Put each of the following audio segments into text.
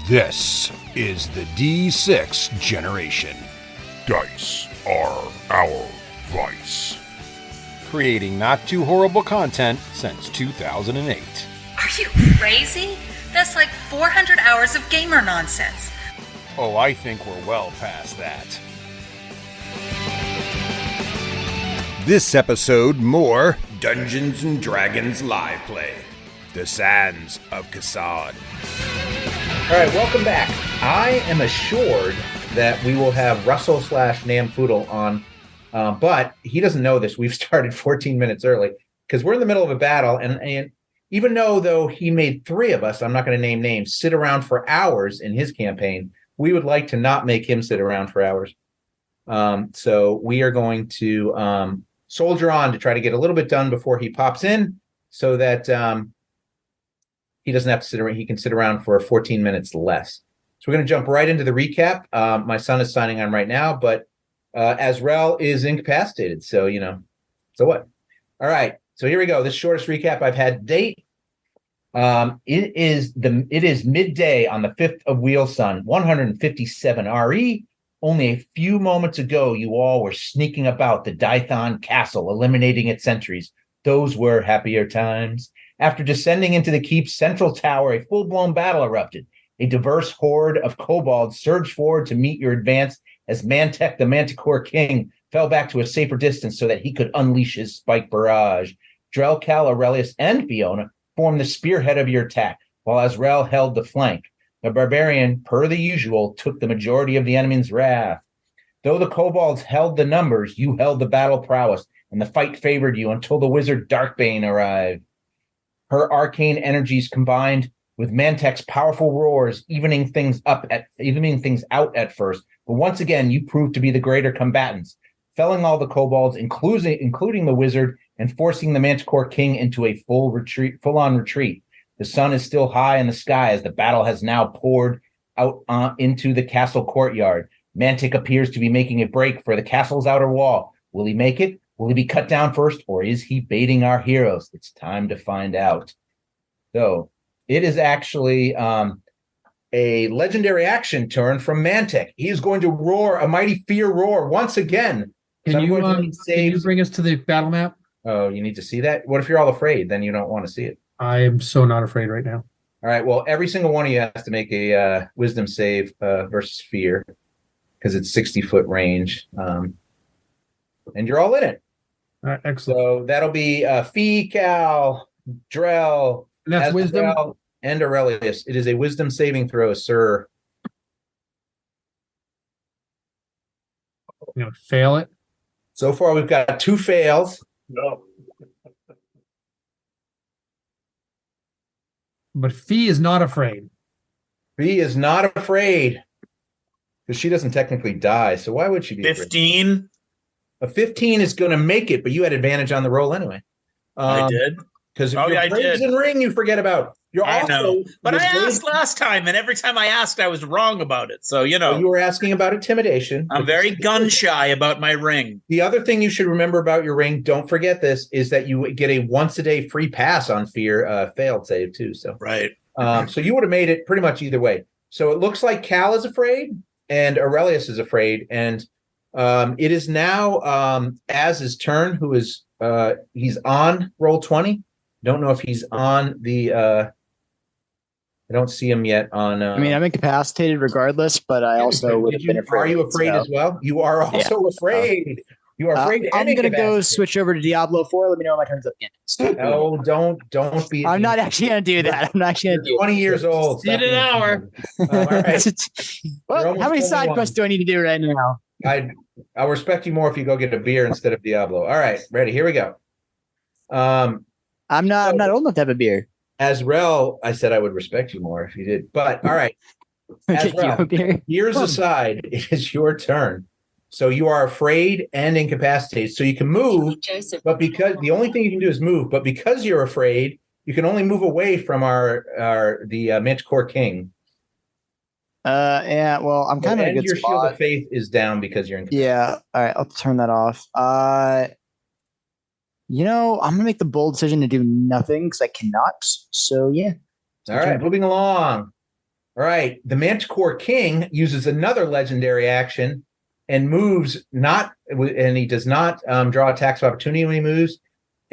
This is the D6 generation. Dice are our vice. Creating not too horrible content since 2008. Are you crazy? That's like 400 hours of gamer nonsense. Oh, I think we're well past that. This episode, more Dungeons & Dragons live play. The Sands of Cassad. All right, welcome back. I am assured that we will have Russell / Namfoodle on, but he doesn't know this. We've started 14 minutes early because we're in the middle of a battle, and even though he made three of us, I'm not going to name names, sit around for hours in his campaign, we would like to not make him sit around for hours. So we are going to soldier on to try to get a little bit done before he pops in so that he doesn't have to sit around. He can sit around for 14 minutes less. So we're going to jump right into the recap. My son is signing on right now, but Azrael is incapacitated. So, so what? All right. So here we go. This shortest recap I've had to date. It is midday on the 5th of Wheel Sun, 157 RE. Only a few moments ago, you all were sneaking about the Dython Castle, eliminating its sentries. Those were happier times. After descending into the keep's central tower, a full-blown battle erupted. A diverse horde of kobolds surged forward to meet your advance as Mantek, the Manticore King, fell back to a safer distance so that he could unleash his spike barrage. Drelcal, Aurelius, and Fiona formed the spearhead of your attack, while Azrael held the flank. The barbarian, per the usual, took the majority of the enemy's wrath. Though the kobolds held the numbers, you held the battle prowess, and the fight favored you until the wizard Darkbane arrived. Her arcane energies combined with Mantek's powerful roars, evening things out at first. But once again, you proved to be the greater combatants, felling all the kobolds, including the wizard, and forcing the Manticore King into a full-on retreat. The sun is still high in the sky as the battle has now poured out into the castle courtyard. Mantek appears to be making a break for the castle's outer wall. Will he make it? Will he be cut down first, or is he baiting our heroes? It's time to find out. So it is actually a legendary action turn from Mantek. He is going to roar a mighty fear roar once again. Can you bring us to the battle map? Oh, you need to see that? What if you're all afraid? Then you don't want to see it. I am so not afraid right now. All right, well, every single one of you has to make a wisdom save versus fear because it's 60-foot range. And you're all in it. All right, excellent. So that'll be Fee, Cal, Drell, and that's wisdom, and Aurelius. It is a wisdom saving throw, sir. You know, fail it. So far, we've got 2 fails. No. But Fee is not afraid. Fee is not afraid because she doesn't technically die. So why would she be 15? Afraid? A 15 is going to make it, but you had advantage on the roll anyway. I did. Because if your Braves and Ring, you forget about. I know. But I asked last time, and every time I asked, I was wrong about it. So, Well, you were asking about intimidation. I'm very gun-shy about my ring. The other thing you should remember about your ring, don't forget this, is that you get a once-a-day free pass on fear failed save, too. So right. So you would have made it pretty much either way. So it looks like Cal is afraid, and Aurelius is afraid, and it is now Az's turn, who is he's on roll 20. Don't know if he's on the I don't see him yet on I'm incapacitated regardless, but I also would have been afraid. Are you afraid as well? You are also afraid. You are afraid. I'm gonna go switch over to Diablo 4. Let me know when my turn's up again. No, don't be. I'm not actually gonna do that. I'm not actually gonna do 20 years old. See you in an hour. All right. Well, how many side quests do I need to do right now? I'll respect you more if you go get a beer instead of Diablo. All right, ready? Here we go. I'm not old enough to have a beer. Azrael, I said I would respect you more if you did. But all right. Azrael, years aside, it is your turn. So you are afraid and incapacitated. So you can move, but because the only thing you can do is move, but because you're afraid, you can only move away from the Manticore King. Yeah, well, I'm kind of in a good your spot. Shield of Faith is down because you're incapacitated. Yeah, all right, I'll turn that off. I'm gonna make the bold decision to do nothing because I cannot. So yeah. All right, moving along. All right. The Manticore King uses another legendary action and moves and he does not draw attacks of opportunity when he moves.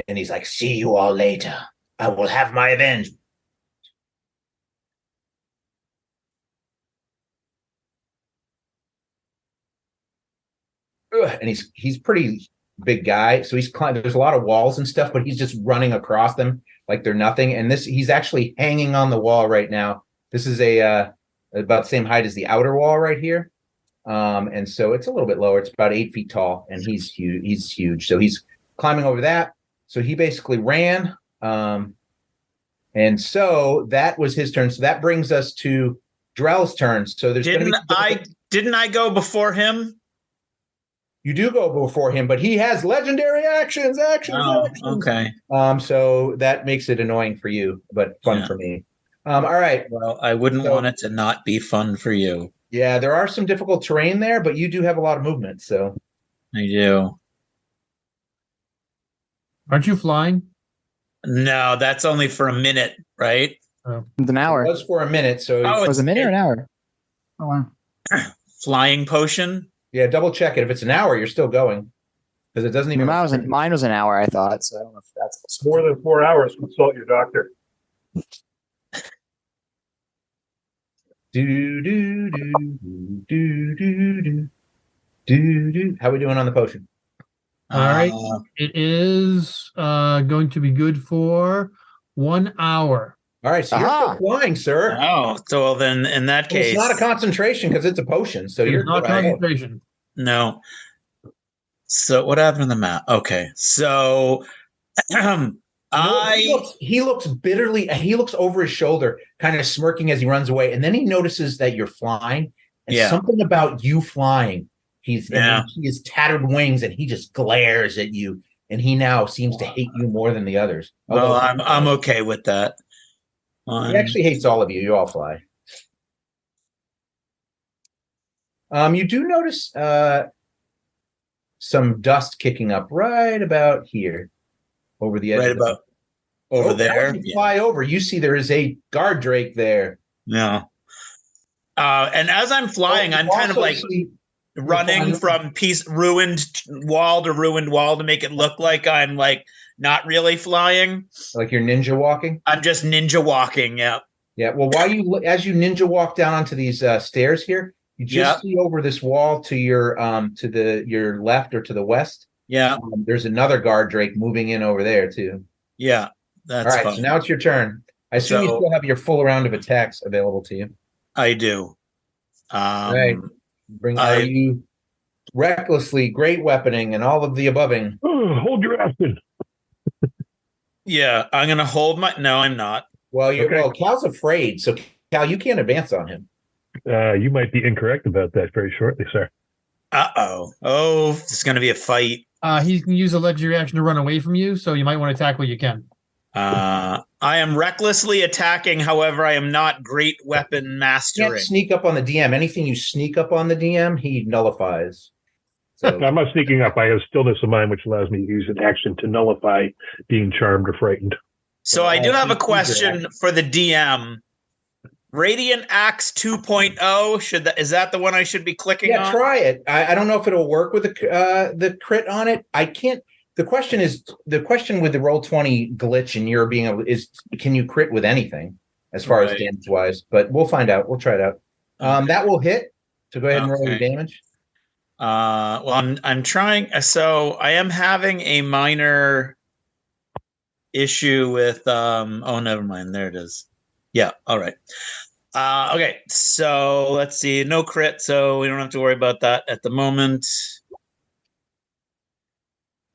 And he's like, see you all later. I will have my revenge. And he's pretty big guy. So there's a lot of walls and stuff, but he's just running across them like they're nothing. And he's actually hanging on the wall right now. This is about the same height as the outer wall right here. And so it's a little bit lower. It's about 8 feet tall, and he's huge. He's huge. So he's climbing over that. So he basically ran. And so that was his turn. So that brings us to Drell's turn. So there's didn't I go before him? You do go before him, but he has legendary actions. Okay. So that makes it annoying for you, but fun for me. All right. Well, I wouldn't want it to not be fun for you. Yeah, there are some difficult terrain there, but you do have a lot of movement. So I do. Aren't you flying? No, that's only for a minute, right? It's an hour. It was for a minute. So it was a minute or an hour? Oh, wow. Flying potion? Yeah, double check it. If it's an hour, you're still going. Because it doesn't even. Mine was an hour, I thought. So I don't know if that's more than 4 hours. Consult your doctor. How are we doing on the potion? All right. It is going to be good for 1 hour. All right, so you're still flying, sir. Oh, so then in that case, it's not a concentration because it's a potion. So you're not concentration. No. So what happened to the map? Okay, so he looks bitterly. He looks over his shoulder, kind of smirking as he runs away, and then he notices that you're flying, and something about you flying. He has tattered wings, and he just glares at you, and he now seems to hate you more than the others. Well, I'm okay with that. He actually hates all of you. You all fly. You do notice some dust kicking up right about here, over the edge. Right about over there. You fly over. You see there is a guard drake there. Yeah. And as I'm flying, I'm kind of like running from ruined wall to make it look like I'm like not really flying. Like you're ninja walking? I'm just ninja walking, yeah. Yeah, well, as you ninja walk down onto these stairs here, you just see over this wall to your your left or to the west. Yeah. There's another guard drake moving in over there too. Yeah, that's all right. fine. So now it's your turn. I assume you still have your full round of attacks available to you. I do. Right. Are you recklessly great weaponing and all of the aboving? Hold your action. Yeah, I'm gonna hold my. No, I'm not. Well, Cal's afraid, so Cal, you can't advance on him. You might be incorrect about that very shortly, sir. Oh, it's gonna be a fight. He can use a legendary action to run away from you, so you might want to attack what you can. I am recklessly attacking. However, I am not great weapon mastering. You can't sneak up on the DM. Anything you sneak up on the DM, he nullifies. So I'm not sneaking up. I have stillness of mind, which allows me to use an action to nullify being charmed or frightened. So I do have a question for the DM. Radiant Axe 2.0. Is that the one I should be clicking on? Yeah, try it. I don't know if it'll work with the crit on it. I can't. The question with the Roll20 glitch and your being able is can you crit with anything as far as damage wise? But we'll find out. We'll try it out. That will hit. So go ahead and roll your damage. Well, I'm trying. So I am having a minor issue with. Oh, never mind. There it is. Yeah. All right. Okay. So let's see. No crit, so we don't have to worry about that at the moment.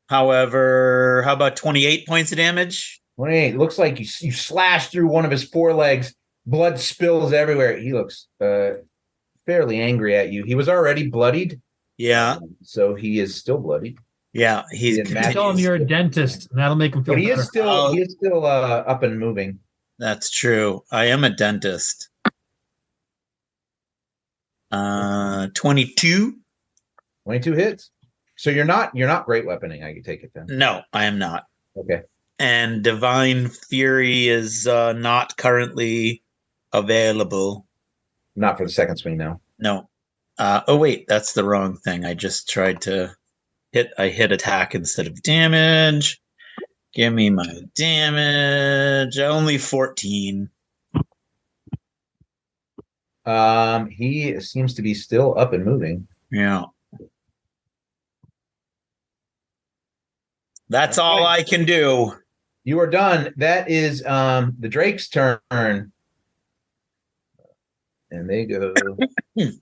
However, how about 28 points of damage? 28. Looks like you slash through one of his forelegs. Blood spills everywhere. He looks fairly angry at you. He was already bloodied. Yeah. So he is still bloodied. Yeah. He's tell him you're a dentist, and that'll make him feel better. He is still up and moving. That's true. I am a dentist. 22. 22 hits. So you're not great weaponing, I can take it then. No, I am not. Okay. And Divine Fury is not currently available. Not for the second swing, no. No. Oh wait, that's the wrong thing. I just tried to hit. I hit attack instead of damage. Give me my damage. Only 14. He seems to be still up and moving. Yeah. That's all I can do. You are done. That is the Drake's turn. And they go. He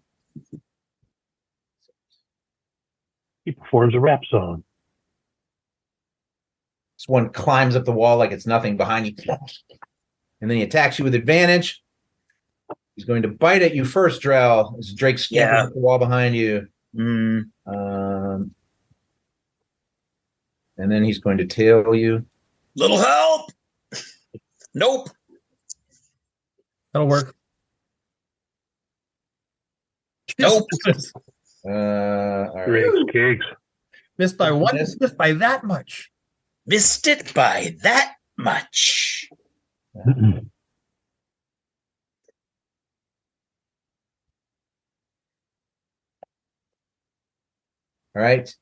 performs a rap song. This one climbs up the wall like it's nothing behind you. And then he attacks you with advantage. He's going to bite at you first, Drell. As Drake scampers up the wall behind you. And then he's going to tail you. Little help. Nope. That'll work. Nope. All right. Cakes, cakes. Missed by one. Missed by that much. Missed it by that much. All right.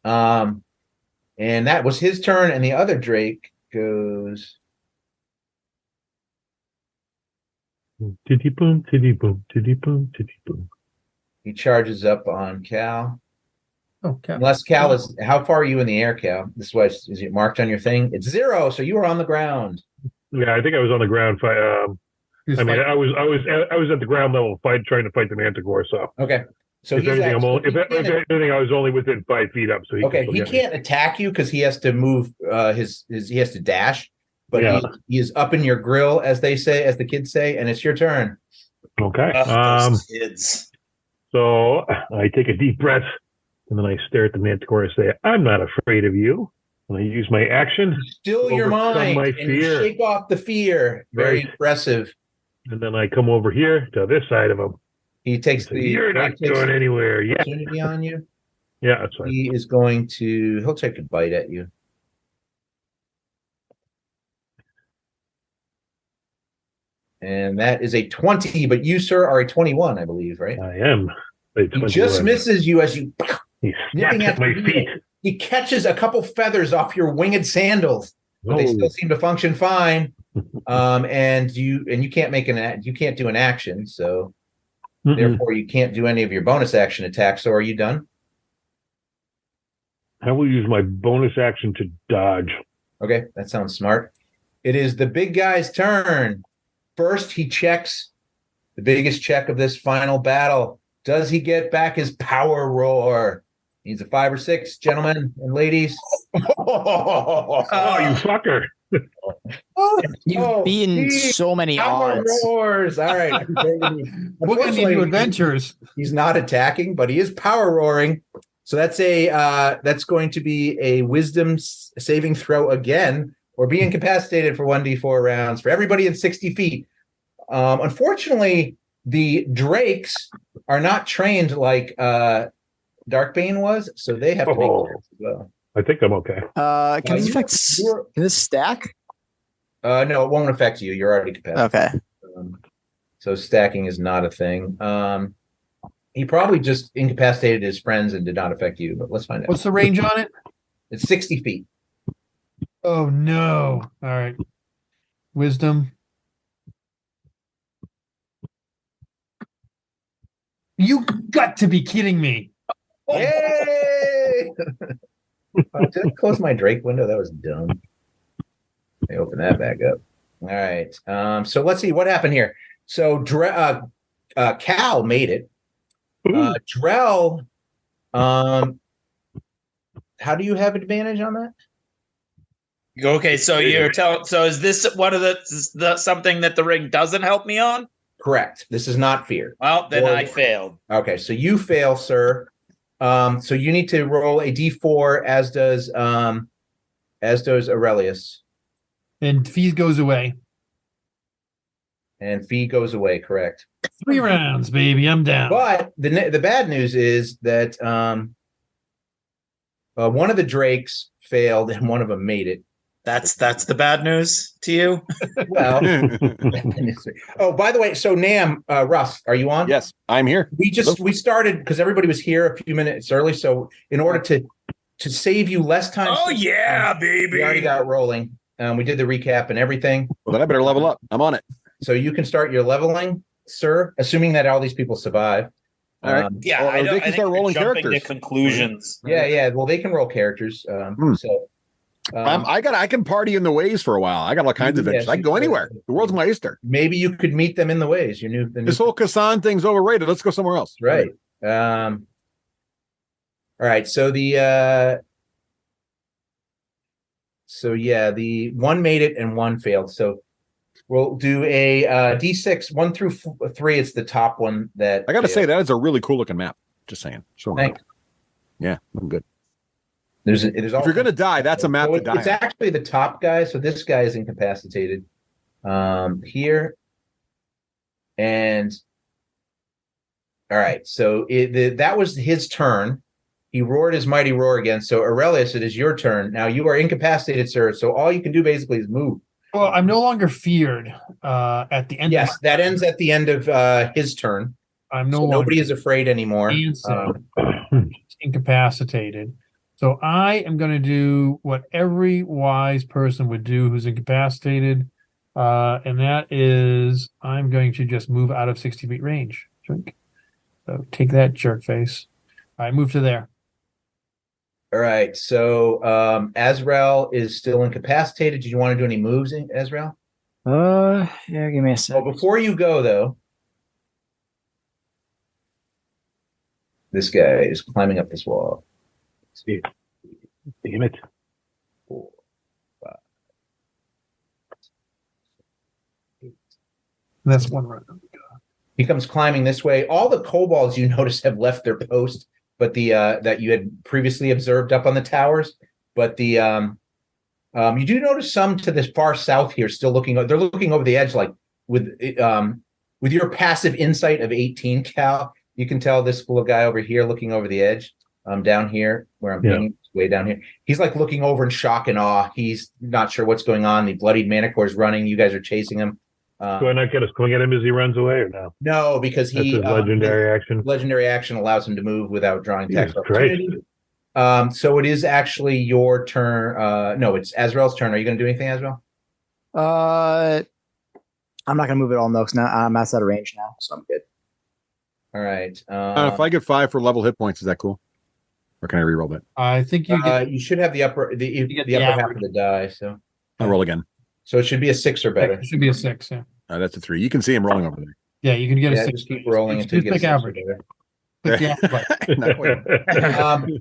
And that was his turn, and the other Drake goes. Titty boom, titty boom, titty boom, titty boom. He charges up on Cal. Oh, Cal. Unless Cal is, how far are you in the air, Cal? This is what is it marked on your thing? It's 0, so you were on the ground. Yeah, I think I was on the ground. I was at the ground level trying to fight the Manticore. So okay. So if anything, I was only within 5 feet up. So he can't attack you because he has to move. He has to dash. But he is up in your grill, as they say, as the kids say, and it's your turn. Okay. Those kids. So I take a deep breath, and then I stare at the Manticore and say, "I'm not afraid of you." And I use my action. Still your mind and shake off the fear. Very impressive. And then I come over here to this side of him. He takes You're not going anywhere yet. Opportunity on you. Yeah, that's fine. He is going to. He'll take a bite at you. And that is a 20, but you, sir, are a 21, I believe, right? I am. He just misses you as you. He snaps at my feet. He catches a couple feathers off your winged sandals, but they still seem to function fine. And you can't make you can't do an action, so therefore you can't do any of your bonus action attacks. So are you done? I will use my bonus action to dodge. Okay, that sounds smart. It is the big guy's turn. First, he checks the biggest check of this final battle. Does he get back his power roar? He's a 5 or 6, gentlemen and ladies. Oh, you fucker. You've beaten so many odds. Roars. All right. We're going to need new adventures. He's not attacking, but he is power roaring. So that's going to be a wisdom saving throw again, or be incapacitated for 1d4 rounds for everybody in 60 feet. Unfortunately, the Drakes are not trained like Darkbane was, so they have to make checks as well. I think I'm okay. Can this stack? No, it won't affect you. You're already capacitated. Okay. So stacking is not a thing. He probably just incapacitated his friends and did not affect you, but let's find out. What's the range on it? It's 60 feet. Oh, no. All right. Wisdom. You got to be kidding me. Yay! Did I close my Drake window? That was dumb. Let me open that back up. All right. So let's see what happened here. So Cal made it. Drell, how do you have advantage on that? Okay, so you're telling. So is this one of the something that the ring doesn't help me on? Correct. This is not fear. Well, then I failed. Okay, so you fail, sir. So you need to roll a d4, as does Aurelius. And Fee goes away. And Fee goes away, correct. 3 rounds, baby. I'm down. But the bad news is that one of the Drakes failed and one of them made it. That's the bad news to you. Well, oh, by the way, so Nam, Russ, are you on? Yes, I'm here. We started because everybody was here a few minutes early. So in order to save you less time, Oh yeah, baby. we already got rolling. We did the recap and everything. Well, then I better level up. I'm on it. So you can start your leveling, sir, assuming that all these people survive. All right. Yeah, Or they can start rolling characters. To conclusions. Yeah. Well, they can roll characters. So I can party in the ways for a while. I got all kinds of adventures. I can go anywhere. The world's my oyster. maybe you could meet them in the ways. This whole Kassan thing's overrated. Let's go somewhere else. Right. All right. So the the one made it and one failed. So we'll do a D6 1 through 3. It's the top one that I got to say that is a really cool looking map. Just saying. So Thanks. yeah, I'm good. There's If you're gonna die, that's a map to die. It's actually the top guy. So this guy is incapacitated here, and all right. So that was his turn. He roared his mighty roar again. So Aurelius, it is your turn now. You are incapacitated, sir. So all you can do basically is move. Well, I'm no longer feared at the end. Yes, that ends at the end of his turn. I'm no So longer nobody is afraid anymore. incapacitated. So I am going to do what every wise person would do who's incapacitated, and that is I'm going to just move out of 60 feet range. Drink. So take that, jerk face. I move to there. All right. So Azrael is still incapacitated. Did you want to do any moves, Azrael? Yeah, give me a So second. before you go, though, this guy is climbing up this wall. Damn it. 4, 5. That's one run. He comes climbing this way. All the kobolds you notice have left their post, but the that you had previously observed up on the towers. But the you do notice some to this far south here, still looking. They're looking over the edge, like with your passive insight of 18, Cal. You can tell this little guy over here looking over the edge. Down here where I'm being way down here. He's like looking over in shock and awe. He's not sure what's going on. The bloodied Manicore is running. You guys are chasing him. Do I not get us? Can we get him as he runs away or no? No, because That's his legendary action. Legendary action allows him to move without drawing tax Jesus Christ. opportunity. So it is actually your turn. No, it's Azrael's turn. Are you going to do anything, Azrael? I'm not gonna move at all, no, because now I'm outside of range now, so I'm good. All right. If I get 5 for level hit points, is that cool? Or can I reroll that? I think you get. You should have the upper get the the upper half average. of the die. So I'll roll again. it should be a 6 or better. It should be a 6. Yeah. That's a 3. You can see him rolling over there. Yeah, you can get a Yeah, 6. just keep rolling until you Just get a pick 6 or average. better. Pick the average.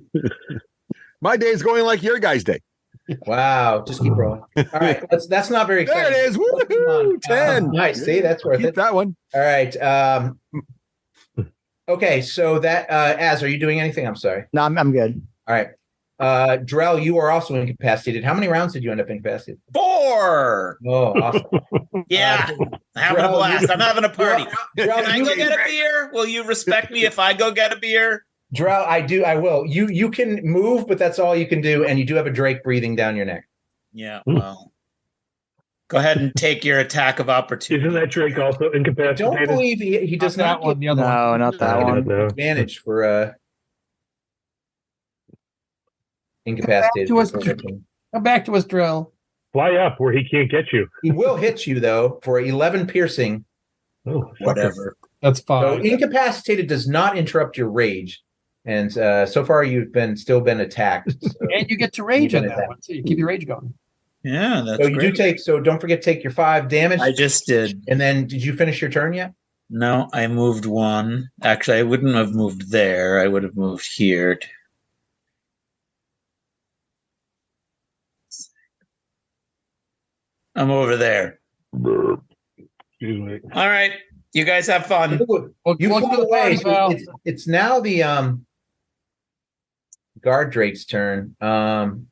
My day's going like your guys' day. Wow, just keep rolling. All right, that's not very There exciting. it is. Woo-hoo! 10. Nice. See, that's worth Keep it. that one. All right. Okay, so that Az, are you doing anything? I'm sorry. No, I'm good. All right. Drell, you are also incapacitated. How many rounds did you end up incapacitated? 4. Oh, awesome. Yeah, having a Drell, blast. I'm having a party. Drell, Can I go get a beer? Will you respect me if I go get a beer? Drell, I will. You can move, but that's all you can do, and you do have a Drake breathing down your neck. Yeah, well, go ahead and take your attack of opportunity. Isn't that Drake also I incapacitated? don't believe he does Not not that one. The other one. No, not that get one. No. advantage for incapacitated. Come back to us, Drell. Fly up where he can't get you. He will hit you though for 11 piercing. Oh, Whatever. That's So fine. incapacitated does not interrupt your rage, and so far you've still been attacked. So, And you get to rage on Even that attack. one, so you keep your rage going. Yeah, that's so you great. do take. So don't forget to take your 5 damage. I just did. And then, did you finish your turn yet? No, I moved 1. Actually, I wouldn't have moved there. I would have moved here. I'm over there. excuse me. All right. You guys have fun. Well, You welcome flew to the away. party, pal. It's now the guard Drake's turn. And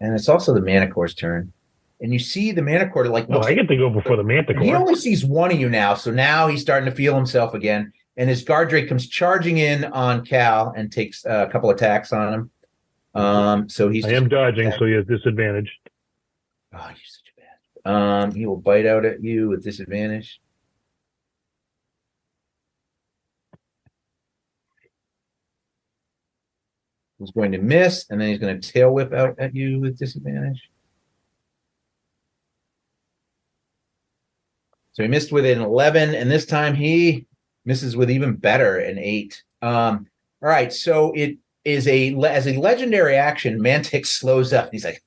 it's also the Manicore's turn. And you see the Manicore like Oh, I get to go before the he Manticore. only sees one of you now, so now he's starting to feel himself again. And his guard Drake comes charging in on Cal and takes a couple attacks on him. So he's. I am dodging, so he has disadvantage. Oh, you're such a bad. He will bite out at you with disadvantage. He's going to miss, and then he's going to tail whip out at you with disadvantage. So he missed with an 11, and this time he misses with even better, an 8. All right, so it is as a legendary action, Mantix slows up. He's like,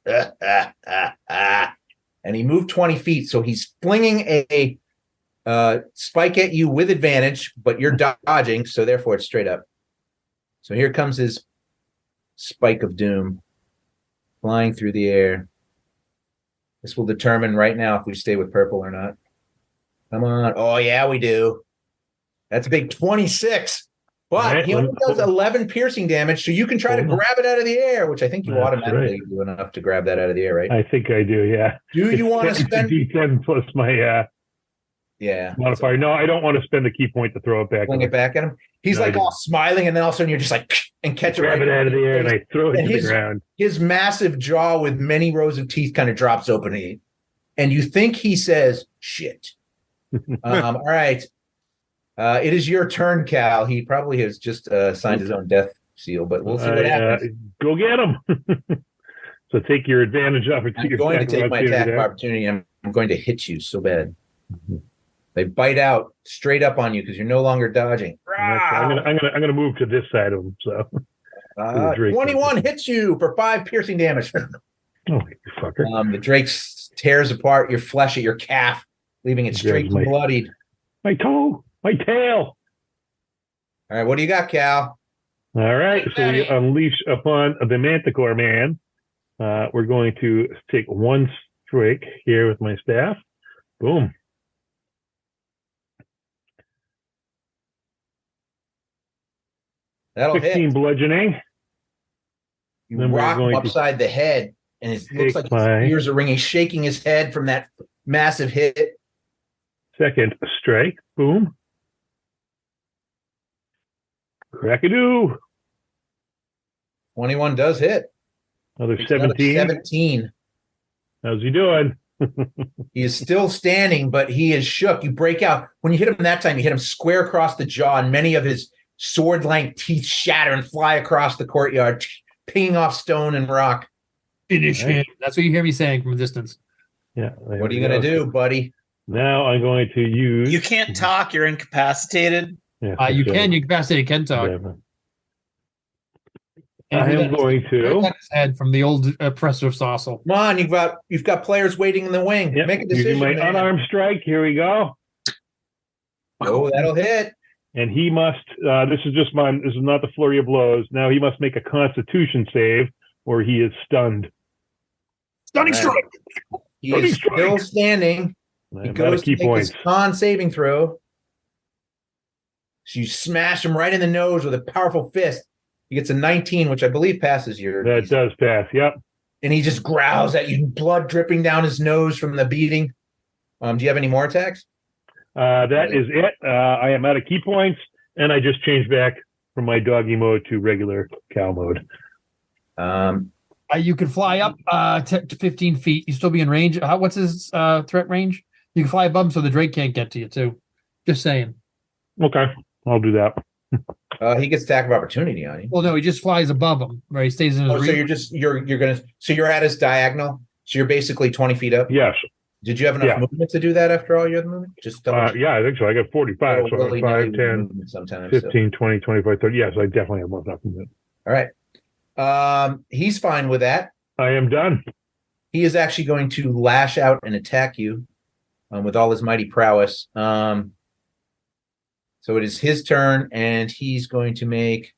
and he moved 20 feet, so he's flinging a spike at you with advantage, but you're dodging, so therefore it's straight up. So here comes his spike of doom flying through the air. This will determine right now if we stay with purple or not. Come on. Oh, yeah, we do. That's a big 26. But he only does 11 piercing damage, so you can try to grab it out of the air, which I think you automatically do enough to grab that out of the air, right? I think I do, yeah. Do you want to spend... D10 plus my modifier. No, I don't want to spend the key point to throw it back. Fling it back at him? He's like all smiling, and then all of a sudden you're just like, and catch it right it out of the air, and I throw it to the ground. His massive jaw with many rows of teeth kind of drops open, and you think he says, shit. All right. It is your turn, Cal. He probably has just signed his own death seal, but we'll see what happens. Go get him. So take your advantage opportunity. I'm going to take my attack of opportunity. I'm going to hit you so bad. They bite out straight up on you because you're no longer dodging. I'm gonna move to this side of him. So 21 hits you for 5 piercing damage. Oh, you fucker! The Drake tears apart your flesh at your calf, leaving it straight and bloodied. My toe, my tail. All right, what do you got, Cal? All right, so we unleash upon the Manticore Man. We're going to take one strike here with my staff. Boom. That'll 16 hit. Bludgeoning. You rock him upside the head, and it looks like his ears are ringing, shaking his head from that massive hit. Second strike. Boom. Crackadoo. 21 does hit. Another 17. 17. How's he doing? He is still standing, but he is shook. You break out. When you hit him that time, you hit him square across the jaw, and many of his sword-length teeth shatter and fly across the courtyard, pinging off stone and rock. Finish him. That's what you hear me saying from a distance. Yeah. What are you going to do, buddy? Now I'm going to use... You can't talk. You're incapacitated. Yeah, you can. You're incapacitated. You can talk. I am going to... Head from the old oppressor Saucel. Come on, you've got players waiting in the wing. Yep. Make a decision. Using my unarmed strike. Here we go. Oh, that'll hit. And he must, this is not the flurry of blows. Now he must make a constitution save or he is stunned. Stunning strike. He is still standing. He goes to make his con saving throw. So you smash him right in the nose with a powerful fist. He gets a 19, which I believe passes your... That does pass, yep. And he just growls at you, blood dripping down his nose from the beating. Do you have any more attacks? That is it. I am out of key points, and I just changed back from my doggy mode to regular cow mode. You can fly up to 15 feet. You still be in range. What's his threat range? You can fly above him so the Drake can't get to you, too. Just saying. Okay, I'll do that. He gets attack of opportunity on you. Well, no, he just flies above him, right? He stays in his so you're at his diagonal. So you're basically 20 feet up. Yes. Did you have enough movement to do that after all your other movement? Just yeah, I think so. I got 45. So 5, 10, 15, 20, 25, 30. Yes, I definitely have enough movement. All right. He's fine with that. I am done. He is actually going to lash out and attack you with all his mighty prowess. So it is his turn, and he's going to make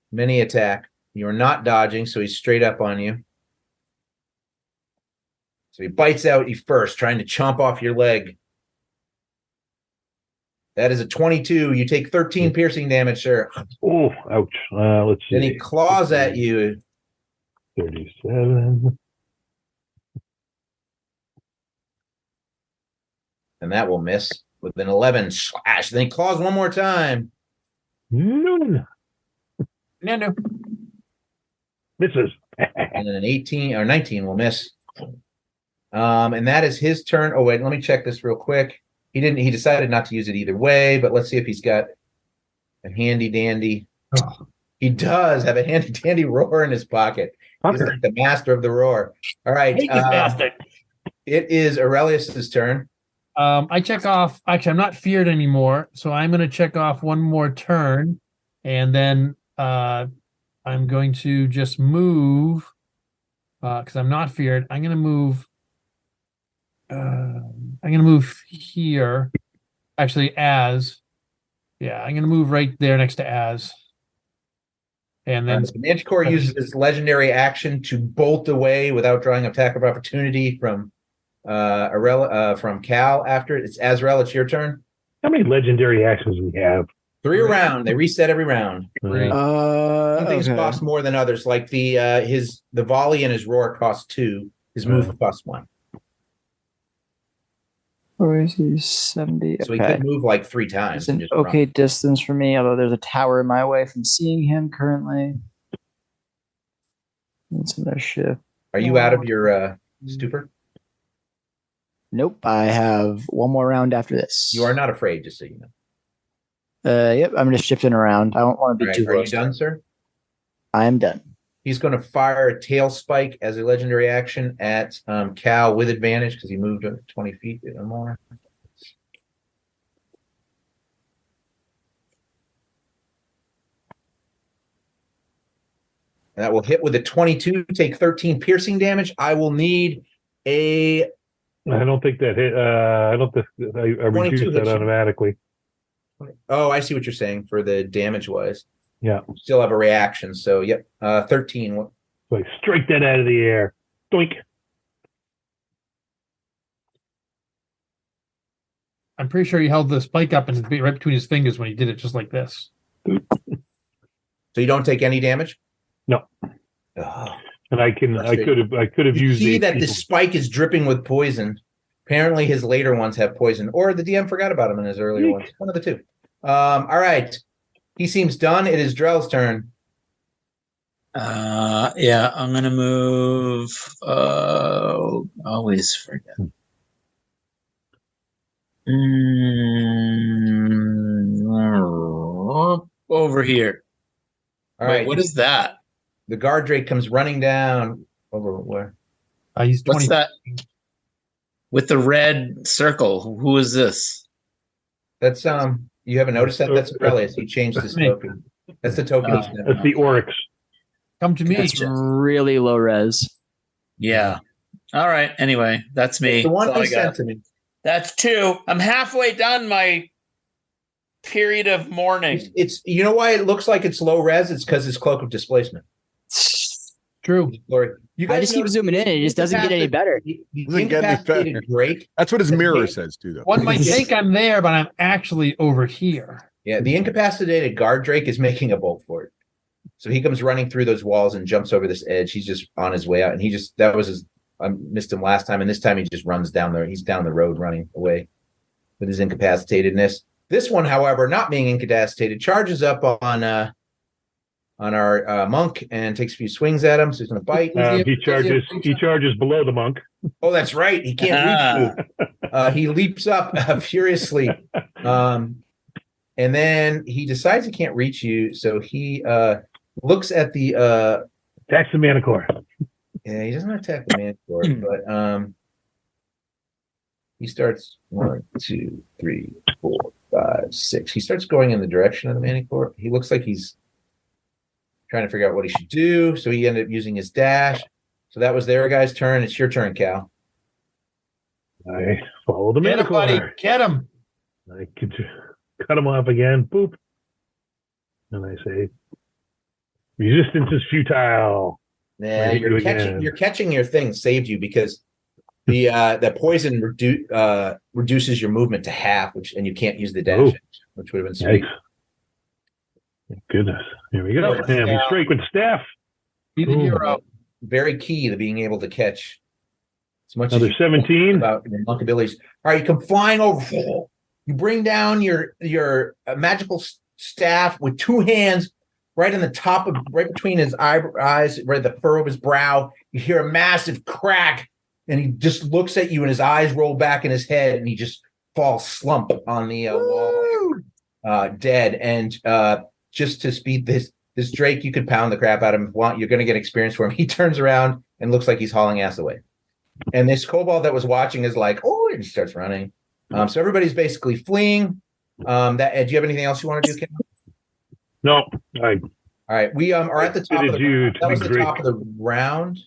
many attack. You're not dodging, so he's straight up on you. So he bites out you first, trying to chomp off your leg. That is a 22. You take 13 piercing damage, sir. Oh, ouch. Let's see. Then he claws at you. 37. And that will miss with an 11 slash. Then he claws one more time. No. Misses. And then an 18 or 19 will miss. And that is his turn. Oh, wait, let me check this real quick. He decided not to use it either way, but let's see if he's got a handy dandy. Oh. He does have a handy dandy roar in his pocket. He's like the master of the roar. All right. It is Aurelius's turn. I check off. Actually, I'm not feared anymore, so I'm going to check off one more turn, and then I'm going to just move because I'm not feared. I'm going to move. I'm going to move here. Actually, I'm going to move right there next to Az. And then the Manticore uses his legendary action to bolt away without drawing an attack of opportunity from from Cal after it. It's Azrael, it's your turn. How many legendary actions we have? 3 a round. They reset every round. Some things Okay. cost more than others, like the volley and his roar cost 2. His move costs 1. Where is he? 70. So he Okay. could move like 3 times. It's an okay distance for me, although there's a tower in my way from seeing him currently. That's another shift. Are you out of your stupor? Nope. I have one more round after this. You are not afraid, just so you know. Yep. I'm just shifting around. I don't want to be too Are you close. done, sir? I am done. He's going to fire a tail spike as a legendary action at Cal with advantage because he moved 20 feet or more. And that will hit with a 22, take 13 piercing damage. I will need a... I don't think that hit. I don't think I reduced that automatically. Oh, I see what you're saying for the damage-wise. Yeah. Still have a reaction, so yep. 13. So I strike that out of the air. Doink. I'm pretty sure he held the spike up and right between his fingers when he did it, just like this. So you don't take any damage? No. Oh, and I could have used see that the spike is dripping with poison. Apparently his later ones have poison, or the DM forgot about him in his earlier ones. One of the two. All right. He seems done. It is Drell's turn. Yeah, I'm gonna move. Always forget. Over here. All Wait, right. what is that? The guard drake comes running down over where? He's 20. What's that? With the red circle. Who is this? That's you haven't noticed that? That's Aurelius. He changed his token. That's the token. That's the Oryx. Come to me. It's really low res. Yeah. All right. Anyway, that's me. The one That's all he I got. sent to me. That's 2. I'm halfway done my period of mourning. It's you know why it looks like it's low res? It's because it's cloak of displacement. True. You I just keep zooming in. It just doesn't get any better. Doesn't get any better. Drake. That's what his mirror says too, though. One might think I'm there, but I'm actually over here. Yeah, the incapacitated guard drake is making a bolt for it. So he comes running through those walls and jumps over this edge. He's just on his way out, and that was his. I missed him last time, and this time he just runs down there. He's down the road running away with his incapacitatedness. This one, however, not being incapacitated, charges up on our monk and takes a few swings at him. So he's going to bite. He charges below the monk. Oh, that's right. He can't reach you. He leaps up furiously, and then he decides he can't reach you. So he looks at the attacks the Manticore. Yeah, he doesn't attack the Manticore, but he starts 1, 2, 3, 4, 5, 6. He starts going in the direction of the Manticore. He looks like he's trying to figure out what he should do. So he ended up using his dash. So that was their guy's turn. It's your turn, Cal. I follow the Get him, buddy. Manticore. Get him. I could cut him off again. Boop. And I say, resistance is futile. Yeah, you're catching your thing saved you because the poison reduces your movement to half, and you can't use the dash, which would have been sweet. Thank goodness. Here we go. Damn, we strike with staff. Be the hero. Very key to being able to catch as much Another as 17 about your monk abilities. All right, you come flying over. You bring down your magical staff with 2 hands, right in the top of, right between his eyes, right the fur of his brow. You hear a massive crack, and he just looks at you, and his eyes roll back in his head, and he just falls slump on the wall, dead. And just to speed this Drake, you could pound the crap out of him if you want. You're going to get experience for him. He turns around and looks like he's hauling ass away. And this kobold that was watching is like, oh, and he starts running. So everybody's basically fleeing. Do you have anything else you want to do, Ken? No. All right. We are at the top of the that was the top of the round.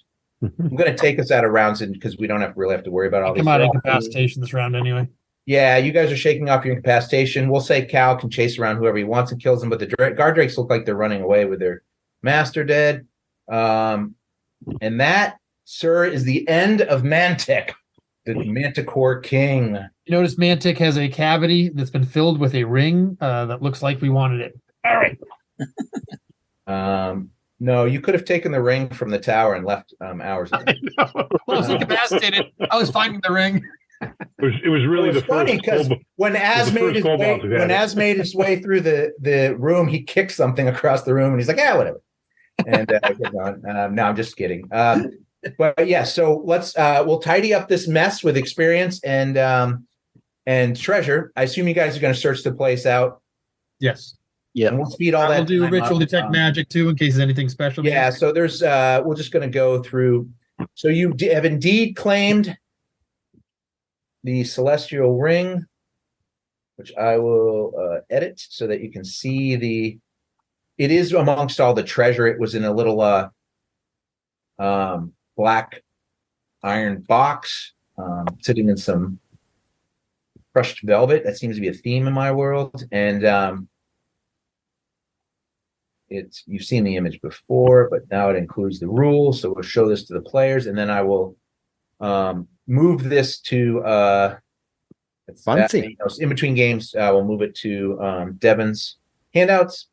I'm going to take us out of rounds because we don't really have to worry about all these. Come out incapacitation this round anyway. Yeah, you guys are shaking off your incapacitation. We'll say Cal can chase around whoever he wants and kills them, but the guard drakes look like they're running away with their master dead. And that, sir, is the end of Mantic, the Manticore King. You notice Mantic has a cavity that's been filled with a ring that looks like we wanted it. All right. No, you could have taken the ring from the tower and left hours ago. I know. Well, I was incapacitated. I was finding the ring. It was really the funny first. Because when Az made his way through the room, he kicked something across the room, and he's like, "Yeah, whatever." And no, I'm just kidding. But yeah, so let's we'll tidy up this mess with experience and treasure. I assume you guys are going to search the place out. Yes. Yeah, and we'll speed all that. We'll do ritual detect magic too, in case there's anything special. Yeah, so there's we're just going to go through. So you have indeed claimed the celestial ring, which I will edit so that you can see it is amongst all the treasure. It was in a little black iron box sitting in some crushed velvet. That seems to be a theme in my world. And you've seen the image before, but now it includes the rules. So we'll show this to the players, and then I will move this to in between games. We'll move it to Devin's handouts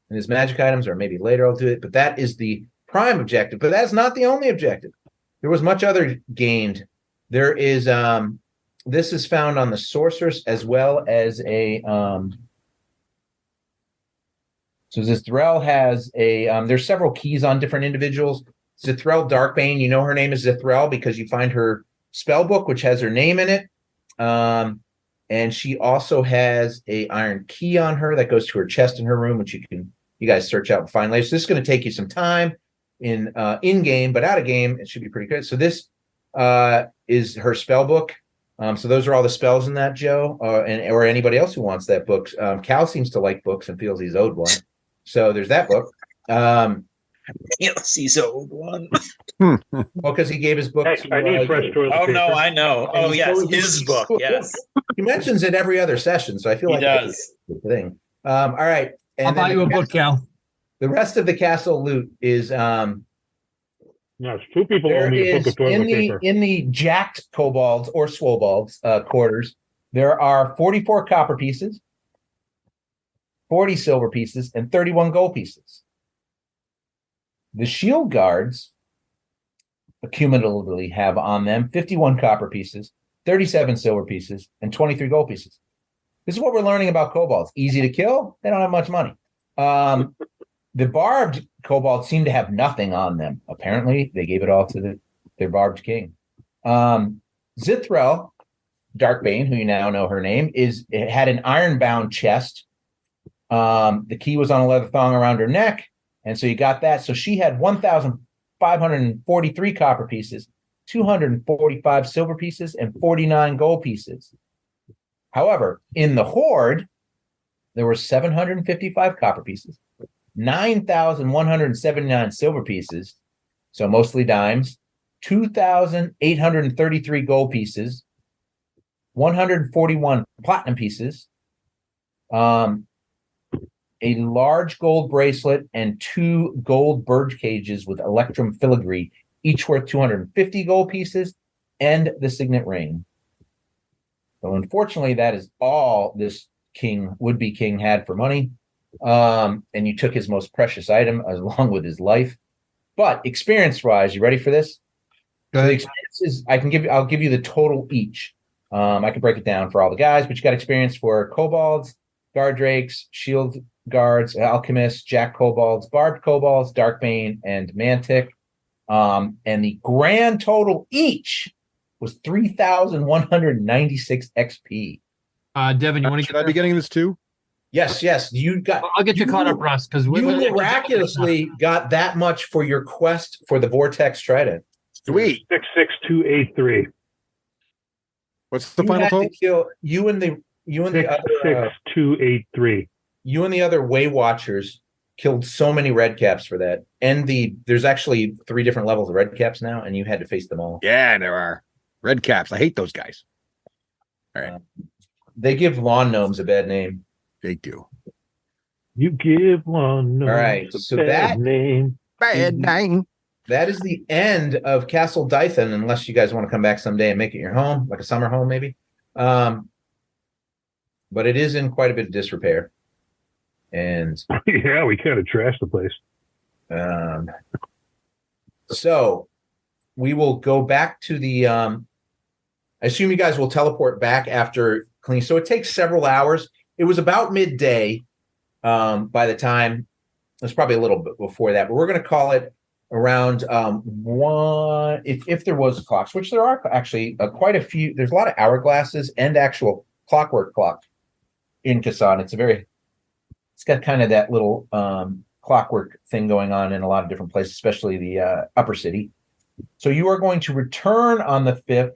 and his magic items, or maybe later I'll do it. But that is the prime objective. But that's not the only objective. There was much other gained. There is this is found on the sorceress as well as a so Zithrel has a there's several keys on different individuals. Zithrel Darkbane, you know her name is Zithrel because you find her spell book, which has her name in it. And she also has a iron key on her that goes to her chest in her room, which you guys search out and find later. So this is going to take you some time in game, but out of game, it should be pretty good. So this is her spell book. So those are all the spells in that, Joe, or anybody else who wants that book. Cal seems to like books and feels he's owed one. So there's that book. He's owed one. Well, because he gave his book. I need fresh toilet paper. No, I know. Oh, yes, his book. Yes, he mentions it every other session, so I feel like he does. That's the thing. All right, and I'll buy you a book, Cal. The rest of the castle loot is no, it's two people owe me a book of toilet paper. In the jacked kobolds or swobolds quarters, there are 44 copper pieces, 40 silver pieces, and 31 gold pieces. The shield guards accumulatively have on them 51 copper pieces, 37 silver pieces, and 23 gold pieces. This is what we're learning about kobolds. Easy to kill. They don't have much money. The barbed kobolds seem to have nothing on them. Apparently, they gave it all to their barbed king. Zithrel Darkbane, who you now know her name, it had an iron-bound chest. The key was on a leather thong around her neck, and so you got that. So she had 1,543 copper pieces, 245 silver pieces, and 49 gold pieces. However, in the hoard, there were 755 copper pieces, 9,179 silver pieces, so mostly dimes, 2,833 gold pieces, 141 platinum pieces, a large gold bracelet, and 2 gold bird cages with electrum filigree, each worth 250 gold pieces, and the signet ring. So unfortunately, that is all this would-be king had for money. And you took his most precious item along with his life. But experience-wise, you ready for this? So the experience is, I'll give you the total each. I can break it down for all the guys, but you got experience for kobolds guard drakes, shield guards, alchemists, jack kobolds, barbed kobolds, darkbane, and mantic. And the grand total each was 3,196 XP. Devin, you want to Should I be getting this too? Yes. You got. I'll get you caught up, Russ, because you miraculously got that much for your quest for the Vortex Trident. Sweet. 66283. What's the final total? You and the other 66283. you and the other Way Watchers killed so many red caps for that. And there's actually 3 different levels of red caps now, and you had to face them all. Yeah, there are. Red caps. I hate those guys. All right. They give lawn gnomes a bad name. They do. You give one. All right. So that name. Bad name. That is the end of Castle Dython, unless you guys want to come back someday and make it your home, like a summer home, maybe. But it is in quite a bit of disrepair. And yeah, we kind of trashed the place. So we will go back to the I assume you guys will teleport back after clean. So it takes several hours. It was about midday by the time, it's probably a little bit before that, but we're going to call it around 1, if there was clocks, which there are actually quite a few. There's a lot of hourglasses and actual clockwork clock in Kasan. It's got kind of that little clockwork thing going on in a lot of different places, especially the upper city. So you are going to return on the 5th,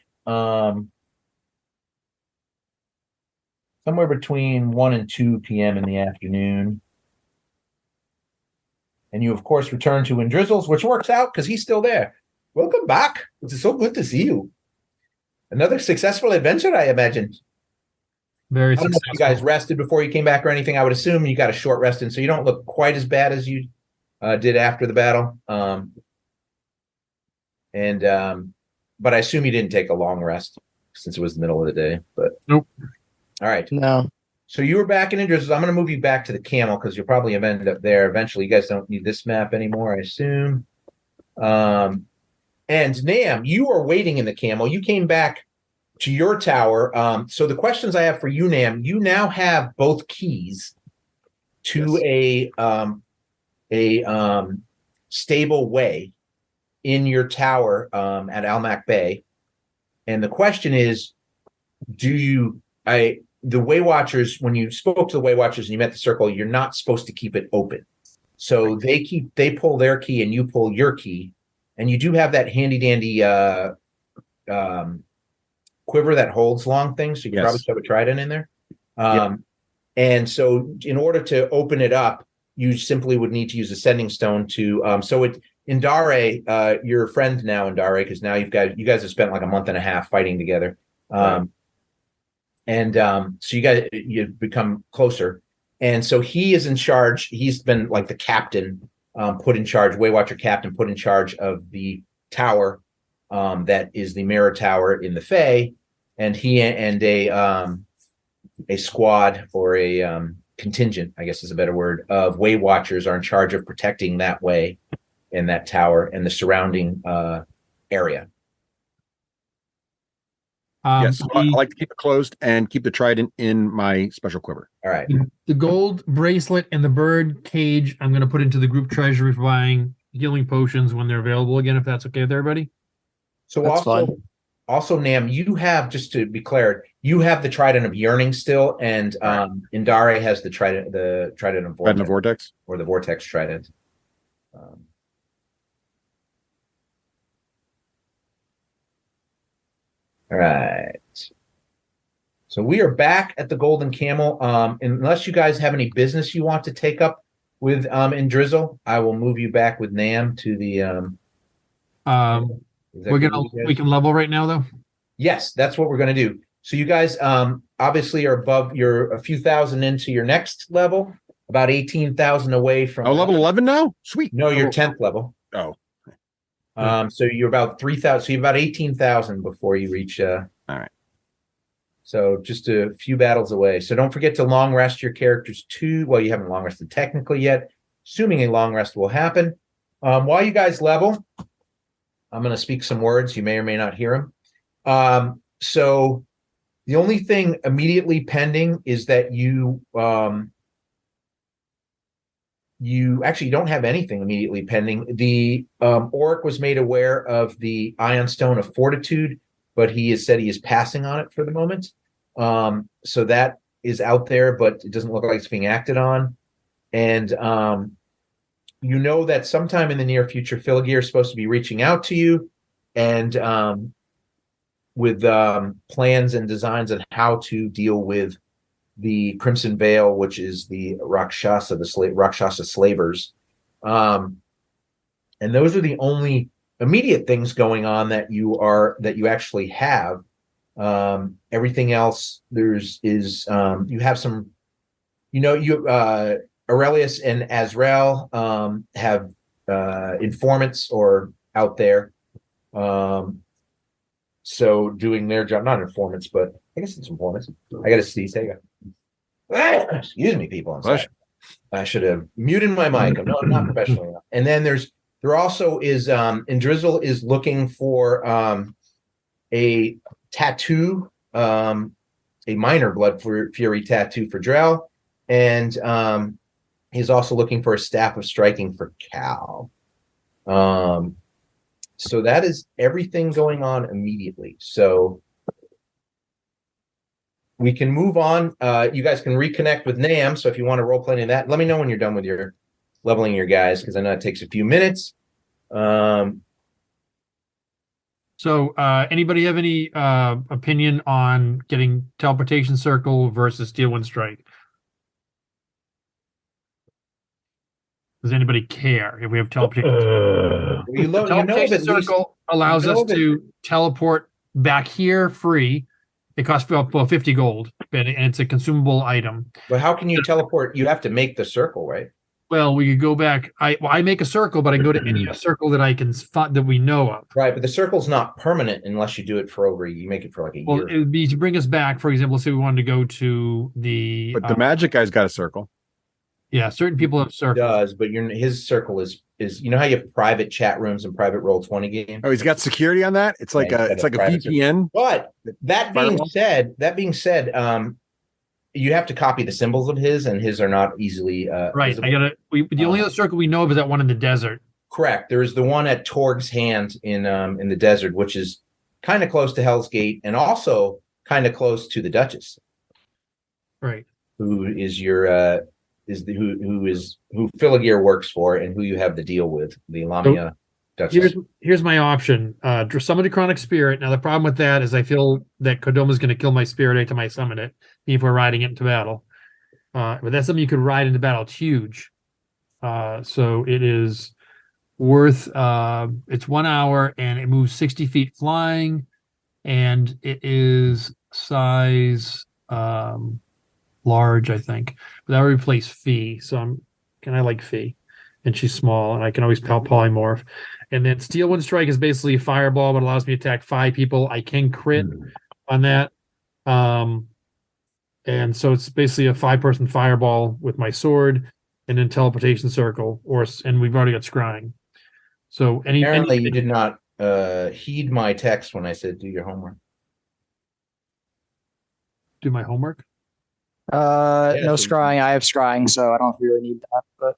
somewhere between 1 and 2 p.m. in the afternoon. And you, of course, return to Indrizzle's, which works out because he's still there. Welcome back. It's so good to see you. Another successful adventure, I imagine. Very I don't know successful. if you guys rested before you came back or anything. I would assume you got a short rest in, so you don't look quite as bad as you did after the battle. But I assume you didn't take a long rest since it was the middle of the day. But nope. All right. No. So you were back in Indrizzle's. I'm going to move you back to the camel because you'll probably end up there eventually. You guys don't need this map anymore, I assume. And Nam, you are waiting in the camel. You came back to your tower. So the questions I have for you, Nam, you now have both keys to a stable way in your tower at Almac Bay. And the question is, the Way Watchers, when you spoke to the Way Watchers and you met the circle, you're not supposed to keep it open. So they pull their key and you pull your key. And you do have that handy dandy quiver that holds long things. So you can probably shove a trident in there. And so in order to open it up, you simply would need to use a sending stone to Indare, your friend now, Indare, because now you guys have spent like a month and a half fighting together. So you've become closer. And so he is in charge. He's been like the captain, put in charge, Way Watcher captain, put in charge of the tower that is the mirror tower in the Fae. And he and a squad or a contingent, I guess is a better word, of Way Watchers are in charge of protecting that way in that tower and the surrounding area. Yes, I like to keep it closed and keep the trident in my special quiver. All right. The gold bracelet and the bird cage I'm going to put into the group treasury for buying healing potions when they're available again, if that's okay with everybody. So also, Nam, you have, just to be clear, you have the trident of yearning still, and Indare has the trident of vortex. Trident of vortex? Or the vortex trident. All right. So we are back at the Golden Camel. Unless you guys have any business you want to take up with Indrizzle, I will move you back with Nam to the. We can level right now, though. Yes, that's what we're going to do. So you guys obviously are above. You're a few thousand into your next level, about 18,000 away from. Oh, level 11 now? Sweet. No, you're 10th level. Oh. So you're about 3,000. So you're about 18,000 before you reach. All right. So just a few battles away. So don't forget to long rest your characters too. Well, you haven't long rested technically yet. Assuming a long rest will happen. While you guys level, I'm going to speak some words. You may or may not hear them. So The only thing immediately pending is that you actually don't have anything immediately pending. The Oric was made aware of the Ion Stone of Fortitude, but he has said he is passing on it for the moment. So that is out there, but it doesn't look like it's being acted on. And you know that sometime in the near future, Philagir is supposed to be reaching out to you and with plans and designs on how to deal with the Crimson Veil, which is the Rakshasa, Rakshasa slavers. And those are the only immediate things going on that you actually have. Everything else you have some, Aurelius and Azrael have informants or out there. So doing their job, not informants, but I guess it's informants. I got to see. Excuse me, people. I'm sorry. I should have muted my mic. I'm not professional enough. And then there also is, Indrizzle is looking for a tattoo, a minor blood fury tattoo for Drell, and he's also looking for a staff of striking for Cal. So that is everything going on immediately. So we can move on. You guys can reconnect with Nam. So if you want to role play any of that, let me know when you're done with your leveling your guys, because I know it takes a few minutes. So anybody have any opinion on getting teleportation circle versus steel wind strike? Does anybody care if we have teleportation? Teleportation circle allows us to teleport back here free. It costs about 50 gold, and it's a consumable item. But how can you teleport? You have to make the circle, right? Well, we could go back. I make a circle, but I go to any circle that I can find that we know of. Right, but the circle's not permanent unless you do it for you make it for like a year. Well, it would be to bring us back. For example, let's say we wanted to go to the. But the magic guy's got a circle. Yeah, certain people have circles. He does, but his circle is how you have private chat rooms and private Roll20 games. Oh, he's got security on that. It's like a VPN. But that being said, you have to copy the symbols of his, and his are not easily right. visible. The only other circle we know of is that one in the desert. Correct. There is the one at Torg's Hand in the desert, which is kind of close to Hell's Gate, and also kind of close to the Duchess. Right. Who is your who Philagir works for, and who you have the deal with, the Lamia Duchess. Here's my option. Summon a Chronic Spirit. Now the problem with that is I feel that Kodoma's going to kill my spirit every time I summon it, even if we're riding it into battle. But that's something you could ride into battle. It's huge. So it is worth it's 1 hour, and it moves 60 feet flying, and it is size large, I think. But that would replace Fee. So I like Fee, and she's small, and I can always polymorph. And then Steel Wind Strike is basically a fireball, but allows me to attack 5 people. I can crit on that. And so it's basically a 5-person fireball with my sword, and then teleportation circle, and we've already got scrying. So apparently you did not heed my text when I said do your homework. Do my homework? No scrying. I have scrying, so I don't really need that. But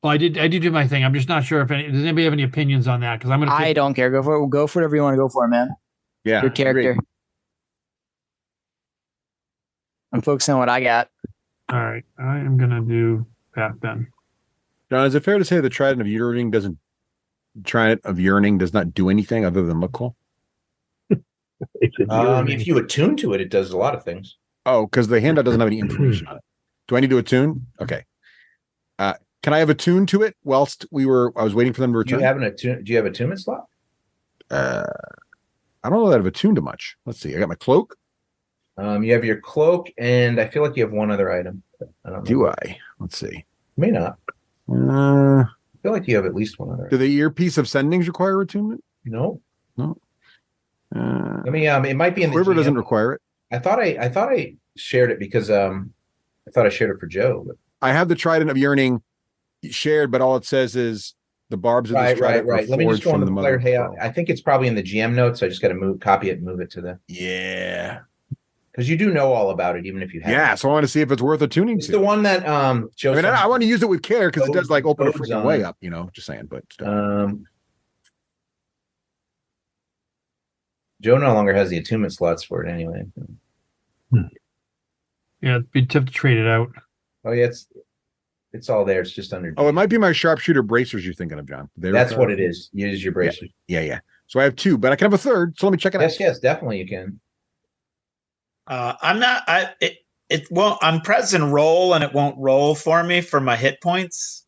well, I did do my thing. I'm just not sure if does anybody have any opinions on that? Because I don't care. Go for it. Go for whatever you want to go for, man. Yeah, your character. Agreed. I'm focusing on what I got. All right, I am gonna do that then. John, is it fair to say the Trident of Yearning does not do anything other than look cool? If you attune to it, it does a lot of things. Oh, because the handout doesn't have any information on it. Do I need to attune? Okay. Can I have attune to it whilst I was waiting for them to return? Do you have attunement slot? I don't know that I've attuned to much. Let's see. I got my cloak. You have your cloak, and I feel like you have one other item. I don't know. Do I? Let's see. May not. I feel like you have at least one other. Do the earpiece of sendings require attunement? No. Let me. It might be in the Quiver GM. doesn't require it. I thought I shared it because I thought I shared it for Joe. But... I have the Trident of Yearning shared, but all it says is The barbs of this Right. trident Let me just forged go on from the the player. mother. Hey, pearl. I think it's probably in the GM notes. So I just got to copy it and move it to the. Yeah. Because you do know all about it, even if you haven't. Yeah. So I want to see if it's worth attuning It's to. the one that Joe. I mean, I want to use it with care because it does like open a codes freaking on way it. up, just saying, but still. Joe no longer has the attunement slots for it anyway. Yeah, it'd be tough to trade it out. Oh yeah, it's all there. It's just under. Oh, it might be my sharpshooter bracers you're thinking of, John. That's what it is. Use your bracers. Yeah. So I have 2, but I can have a third. So let me check it out. Yes, definitely you can. I'm not. I'm pressing roll and it won't roll for me for my hit points.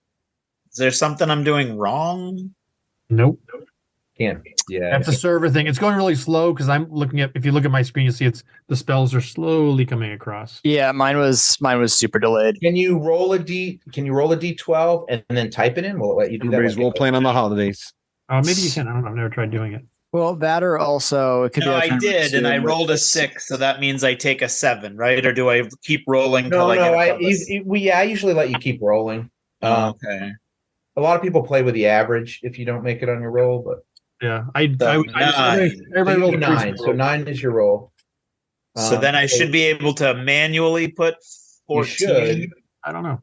Is there something I'm doing wrong? Nope. Can't. Yeah. That's a server thing. It's going really slow because I'm looking at. If you look at my screen, you see the spells are slowly coming across. Yeah, mine was super delayed. Can you roll a D12 and then type it in? Will it let you do Everybody's that? role playing on the holidays. Maybe you can. I don't know. I've never tried doing it. Well, that or also it could be. No, I alternative did, and too, I but- rolled a 6, so that means I take a 7, right? Or do I keep rolling No, till I get above this? I usually let you keep rolling. Okay. A lot of people play with the average if you don't make it on your roll, but Yeah, Nine. everybody rolled 9. So 9 is your roll. So then I should be able to manually put 14. You should. I don't know.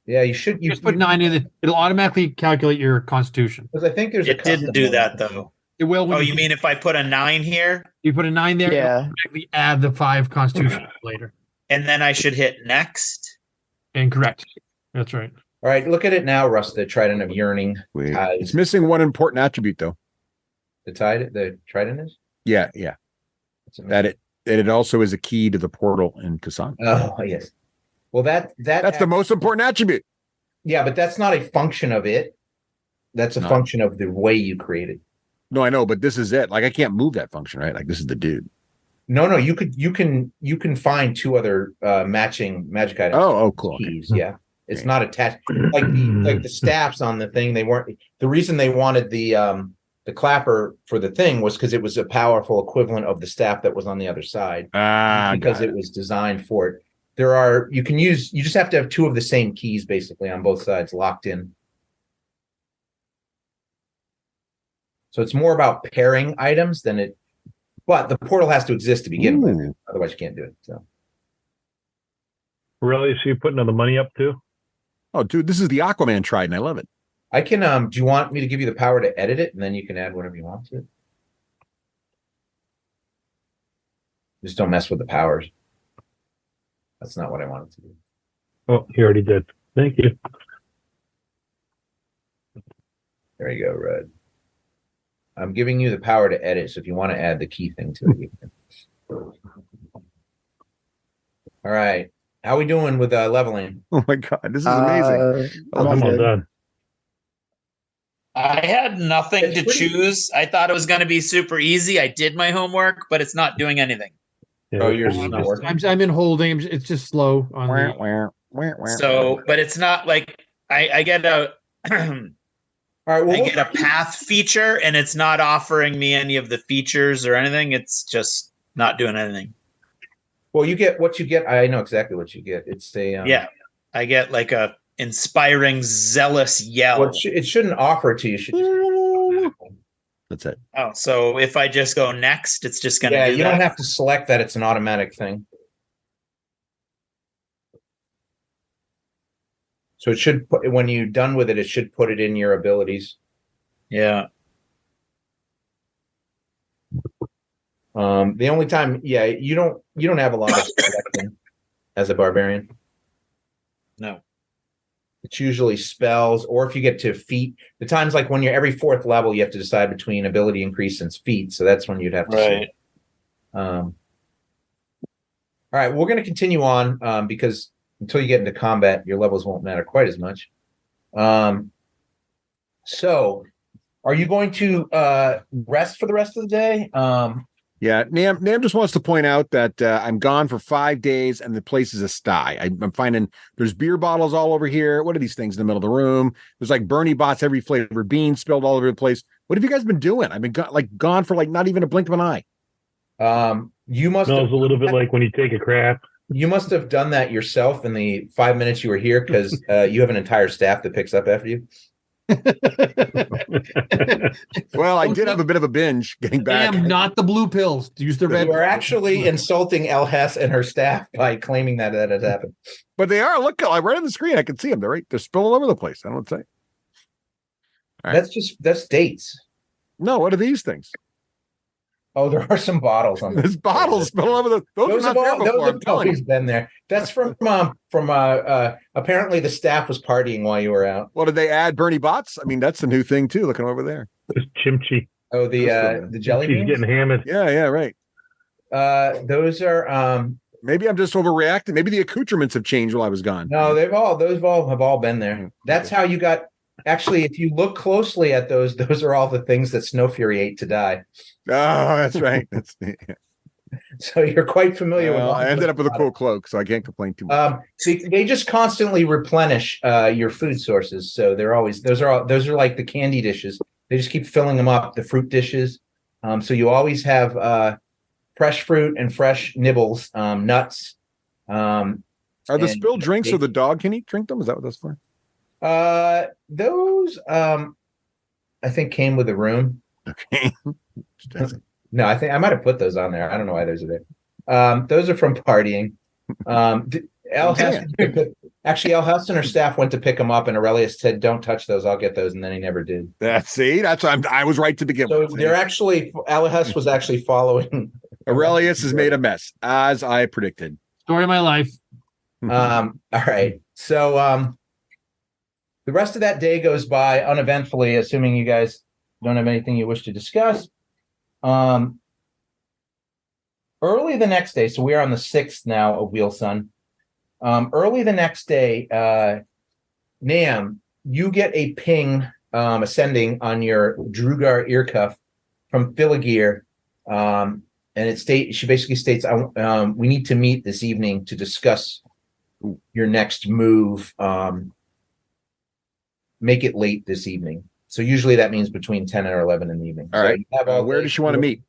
Yeah, you should. You just put 9 in it. It'll automatically calculate your constitution. Because I think there's It didn't do that though. It will. Oh, you mean if I put a 9 here? You put a 9 there, Yeah. it'll automatically add the 5 constitution later. And then I should hit next. Incorrect. That's right. All right, look at it now, Russ. The trident of yearning. Wait, Ties. it's missing one important attribute though. The trident is. Yeah. That it also is a key to the portal in Kasan. Oh yes. Well, that's the most important attribute. Yeah, but that's not a function of it. That's a function of the way you create it. No, I know, but this is it. Like I can't move that function, right? Like this is the dude. No, you can find 2 other matching magic items. Oh, cool. Keys, Okay. yeah. It's not attached like the staffs on the thing. They weren't. The reason they wanted the clapper for the thing was because it was a powerful equivalent of the staff that was on the other side. Because it was designed for it. You just have to have 2 of the same keys basically on both sides locked in. So it's more about pairing items than it, but the portal has to exist to begin with. Otherwise you can't do it. So Really? So you're putting the money up too? Oh, dude, this is the Aquaman trident. I love it. I can, do you want me to give you the power to edit it and then you can add whatever you want to it? Just don't mess with the powers. That's not what I wanted to do. Oh, he already did. Thank you. There you go, Red. I'm giving you the power to edit, so if you want to add the key thing to it, you can. All right. How are we doing with leveling? Oh my god, this is amazing. I'm all done. I had nothing to choose. I thought it was going to be super easy. I did my homework, but it's not doing anything. Yeah, Oh, you're that's not working? I'm in holding. It's just slow on the. So, but it's not like I get a All right. Well, I get a path feature, and it's not offering me any of the features or anything. It's just not doing anything. well, you get what you get. I know exactly what you get. It's a Yeah, I get like a inspiring, zealous yell. Well, it shouldn't offer it to you. It should just, That's it. Oh, so if I just go next, it's just going to yeah, do you that? don't have to select that. It's an automatic thing. So it should put, when you're done with it, it should put it in your abilities. Yeah. The only time, yeah, you don't have a lot of selection as a barbarian. No. It's usually spells, or if you get to feat, the times like when you're every 4th level, you have to decide between ability increase and feat. So that's when you'd have to. Right. All right, we're going to continue on because until you get into combat, your levels won't matter quite as much. So, are you going to rest for the rest of the day? Yeah, Nam just wants to point out that I'm gone for 5 days and the place is a sty. I'm finding there's beer bottles all over here. What are these things in the middle of the room? There's like Bernie bots, every flavor, beans spilled all over the place. What have you guys been doing? I've been gone for like not even a blink of an eye. You must Smells have, a little bit like when you take a crap. you must have done that yourself in the 5 minutes you were here because you have an entire staff that picks up after you. Well, I did have a bit of a binge getting back. Damn, not the blue pills. Use the red. You are actually insulting El Hess and her staff by claiming that has happened. But they are. Look, right on the screen. I can see them. They're spilling all over the place. I don't say. All right. That's dates. No, what are these things? Oh, there are some bottles on There's bottles spilling over the. Those are not there before. Those have always been there. That's from apparently the staff was partying while you were out. Well, did they add Bernie Bots? I mean, that's the new thing too. Looking over there. It's chimchi. Oh, the jelly She's beans. getting hammered. Yeah, right. Those are maybe I'm just overreacting. Maybe the accoutrements have changed while I was gone. no, those have all been there. That's how you got. Actually, if you look closely at those are all the things that Snow Fury ate to die. Oh, that's right. So you're quite familiar with. I ended up with a cool cloak, so I can't complain too much. They just constantly replenish your food sources. So they're always those are like the candy dishes. They just keep filling them up. The fruit dishes. So you always have fresh fruit and fresh nibbles, nuts. Are the spilled drinks so the dog can drink them? Is that what that's for? Those I think came with the room. Okay. No, I think I might have put those on there. I don't know why those are there. Those are from partying. El Heston and her staff went to pick them up, and Aurelius said, "Don't touch those. I'll get those," and then he never did. That's I was right to begin with. So they're actually Alahus was actually following. Aurelius has made a mess, as I predicted. Story of my life. All right. So the rest of that day goes by uneventfully, assuming you guys don't have anything you wish to discuss. Early the next day, so we are on the 6th now of Wheel Sun. Early the next day, Nam, you get a ping ascending on your Drugar ear cuff from Filigir. And she basically states, we need to meet this evening to discuss your next move. Make it late this evening. So usually that means between 10 and 11 in the evening. All right. Where does she want to meet?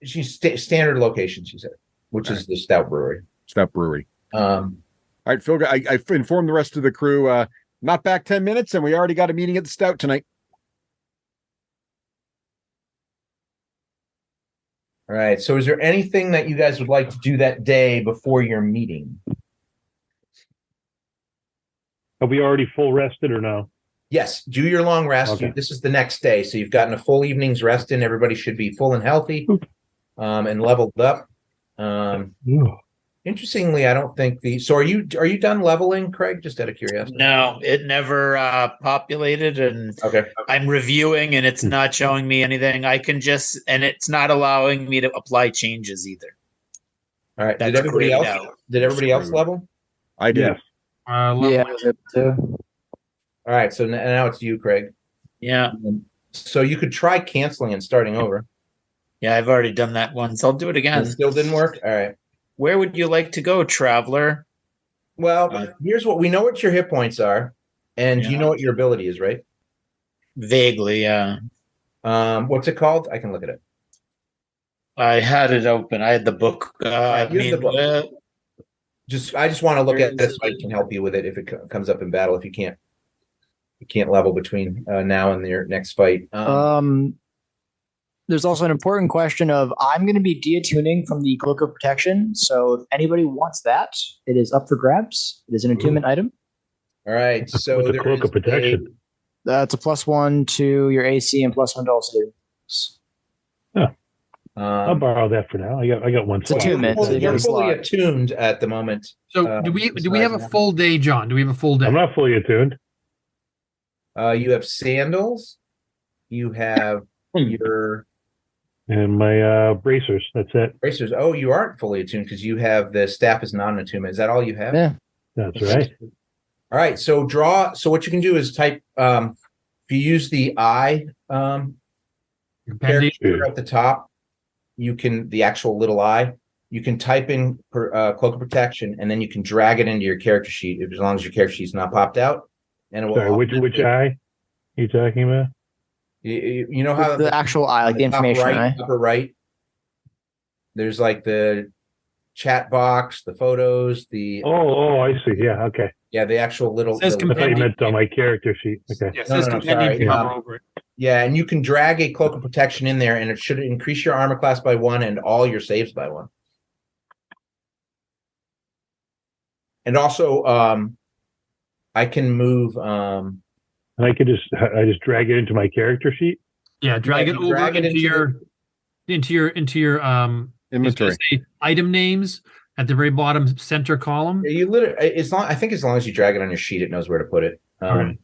She's standard location, she said, which is the Stout Brewery. Stout Brewery. All right, Phil, I informed the rest of the crew, not back 10 minutes, and we already got a meeting at the Stout tonight. All right. So is there anything that you guys would like to do that day before your meeting? Are we already full rested or no? Yes, do your long rest. Okay. This is the next day, so you've gotten a full evening's rest in. Everybody should be full and healthy, and leveled up. Interestingly, I don't think so. Are you done leveling, Craig? Just out of curiosity. No, it never populated, and okay. I'm reviewing, and it's not showing me anything. I can just, and it's not allowing me to apply changes either. All right. Did everybody else level? I did. Yes. Yeah, too. All right, so now it's you, Craig. Yeah. So you could try canceling and starting over. Yeah, I've already done that once. I'll do it again. It still didn't work? All right. Where would you like to go, traveler? Well, here's what we know what your hit points are, and you know what your ability is, right? Vaguely, yeah. What's it called? I can look at it. I had it open. I had the book. I just want to look at it so I can help you with it if it comes up in battle. If you can't level between now and your next fight. There's also an important question of I'm going to be deattuning from the Cloak of Protection. So if anybody wants that, it is up for grabs. It is an attunement item. All right. So with the Cloak of Protection. That's a +1 to your AC and +1 to all saves. I'll borrow that for now. I got one. It's attunement. So you're fully attuned at the moment. So do we have a full day, John? Do we have a full day? I'm not fully attuned. You have sandals. You have your and my bracers. That's it. Bracers. Oh, you aren't fully attuned because you have the staff is non-attunement. Is that all you have? Yeah, that's right. All right. So draw. So what you can do is type. If you use the I character at the top, you can the actual little I. You can type in Cloak of Protection, and then you can drag it into your character sheet as long as your character sheet's not popped out. And it will. Sorry, which eye are you talking about? You know how the actual eye, like the information eye. Upper right. There's like the chat box, the photos, the. Oh, I see. Yeah, okay. Yeah, the actual little. It says the- I thought you meant on my character sheet. Okay. Yeah, it No, says no, no, compendium if you sorry. hover over it. Yeah, and you can drag a cloak of protection in there, and it should increase your armor class by 1 and all your saves by 1. And also, I can move. And I just drag it into my character sheet. Yeah, drag Yeah, it you over drag it into your Inventory. say item names at the very bottom center column. You literally, I think as long as you drag it on your sheet, it knows where to put it. Right.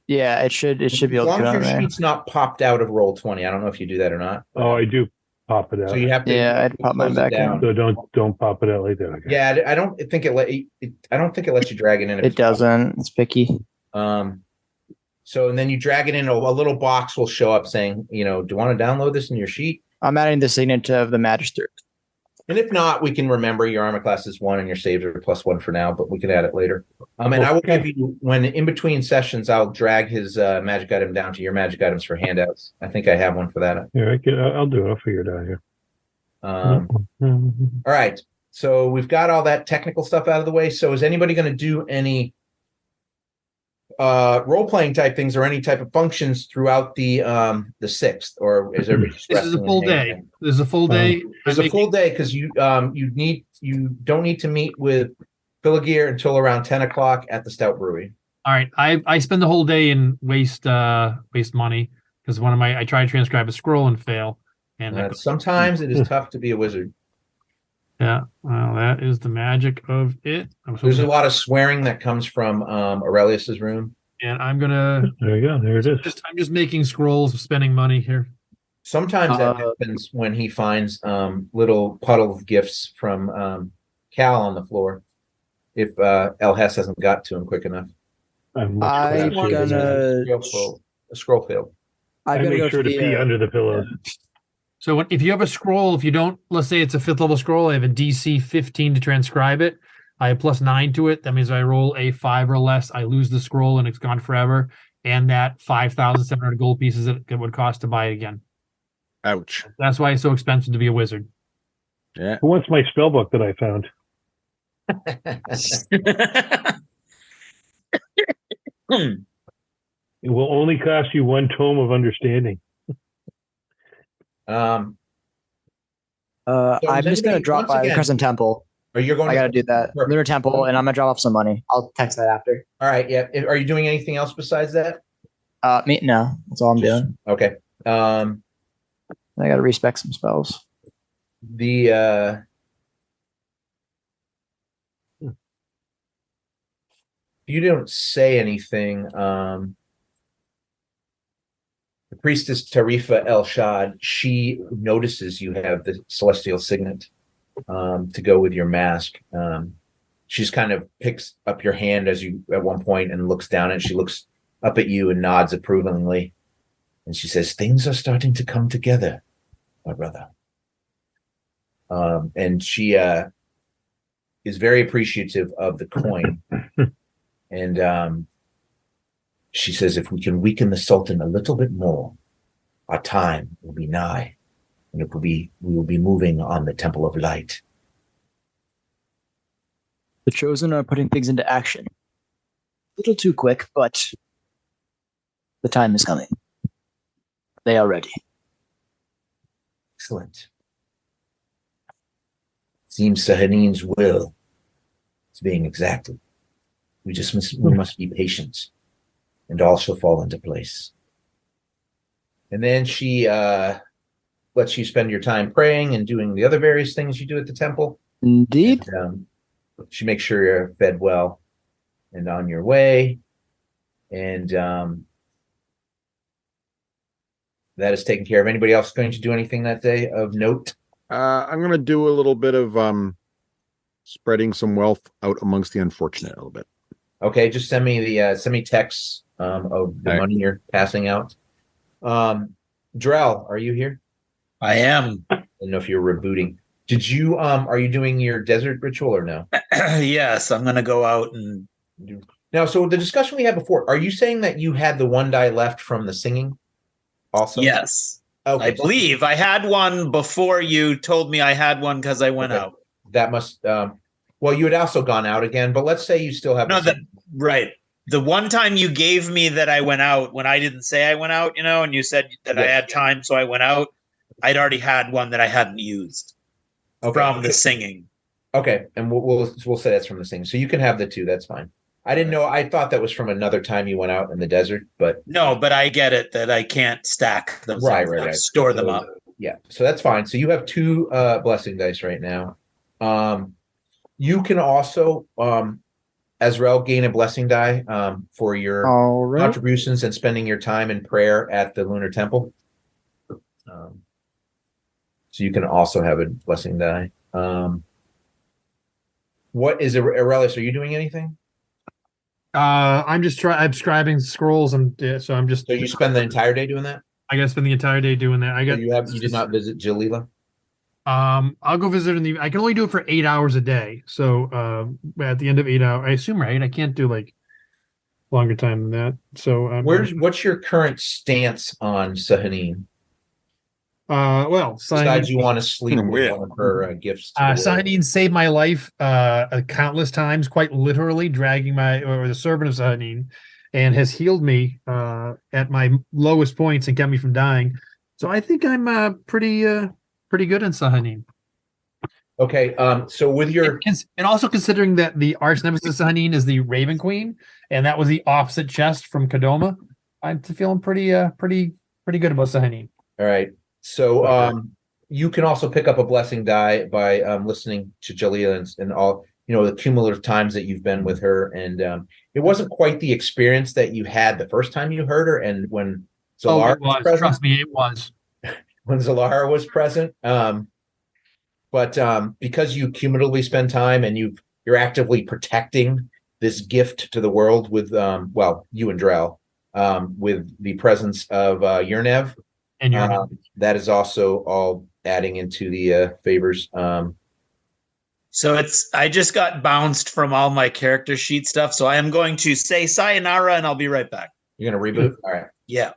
Yeah, it should be As able to long get as on your there. sheet's not popped out of Roll20. I don't know if you do that or not. Oh, I do pop it out. So you have to. Yeah, I'd pop mine close it back in. down. So don't pop it out like that. Okay. Yeah, I don't think it lets you drag it in. if It it's popped. doesn't. It's picky. So and then you drag it in, a little box will show up saying, do you want to download this in your sheet? I'm adding the signature of the Magister. And if not, we can remember your armor class is 1 and your saves are +1 for now, but we can add it later. And I will give you, when in between sessions, I'll drag his magic item down to your magic items for handouts. I think I have one for that. Yeah, I'll do it. I'll figure it out here. All right. So we've got all that technical stuff out of the way. So is anybody going to do any role-playing type things or any type of functions throughout the 6th, or is everybody just This is a resting full and hanging day. out? This is a full day. There's a full day because you don't need to meet with Philagir until around 10 o'clock at the Stout Brewery. All right, I spend the whole day and waste money because I try to transcribe a scroll and fail. And Sometimes it is tough to be a wizard. yeah, well, that is the magic of it. There's a lot of swearing that comes from Aurelius's room. and I'm gonna. There you go. There it is. I'm just making scrolls, spending money here. Sometimes that happens when he finds little puddle of gifts from Cal on the floor. If El Hess hasn't got to him quick enough. I'm A gonna. scroll failed. I I'm gonna go make sure to pee under the pillows. So if you have a scroll, if you don't, let's say it's a 5th level scroll, I have a DC 15 to transcribe it. I have +9 to it. That means I roll a 5 or less, I lose the scroll and it's gone forever. And that 5,700 gold pieces that it would cost to buy it again. Ouch. That's why it's so expensive to be a wizard. Yeah. Who wants my spell book that I found? It will only cost you 1 tome of understanding. I'm just gonna drop by the Crescent Temple. Are you going? I gotta do that. Perfect. Lunar Temple, and I'm gonna drop off some money. I'll text that after. All right. Yeah. Are you doing anything else besides that? No, that's all I'm doing. Okay. I gotta respec some spells. You don't say anything. The priestess Tarifa El Shad, she notices you have the celestial signet to go with your mask. She just kind of picks up your hand as you at one point and looks down, and she looks up at you and nods approvingly. And she says, "Things are starting to come together, my brother." And she is very appreciative of the coin. And she says, if we can weaken the Sultan a little bit more, our time will be nigh, and we will be moving on the Temple of Light. The Chosen are putting things into action. A little too quick, but the time is coming. They are ready. Excellent. Seems Sahanin's will is being exacted. We must be patient, and all shall fall into place. And then she lets you spend your time praying and doing the other various things you do at the temple. Indeed. And, she makes sure you're fed well and on your way. And that is taken care of. Anybody else going to do anything that day of note? I'm going to do a little bit of spreading some wealth out amongst the unfortunate a little bit. Okay, just send me the texts of the money you're passing out. Drell, are you here? I am. I don't know if you're rebooting. Did you are you doing your desert ritual or no? Yes, I'm gonna go out and now. So the discussion we had before, are you saying that you had the 1 die left from the singing? Also, yes. Okay, I believe I had one before you told me I had one because I went out. That must well, you had also gone out again, but let's say you still have No, Right. The one time you gave me that I went out when I didn't say I went out, and you said that I had time, so I went out. I'd already had one that I hadn't used from the singing. Okay, and we'll say that's from the singing. So you can have the 2. That's fine. I didn't know. I thought that was from another time you went out in the desert, but no. But I get it that I can't stack them. Right. Store them up. Yeah. So that's fine. So you have 2 blessing dice right now. You can also, Azrael, gain a blessing die for your contributions and spending your time in prayer at the Lunar Temple. So you can also have a blessing die. What is Aurelius? Are you doing anything? I'm just I'm scribing scrolls, and so I'm just. So you spend the entire day doing that? I gotta spend the entire day doing that. You did not visit Jalila? I'll go visit I can only do it for 8 hours a day. So at the end of 8 hours, I assume, right? I can't do like longer time than that. So what's your current stance on Sahanin? Besides, you want to sleep with one of her gifts. Sahanin saved my life countless times, quite literally, dragging the servant of Sahanin, and has healed me at my lowest points and kept me from dying. So I think I'm pretty good in Sahanin. Okay, so with your and also considering that the arch nemesis of Sahanin is the Raven Queen, and that was the opposite chest from Kadoma, I'm feeling pretty good about Sahanin. All right. So you can also pick up a blessing die by listening to Jalila and all, the cumulative times that you've been with her. And it wasn't quite the experience that you had the first time you heard her. And when Zalara was present. Trust me, it was. When Zalara was present. But because you cumulatively spend time and you're actively protecting this gift to the world with, you and Drell, with the presence of Yernev. And that is also all adding into the favors. So I just got bounced from all my character sheet stuff. So I am going to say sayonara and I'll be right back. You're going to reboot? All right. Yeah.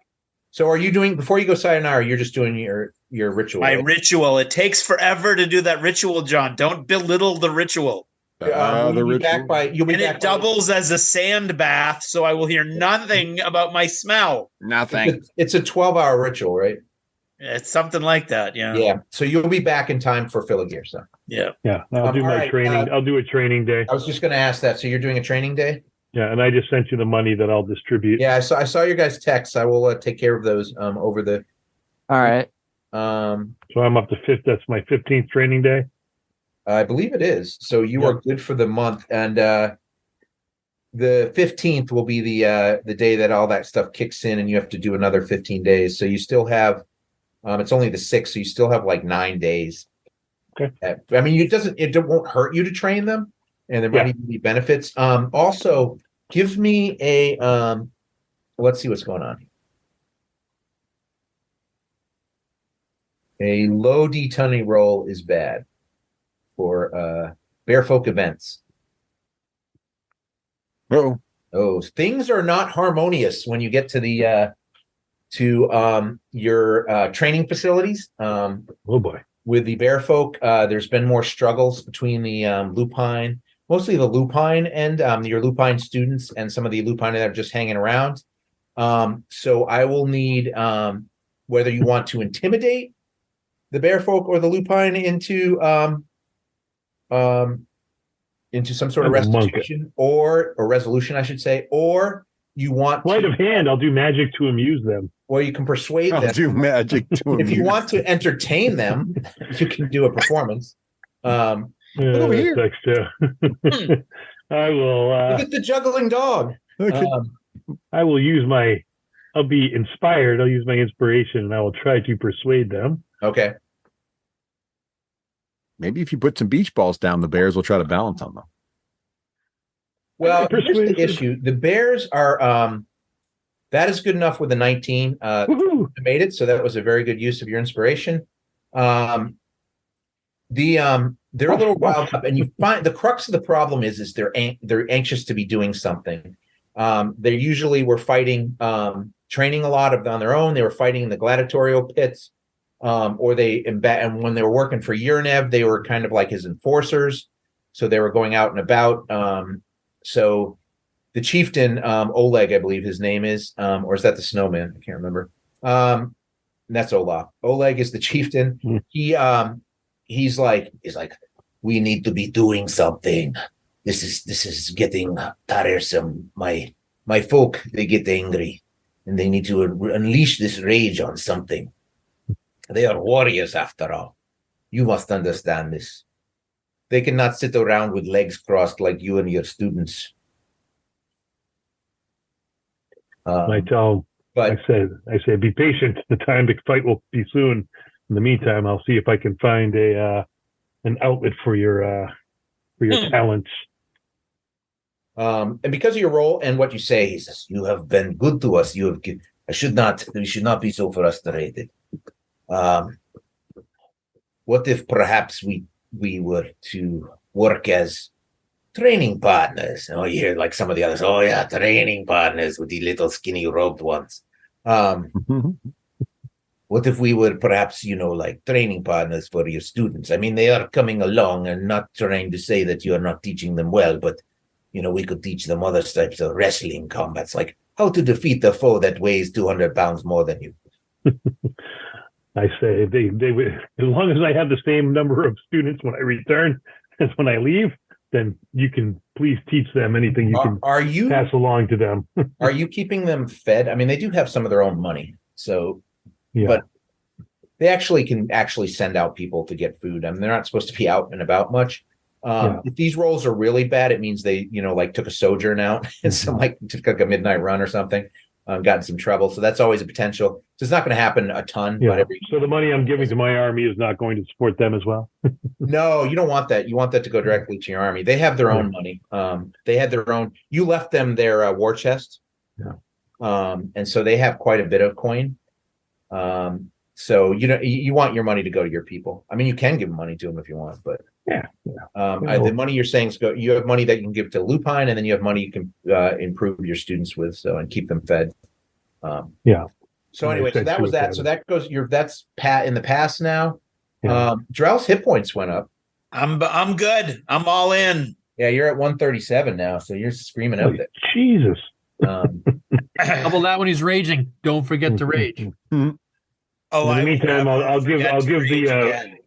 So are you doing, before you go sayonara, you're just doing your ritual? My ritual. It takes forever to do that ritual, John. Don't belittle the ritual. You'll be back it doubles as a sand bath, so I will hear nothing about my smell. Nothing. It's a 12-hour ritual, right? It's something like that, yeah. Yeah. So you'll be back in time for Filigir, so. Yeah. Yeah. I'll do my training. I'll do a training day. I was just going to ask that. So you're doing a training day? Yeah, and I just sent you the money that I'll distribute. Yeah, I saw your guys' texts. I will take care of those over the. All right. So I'm up to 5th. That's my 15th training day. I believe it is. So you are good for the month, and the 15th will be the day that all that stuff kicks in, and you have to do another 15 days. So you still have, it's only the 6th, so you still have like 9 days. Okay. I mean, it won't hurt you to train them, and there might even be benefits. Also, give me a let's see what's going on. A low D20 roll is bad for Bearfolk events. Oh, things are not harmonious when you get to the your training facilities. Oh boy. With the Bearfolk, there's been more struggles between the Lupine, mostly the Lupine and your Lupine students and some of the Lupine that are just hanging around. So I will need whether you want to intimidate the Bearfolk or the Lupine into some sort of restitution or resolution, I should say, or you want sleight of hand. I'll do magic to amuse them. Or you can persuade them. I'll do magic to amuse. If you want to entertain them, you can do a performance. Look over here. I will. Look at the juggling dog. I will use I'll be inspired. I'll use my inspiration, and I will try to persuade them. Okay. Maybe if you put some beach balls down, the bears will try to balance on them. Well, here's the issue. The bears are that is good enough with a 19. Made it, so that was a very good use of your inspiration. They're a little riled up, and you find the crux of the problem is they're anxious to be doing something. They usually were fighting, training a lot on their own. They were fighting in the gladiatorial pits. And when they were working for Yernev, they were kind of like his enforcers. So they were going out and about. So the chieftain, Oleg, I believe his name is, or is that the snowman? I can't remember. That's Olaf. Oleg is the chieftain. He's like, we need to be doing something. This is getting tiresome. My folk, they get angry, and they need to unleash this rage on something. They are warriors after all. You must understand this. They cannot sit around with legs crossed like you and your students. I tell them, I say, be patient. The time to fight will be soon. In the meantime, I'll see if I can find an outlet for your talents. And because of your role and what you say, he says, you have been good to us. We should not be so frustrated. What if perhaps we were to work as training partners? Oh, you hear like some of the others. Oh yeah, training partners with the little skinny robed ones. What if we were perhaps, like training partners for your students? I mean, they are coming along, and not trying to say that you are not teaching them well, but we could teach them other types of wrestling combats, like how to defeat a foe that weighs 200 pounds more than you. I say they would, as long as I have the same number of students when I return as when I leave, then you can please teach them anything you can pass along to them. Are you keeping them fed? I mean, they do have some of their own money, so yeah. But they can send out people to get food. I mean, they're not supposed to be out and about much. If these rolls are really bad, it means they, took a sojourn out and took like a midnight run or something. Got in some trouble. So that's always a potential. So it's not going to happen a ton. Yeah. But so the money I'm giving to my army is not going to support them as well? No, you don't want that. You want that to go directly to your army. They have their own money. They had their own. You left them their war chest. Yeah. And so they have quite a bit of coin. So, you want your money to go to your people. I mean, you can give money to them if you want, but the money you're saying you have money that you can give to Lupine, and then you have money you can improve your students with, and keep them fed. So anyway, so that was that. So that goes. That's Pat in the past now. Yeah. Drell's hit points went up. I'm good. I'm all in. Yeah, you're at 137 now, so you're screaming out there. Jesus. Double that when he's raging. Don't forget to rage. Oh, in the meantime, I'll give the.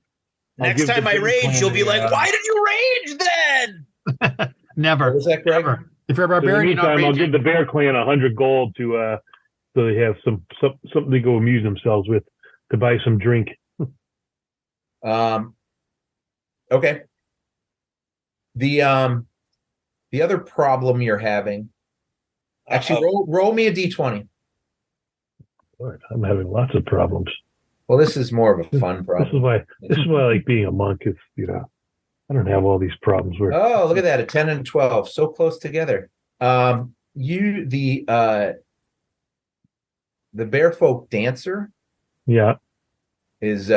Next time I rage, you'll be like, "Why did you rage then?" Never. Was that Greg? Never. If you're a barbarian, in the meantime, I'll give the Bear Clan 100 gold to so they have something to go amuse themselves with, to buy some drink. Okay. The other problem you're having. Actually, roll me a d20. Lord, I'm having lots of problems. Well, this is more of a fun problem. This is why I like being a monk. Is I don't have all these problems. Oh, look at that! A 10 and a 12, so close together. The Bearfolk dancer, is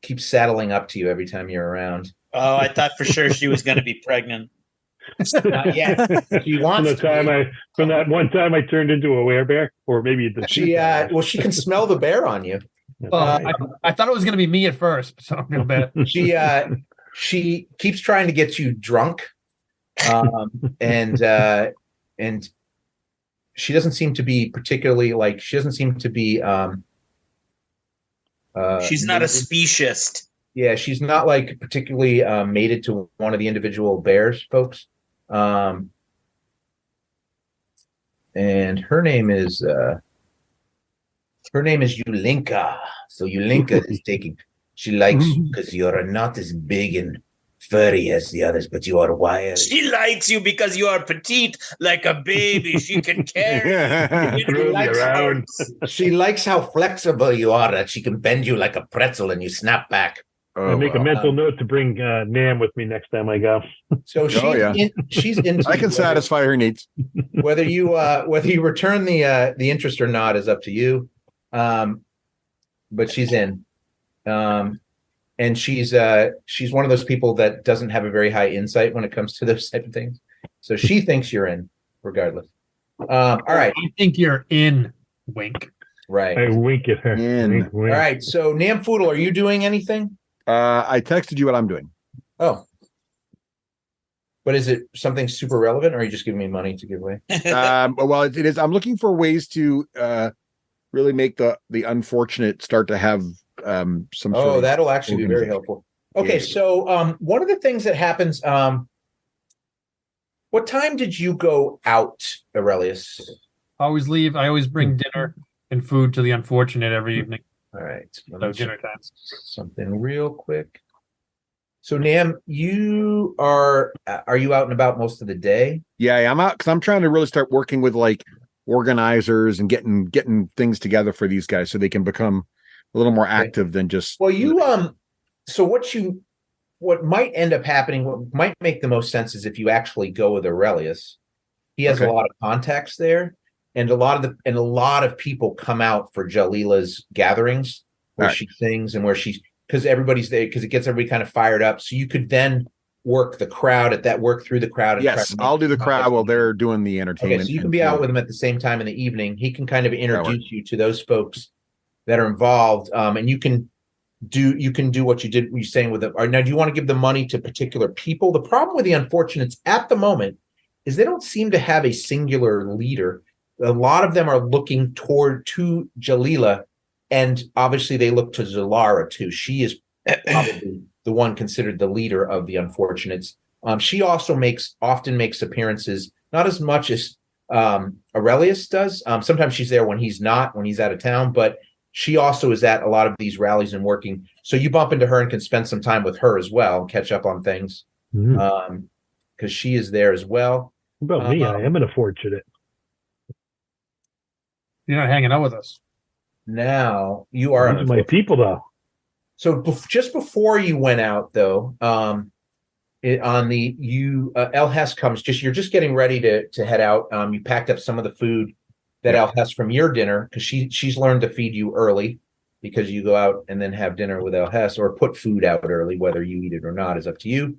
keeps saddling up to you every time you're around. Oh, I thought for sure she was going to be pregnant. Yeah, she wants from that one time I turned into a werebear, or maybe she can smell the bear on you. I thought it was going to be me at first, so I feel bad. She keeps trying to get you drunk, and she doesn't seem to be particularly she's not a speciesist. Yeah, she's not particularly mated to one of the individual bears folks. And her name is Yulinka. So Yulinka is taking. She likes you because you're not as big and furry as the others, but you are wiry. She likes you because you are petite, like a baby. She can carry you. She likes how flexible you are, that she can bend you like a pretzel and you snap back. I make a mental note to bring Nam with me next time I go. So she's into. I can satisfy her needs. Whether you return the interest or not is up to you. But she's in, and she's one of those people that doesn't have a very high insight when it comes to those type of things. So she thinks you're in, regardless. All right, I think you're in. Wink. Right. I wink at her. Wink, wink. All right. So Namfoodle, are you doing anything? I texted you what I'm doing. Oh. But is it something super relevant, or are you just giving me money to give away? Well, it is. I'm looking for ways to really make the unfortunate start to have some. Oh, that'll actually be very helpful. Okay, so one of the things that happens. What time did you go out, Aurelius? I always bring dinner and food to the unfortunate every evening. All right. So dinner time. Something real quick. So Nam, you are you out and about most of the day? Yeah, I'm out because I'm trying to really start working with like organizers and getting things together for these guys so they can become a little more active than just. Well, so what might end up happening, what might make the most sense is if you actually go with Aurelius. He has a lot of contacts there, and a lot of people come out for Jalila's gatherings where she sings and where because everybody's there, because it gets everybody kind of fired up. So you could then work through the crowd. And yes, I'll do the crowd while they're doing the entertainment. Okay, so you can be out with them at the same time in the evening. He can kind of introduce you to those folks that are involved, and you can do what you're saying with them. Now, do you want to give the money to particular people? The problem with the unfortunates at the moment is they don't seem to have a singular leader. A lot of them are looking to Jalila, and obviously they look to Zalara too. She is probably the one considered the leader of the unfortunates. She also often makes appearances, not as much as Aurelius does. Sometimes she's there when he's out of town, but she also is at a lot of these rallies and working. So you bump into her and can spend some time with her as well, catch up on things, because she is there as well. What about me? I am an unfortunate. You're not hanging out with us. Now you are. These are my people, though. So just before you went out, though, El Hess comes. You're just getting ready to head out. You packed up some of the food that El Hess from your dinner, because she's learned to feed you early, because you go out and then have dinner with El Hess, or put food out early. Whether you eat it or not is up to you.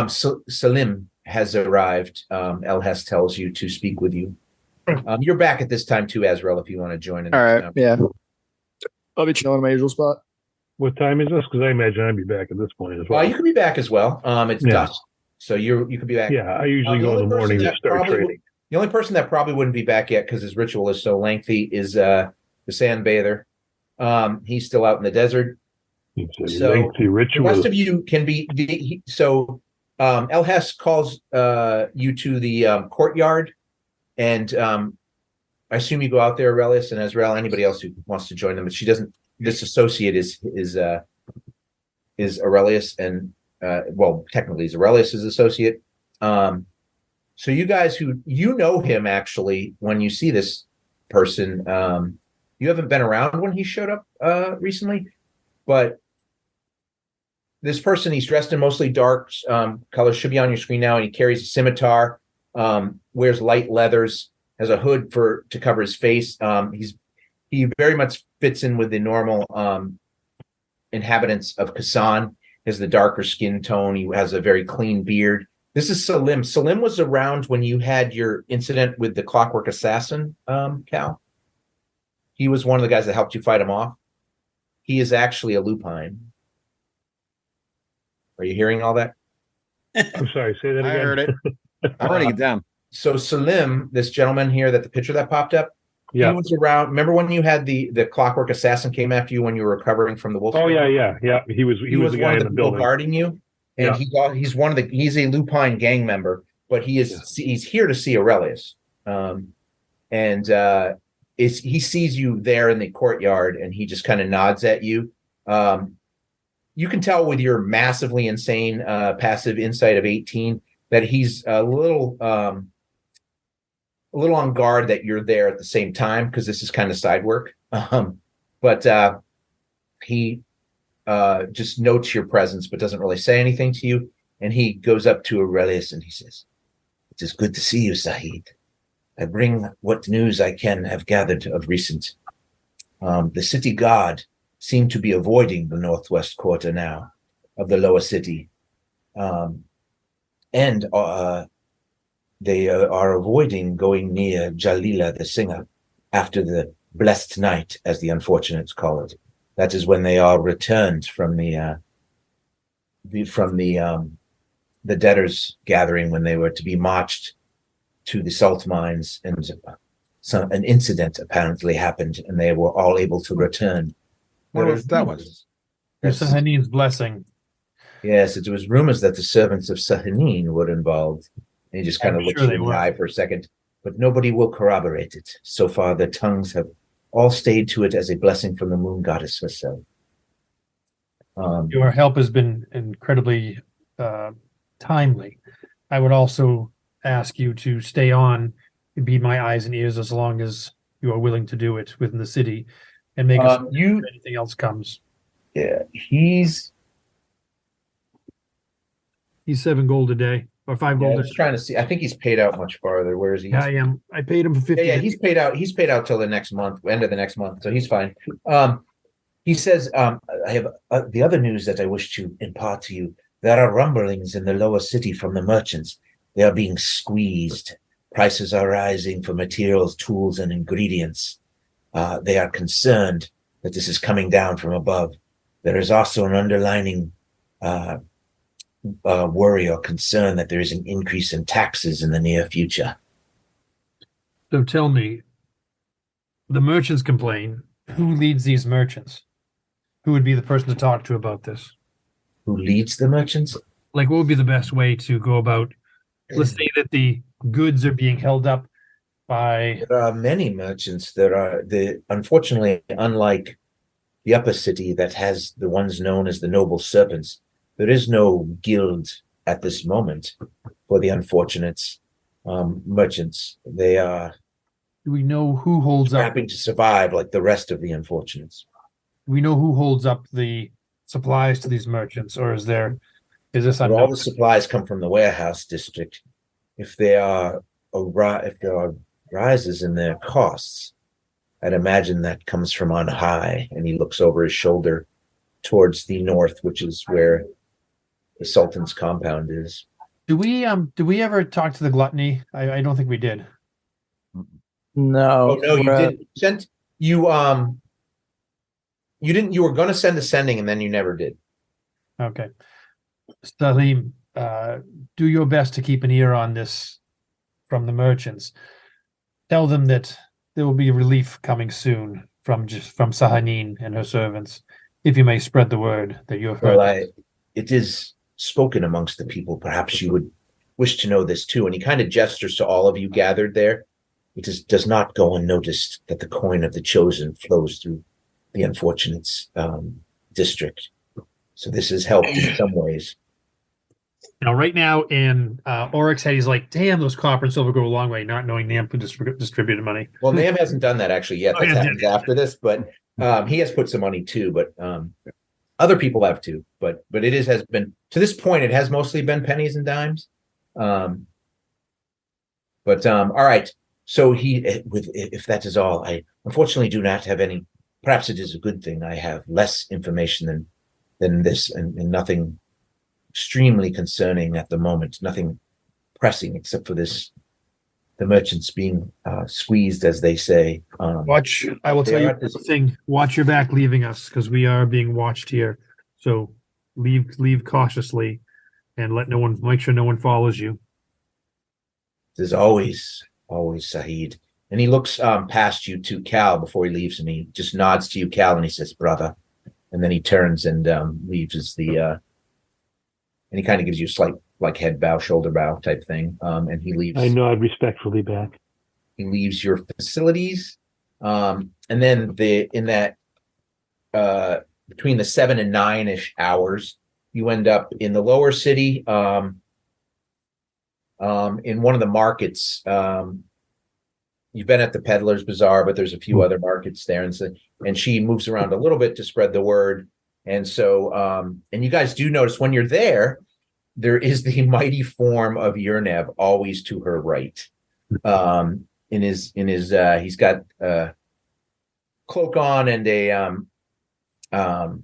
Salim has arrived. El Hess tells you to speak with you. You're back at this time too, Azrael, if you want to join in. All right, yeah. I'll be chilling in my usual spot. What time is this? Because I imagine I'd be back at this point as well. You can be back as well. It's dusk, so you could be back. Yeah, I usually go in the morning to start training. The only person that probably wouldn't be back yet, because his ritual is so lengthy, is the sand bather. He's still out in the desert. It's a lengthy ritual. The rest of you can be. El Hess calls you to the courtyard, and I assume you go out there, Aurelius and Azrael. Anybody else who wants to join them, but she doesn't. This associate is Aurelius, and technically is Aurelius's associate. So you guys who know him, actually, when you see this person, you haven't been around when he showed up recently, but this person, he's dressed in mostly dark colors, should be on your screen now, and he carries a scimitar, wears light leathers, has a hood to cover his face. He very much fits in with the normal inhabitants of Kasan. He has the darker skin tone. He has a very clean beard. This is Salim. Salim was around when you had your incident with the Clockwork Assassin, Cal. He was one of the guys that helped you fight him off. He is actually a lupine. Are you hearing all that? I'm sorry, say that again. I heard it. I'm writing it down. So Salim, this gentleman here, the picture that popped up, he was around. Remember when you had the Clockwork Assassin came after you when you were recovering from the wolf? Oh, yeah. He was the guy in the building guarding you. And he's a lupine gang member, but he's here to see Aurelius. He sees you there in the courtyard, and he just kind of nods at you. You can tell with your massively insane passive insight of 18 that he's a little on guard that you're there at the same time, because this is kind of side work. But he just notes your presence, but doesn't really say anything to you. And he goes up to Aurelius and he says, "It is good to see you, Sahid. I bring what news I can have gathered of recent. The city guard seem to be avoiding the northwest quarter now of the lower city. And they are avoiding going near Jalila the singer after the blessed night, as the unfortunates call it. That is when they are returned from the the debtors gathering when they were to be marched to the salt mines, and an incident apparently happened, and they were all able to return. What was that was? Sahanin's blessing. Yes, it was rumors that the servants of Sahanin were involved. And he just kind of looks you in the eye for a second, but nobody will corroborate it. So far, their tongues have all stayed to it as a blessing from the moon goddess herself. Your help has been incredibly timely. I would also ask you to stay on and be my eyes and ears as long as you are willing to do it within the city, and make us if anything else comes. Yeah, he's 7 gold a day or 5 gold. I was trying to see. I think he's paid out much farther. Where is he? Yeah, I am. I paid him for 50. Yeah, he's paid out. He's paid out till the next month, end of the next month, so he's fine. He says, I have the other news that I wish to impart to you. There are rumblings in the lower city from the merchants. They are being squeezed. Prices are rising for materials, tools, and ingredients. They are concerned that this is coming down from above. There is also an underlining worry or concern that there is an increase in taxes in the near future. So tell me, the merchants complain. Who leads these merchants? Who would be the person to talk to about this? Who leads the merchants? Like, what would be the best way to go about? Let's say that the goods are being held up by. There are many merchants. Unfortunately, unlike the upper city that has the ones known as the noble serpents, there is no guild at this moment for the unfortunates merchants. They are. Do we know who holds up? Scrapping to survive like the rest of the unfortunates. Do we know who holds up the supplies to these merchants, or is this unknown? All the supplies come from the warehouse district. If there are rises in their costs, I'd imagine that comes from on high. And he looks over his shoulder towards the north, which is where the Sultan's compound is. Do we ever talk to the gluttony? I don't think we did. No. Oh no, you didn't. You didn't. You were going to send a sending, and then you never did. Okay, Salim, do your best to keep an ear on this from the merchants. Tell them that there will be relief coming soon from Sahanin and her servants. If you may spread the word that you have heard. Well, it is spoken amongst the people. Perhaps you would wish to know this too. And he kind of gestures to all of you gathered there. It does not go unnoticed that the coin of the chosen flows through the unfortunates district. So this has helped in some ways. Right now in Oryx's head, he's like, damn, those copper and silver go a long way, not knowing Nam distributed money. Well, Nam hasn't done that actually yet. That happens after this, but he has put some money too, but other people have too. But has been, to this point, it has mostly been pennies and dimes. All right. So if that is all, I unfortunately do not have any. Perhaps it is a good thing. I have less information than this, and nothing extremely concerning at the moment. Nothing pressing except for this: the merchants being squeezed, as they say. Watch! I will tell you one thing. Watch your back, leaving us, because we are being watched here. So leave cautiously, and make sure no one follows you. There's always Sahid. And he looks past you to Cal before he leaves, and he just nods to you, Cal, and he says, brother. And then he turns and leaves and he kind of gives you a slight head bow, shoulder bow type thing. And he leaves. I nod respectfully back. He leaves your facilities. And then between the 7 and 9-ish hours, you end up in the lower city, in one of the markets. You've been at the Peddler's Bazaar, but there's a few other markets there. And she moves around a little bit to spread the word. And so, and you guys do notice when you're there is the mighty form of Yernev always to her right. He's got a cloak on and not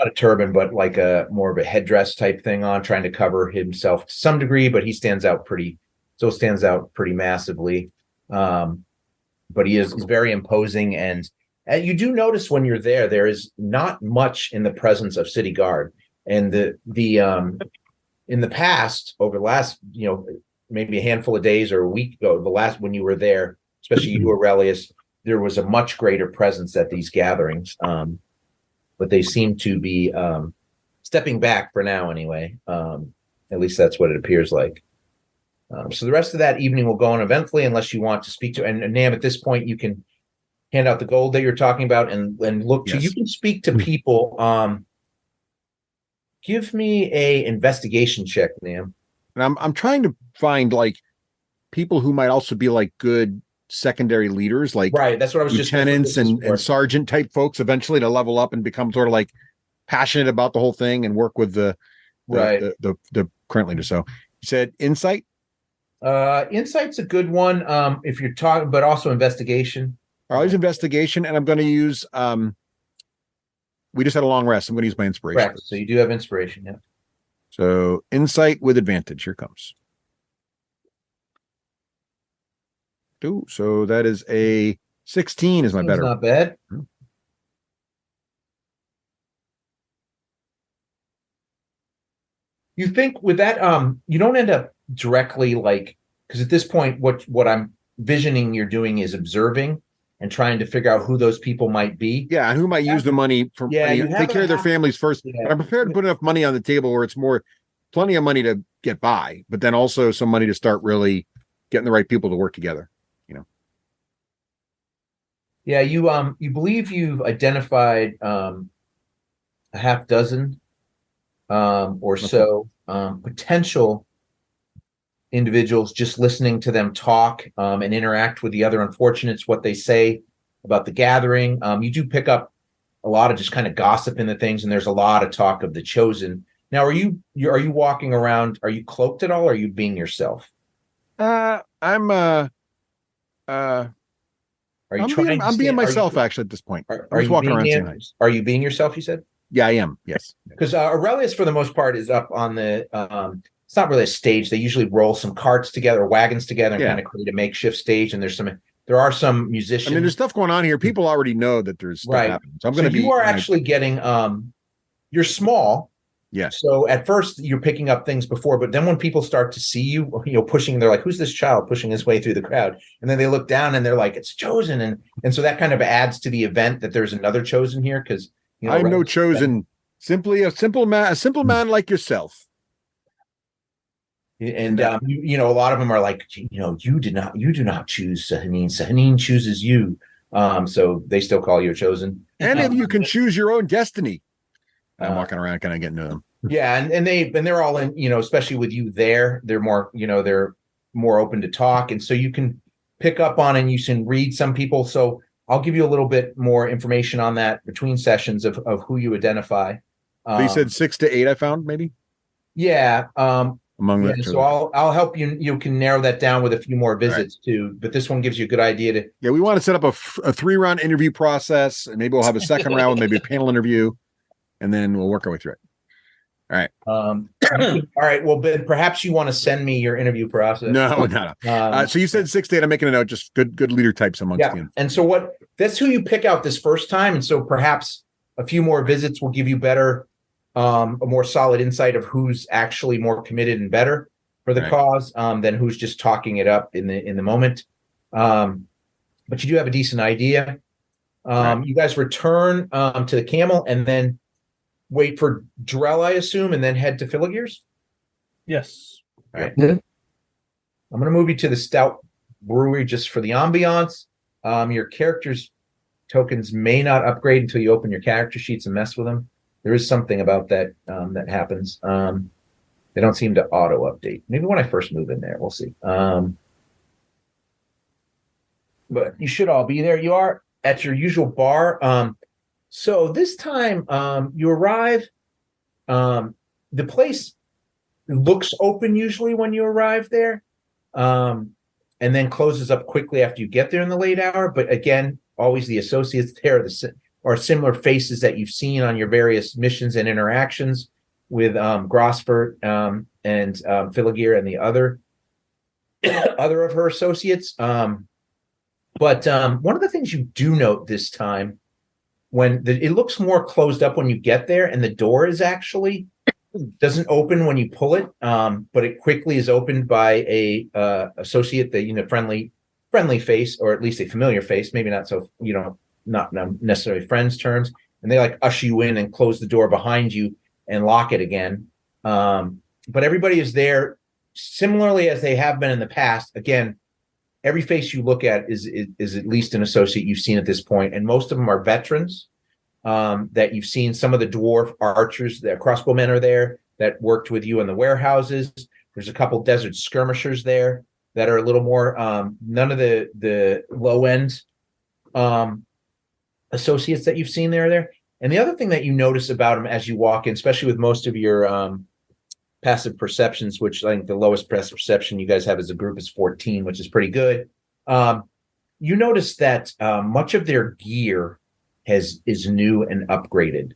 a turban, but like more of a headdress type thing on, trying to cover himself to some degree, but he stands out pretty massively. But he's very imposing, and you do notice when you're there is not much in the presence of city guard, and the in the past, over the last, maybe a handful of days or a week ago, the last when you were there, especially you, Aurelius, there was a much greater presence at these gatherings. But they seem to be stepping back for now anyway. At least that's what it appears like. So the rest of that evening will go on eventfully unless you want to speak to, and Nam, at this point, you can hand out the gold that you're talking about and look to, you can speak to people. Give me a investigation check, Nam. And I'm trying to find like people who might also be like good secondary leaders, like right. That's what I was lieutenants and sergeant type folks eventually to level up and become sort of like passionate about the whole thing and work with the current leader. So you said insight? Insight's a good one. If you're talking, but also investigation. I'll use investigation, and I'm going to use, we just had a long rest. I'm going to use my inspiration. Correct. So you do have inspiration. Yeah. So insight with advantage. Here comes. So that is a 16 is my better. Not bad. You think with that, you don't end up directly because at this point, what I'm visioning you're doing is observing and trying to figure out who those people might be. Yeah, and who might use the money for take care of their families first. Yeah. But I'm prepared to put enough money on the table where it's plenty of money to get by, but then also some money to start really getting the right people to work together. Yeah, you believe you've identified a half dozen or so potential individuals, just listening to them talk and interact with the other unfortunates, what they say about the gathering. You do pick up a lot of just kind of gossip in the things, and there's a lot of talk of the chosen. Now, are you walking around? Are you cloaked at all? Or are you being yourself? I'm being myself actually at this point. Are you walking around? Are you being yourself? You said. Yeah, I am. Yes. Because Aurelius, for the most part, is up on the. It's not really a stage. They usually roll some carts together, or wagons together, and kind of create a makeshift stage. And there are some musicians. I mean, there's stuff going on here. People already know that there's stuff happening. So I'm going to be. You are actually getting. You're small. Yes. So at first you're picking up things before, but then when people start to see you, pushing, they're like, "Who's this child pushing his way through the crowd?" And then they look down and they're like, "It's chosen," and so that kind of adds to the event that there's another chosen here because I'm no chosen, simply a simple man like yourself. And a lot of them are like, you do not choose Sahanine. Sahanine chooses you. So they still call you a chosen. And if you can choose your own destiny. I'm walking around kind of getting to them. Yeah, and they're all in, especially with you there, they're more, they're more open to talk. And so you can pick up on and you can read some people. So I'll give you a little bit more information on that between sessions of who you identify. So you said 6 to 8 I found maybe? Yeah. Among the so I'll help you. You can narrow that down with a few more visits too. But this one gives you a good idea to. Yeah, we want to set up a 3-round interview process, and maybe we'll have a second round, maybe a panel interview. And then we'll work our way through it. All right. All right. Well, Ben, perhaps you want to send me your interview process. No. So you said 6 to 8. I'm making a note. Just good leader types amongst you. And so that's who you pick out this first time. And so perhaps a few more visits will give you better, a more solid insight of who's actually more committed and better for the cause than who's just talking it up in the moment. But you do have a decent idea. You guys return to the camel and then wait for Drell, I assume, and then head to Filigree's? Yes. All right. Yeah. I'm going to move you to the Stout Brewery just for the ambiance. Your character's tokens may not upgrade until you open your character sheets and mess with them. There is something about that that happens. They don't seem to auto-update. Maybe when I first move in there, we'll see. But you should all be there. You are at your usual bar. So this time you arrive, the place looks open usually when you arrive there, and then closes up quickly after you get there in the late hour. But again, always the associates there are similar faces that you've seen on your various missions and interactions with Grosford and Filigreer and the other of her associates. But one of the things you do note this time, it looks more closed up when you get there, and the door is actually doesn't open when you pull it, but it quickly is opened by a associate that friendly face, or at least a familiar face, maybe not so not necessarily friends terms, and they like usher you in and close the door behind you and lock it again. But everybody is there similarly as they have been in the past. Again, every face you look at is at least an associate you've seen at this point, and most of them are veterans that you've seen. Some of the dwarf archers, the crossbowmen are there that worked with you in the warehouses. There's a couple desert skirmishers there that are a little more none of the low end associates that you've seen there. And the other thing that you notice about them as you walk in, especially with most of your passive perceptions, which I think the lowest passive perception you guys have as a group is 14, which is pretty good. You notice that much of their gear is new and upgraded,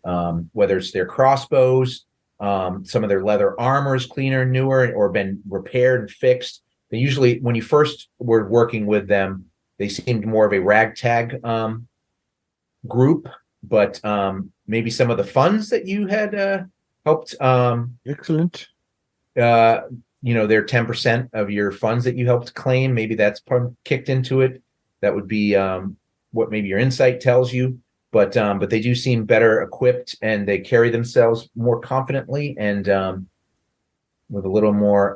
whether it's their crossbows, some of their leather armor is cleaner and newer or been repaired and fixed. They usually, when you first were working with them, they seemed more of a ragtag group, but maybe some of the funds that you had helped excellent their 10% of your funds that you helped claim, maybe that's kicked into it. That would be what maybe your insight tells you, but they do seem better equipped, and they carry themselves more confidently and with a little more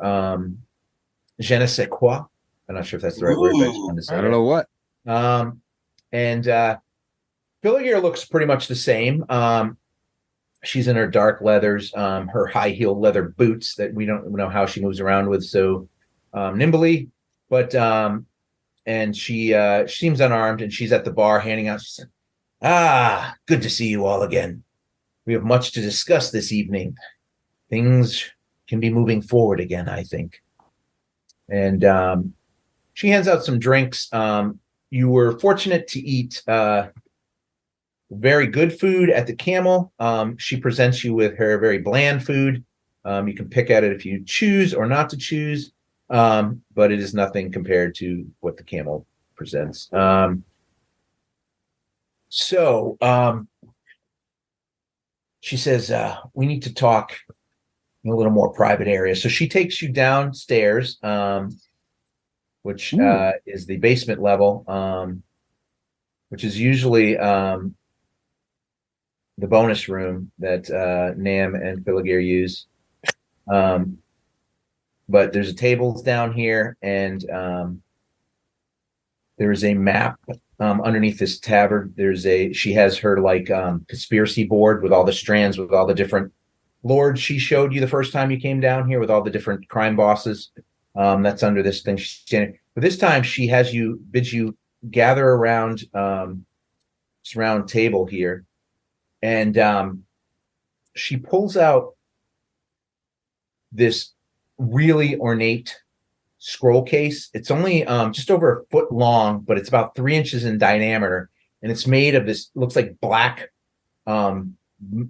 je ne sais quoi. I'm not sure if that's the right word, but I just wanted to say I don't know what. And Filigere looks pretty much the same. She's in her dark leathers, her high heel leather boots that we don't know how she moves around with so nimbly, but and she seems unarmed, and she's at the bar handing out. She said, good to see you all again. We have much to discuss this evening. Things can be moving forward again, I think. And she hands out some drinks. You were fortunate to eat very good food at the Camel. She presents you with her very bland food. You can pick at it if you choose or not to choose, but it is nothing compared to what the Camel presents. So she says, we need to talk in a little more private area. So she takes you downstairs, which is the basement level, which is usually the bonus room that Nam and Filigere use. But there's a tables down here, and there is a map underneath this tabard. She has her conspiracy board with all the strands, with all the different lords she showed you the first time you came down here, with all the different crime bosses. That's under this thing. But this time she bids you gather around this round table here, and she pulls out this really ornate scroll case. It's only just over a foot long, but it's about 3 inches in diameter, and it's made of this, looks like black.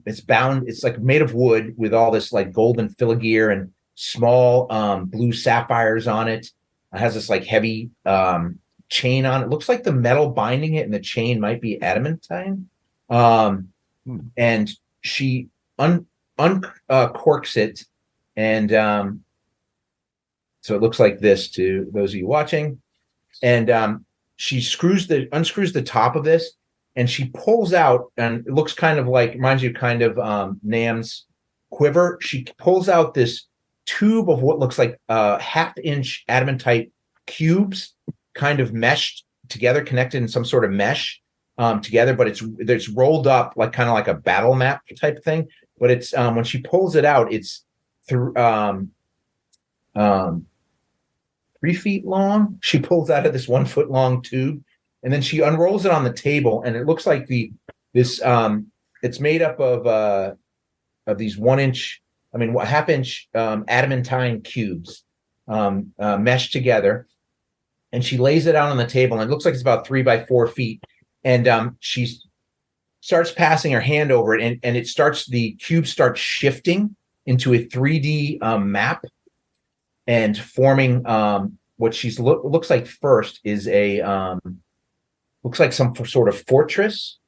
It's like made of wood with all this like golden filigree and small blue sapphires on it. It has this like heavy chain on it. It looks like the metal binding it and the chain might be adamantine. And she uncorks it, and so it looks like this to those of you watching. And she unscrews the top of this, and she pulls out, and it looks reminds you kind of Nam's quiver. She pulls out this tube of what looks like half-inch adamantite cubes, kind of meshed together, connected in some sort of mesh together, but it's rolled up like kind of like a battle map type thing. But it's when she pulls it out, it's through 3 feet long. She pulls out of this 1 foot long tube, and then she unrolls it on the table, and it looks like it's made up of these 1 inch, half-inch adamantine cubes meshed together, and she lays it out on the table, and it looks like it's about 3 by 4 feet, and she starts passing her hand over it, and the cube starts shifting into a 3D map and forming what she's looks like first is looks like some sort of fortress,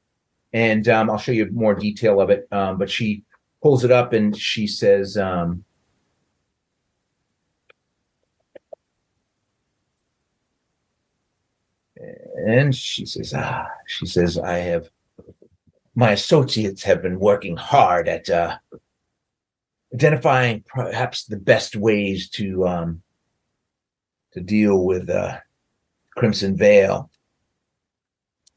and I'll show you more detail of it. But she pulls it up and she says, my associates have been working hard at identifying perhaps the best ways to deal with Crimson Veil.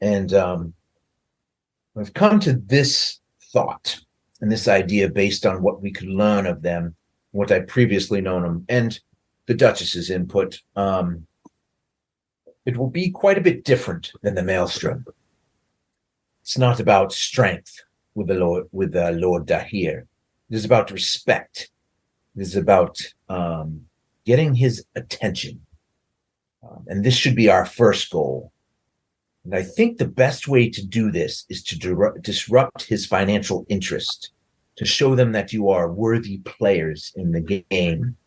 And I've come to this thought and this idea based on what we could learn of them, what I previously known them, and the Duchess's input. It will be quite a bit different than the Maelstrom. It's not about strength with Lord Dahir. It is about respect. It is about getting his attention. And this should be our first goal. And I think the best way to do this is to disrupt his financial interest, to show them that you are worthy players in the game.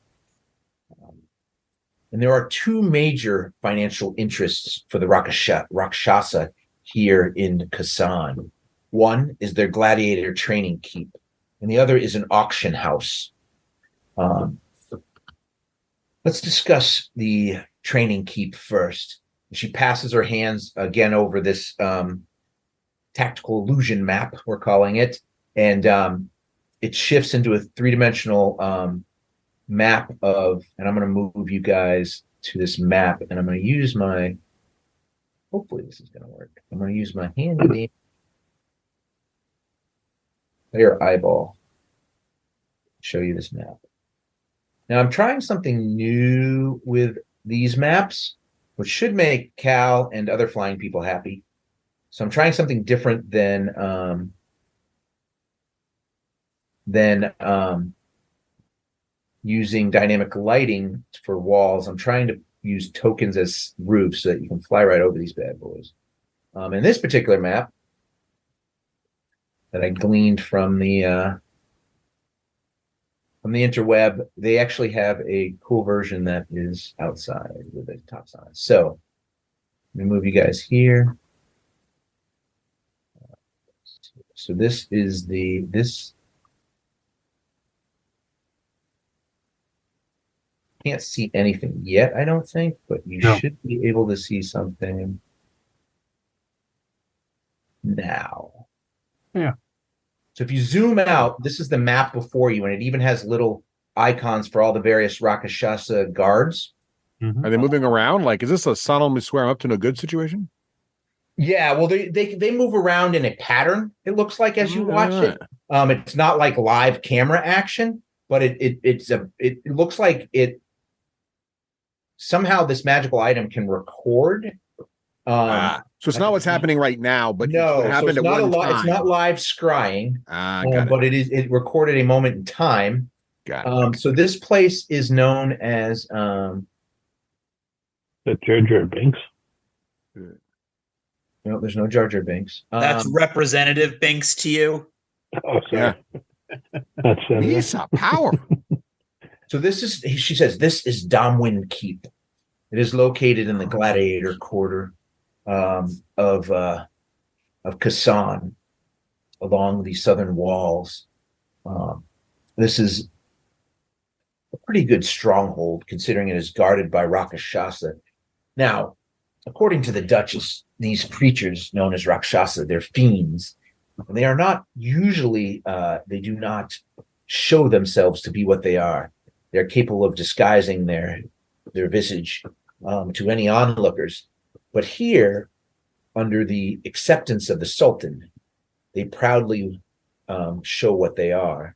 And there are two major financial interests for the Rakshasa here in Kasan. One is their gladiator training keep, and the other is an auction house. Let's discuss the training keep first. She passes her hands again over this tactical illusion map, we're calling it, and it shifts into a three-dimensional map of, and I'm going to move you guys to this map, and I'm going to use my, hopefully this is going to work. I'm going to use my handy player eyeball to show you this map. Now I'm trying something new with these maps, which should make Cal and other flying people happy. So I'm trying something different than using dynamic lighting for walls. I'm trying to use tokens as roofs so that you can fly right over these bad boys. In this particular map that I gleaned from the interweb, they actually have a cool version that is outside with a top sign. So let me move you guys here. So this is this. Can't see anything yet, I don't think, but you should be able to see something now. Yeah. So if you zoom out, this is the map before you, and it even has little icons for all the various Rakshasa guards. Mm-hmm. Are they moving around? Like, is this a Sonal Muswear up to no good situation? Yeah, well, they move around in a pattern, it looks like, as you watch it. It's not like live camera action, but it looks like it somehow this magical item can record. So it's not what's happening right now, but no, it's what happened so it's at one time. time. It's not live scrying, but it recorded a moment in time. Got it. So this place is known as the Jar Jar Binks. No, there's no Jar Jar Binks. That's Representative Binks to you. Oh, sorry. Yeah. That's He's a power. So she says, this is Damwin Keep. It is located in the Gladiator Quarter of Kasan, along the southern walls. This is a pretty good stronghold, considering it is guarded by Rakshasa. Now, according to the Duchess, these creatures known as Rakshasa, they're fiends. They are not usually, they do not show themselves to be what they are. They're capable of disguising their visage to any onlookers. But here, under the acceptance of the Sultan, they proudly show what they are.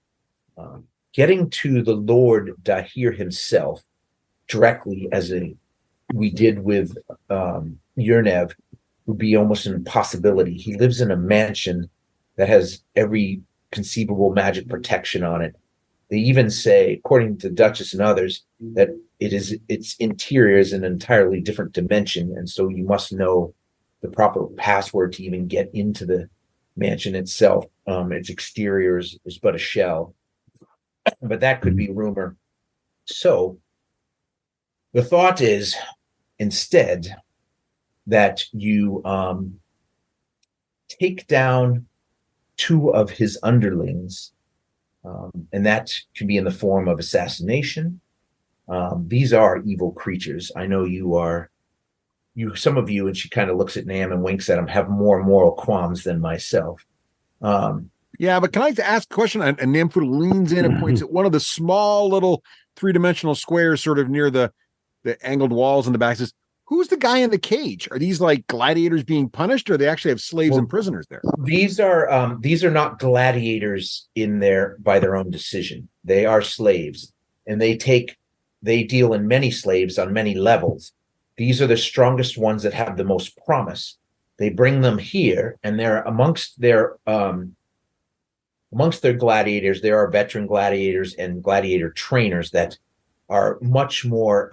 Getting to the Lord Dahir himself directly, as we did with Yernev, would be almost an impossibility. He lives in a mansion that has every conceivable magic protection on it. They even say, according to Duchess and others, that its interior is an entirely different dimension, and so you must know the proper password to even get into the mansion itself. Its exterior is but a shell, but that could be rumor. So the thought is, instead, that you take down two of his underlings and that can be in the form of assassination. These are evil creatures. I know some of you, and she kind of looks at Nam and winks at him, have more moral qualms than myself. Yeah, but can I ask a question? And Namfood leans in and points at one of the small little 3-dimensional squares sort of near the angled walls in the back. Says, who's the guy in the cage? Are these like gladiators being punished, or they actually have slaves and prisoners there? These are not gladiators by their own decision. They are slaves, and they deal in many slaves on many levels. These are the strongest ones that have the most promise. They bring them here, and they're amongst their gladiators. There are veteran gladiators and gladiator trainers that are much more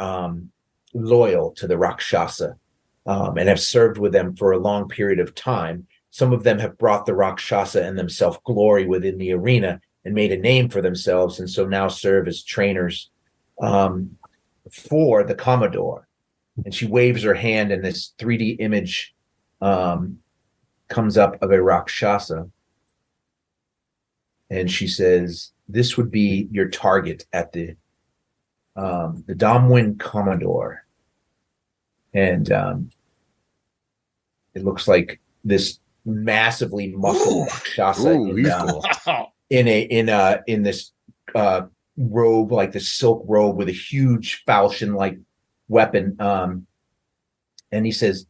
loyal to the Rakshasa and have served with them for a long period of time. Some of them have brought the Rakshasa and themselves glory within the arena and made a name for themselves, and so now serve as trainers for the Commodore. And she waves her hand, and this 3D image comes up of a Rakshasa. And she says, this would be your target at the Domwin Commodore. And it looks like this massively muscled Rakshasa in this robe, like the silk robe with a huge falchion-like weapon. And he says,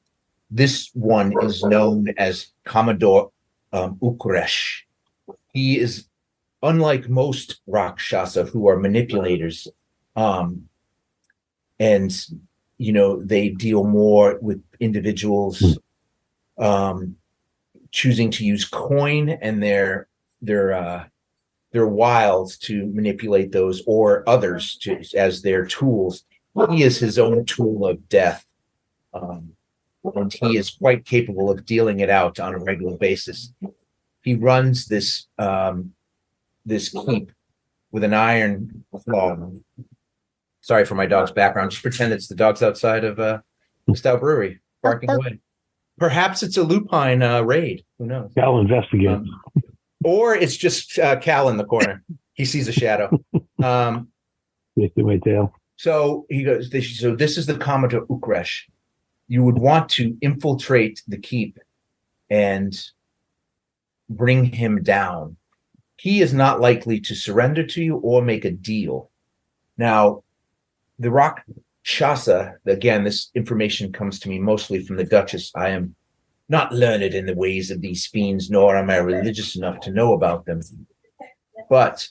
this one is known as Commodore Ukresh. He is unlike most Rakshasa who are manipulators. And, they deal more with individuals choosing to use coin and their wiles to manipulate those or others as their tools. He is his own tool of death. And he is quite capable of dealing it out on a regular basis. He runs this keep with an iron claw. Sorry for my dog's background. Just pretend it's the dogs outside of Stout Brewery barking away. Perhaps it's a lupine raid. Who knows? Cal investigates. Or it's just Cal in the corner. He sees a shadow. Yes, my tail. So he goes, so this is the Commodore Ukresh. You would want to infiltrate the keep and bring him down. He is not likely to surrender to you or make a deal. Now, the Rakshasa, again, this information comes to me mostly from the Duchess. I am not learned in the ways of these fiends, nor am I religious enough to know about them. But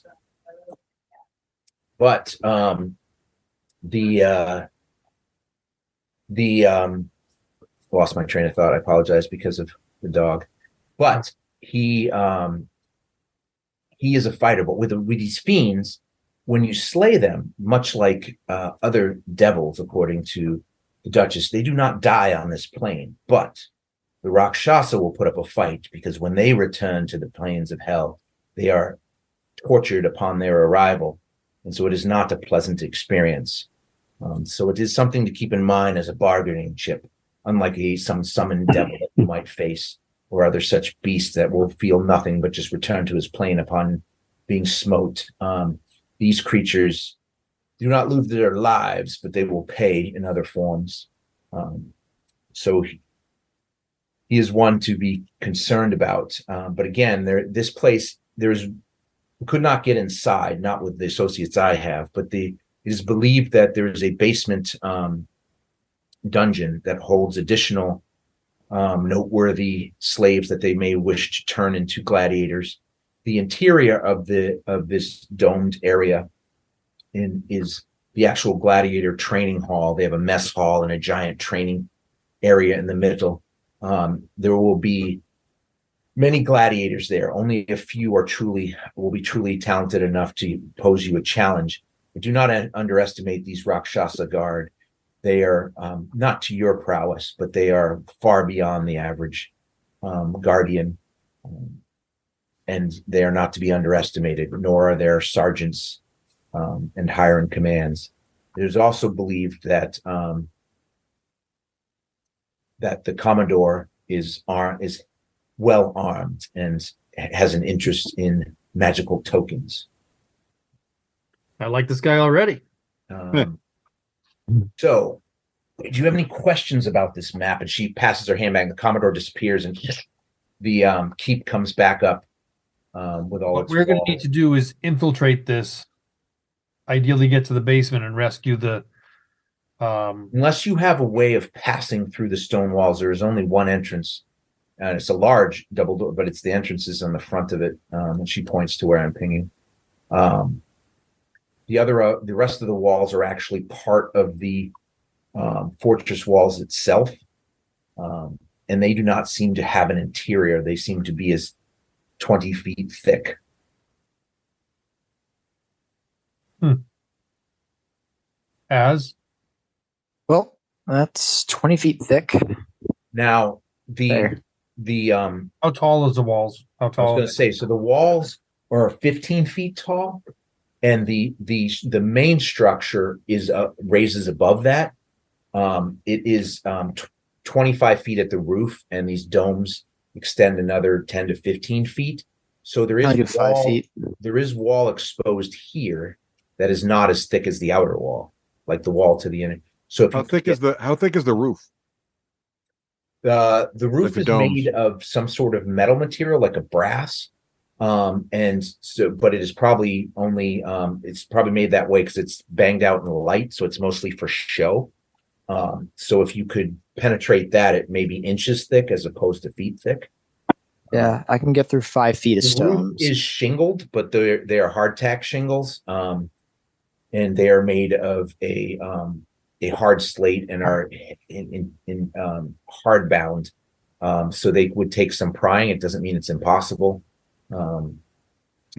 lost my train of thought. I apologize because of the dog. But he is a fighter. But with these fiends, when you slay them, much like other devils, according to the Duchess, they do not die on this plane. But the Rakshasa will put up a fight, because when they return to the plains of hell, they are tortured upon their arrival. And so it is not a pleasant experience. So it is something to keep in mind as a bargaining chip, unlike some summoned devil that you might face, or other such beasts that will feel nothing but just return to his plane upon being smote. These creatures do not lose their lives, but they will pay in other forms. So he is one to be concerned about. But again, this place, could not get inside, not with the associates I have, but it is believed that there is a basement dungeon that holds additional noteworthy slaves that they may wish to turn into gladiators. The interior of this domed area is the actual gladiator training hall. They have a mess hall and a giant training area in the middle. There will be many gladiators there. Only a few will be truly talented enough to pose you a challenge. But do not underestimate these Rakshasa guard. They are not to your prowess, but they are far beyond the average guardian. And they are not to be underestimated, nor are there sergeants and higher in commands. It is also believed that that the Commodore is well armed and has an interest in magical tokens. I like this guy already. So, do you have any questions about this map? And she passes her hand back. The Commodore disappears, and the keep comes back up with all. What we're going to need to do is infiltrate this. Ideally, get to the basement and rescue the. Unless you have a way of passing through the stone walls, there is only one entrance, and it's a large double door, but it's the entrances on the front of it. And she points to where I'm pinging. The rest of the walls are actually part of the fortress walls itself, and they do not seem to have an interior. They seem to be as 20 feet thick. As? Well, that's 20 feet thick. Now, how tall is the walls? How tall? I was going to say, so the walls are 15 feet tall, and the main structure is raises above that. It is 25 feet at the roof, and these domes extend another 10 to 15 feet. So there is 5 feet. There is wall exposed here that is not as thick as the outer wall, like the wall to the inner. So if how thick is the roof? The roof like is made of some sort of metal material, like a brass. And so, but it is probably only it's probably made that way because it's banged out in the light, so it's mostly for show. So if you could penetrate that, it may be inches thick as opposed to feet thick. Yeah, I can get through 5 feet of The roof stones. is shingled, but they are hardtack shingles, and they are made of a hard slate and are in hard bound. So they would take some prying. It doesn't mean it's impossible. Can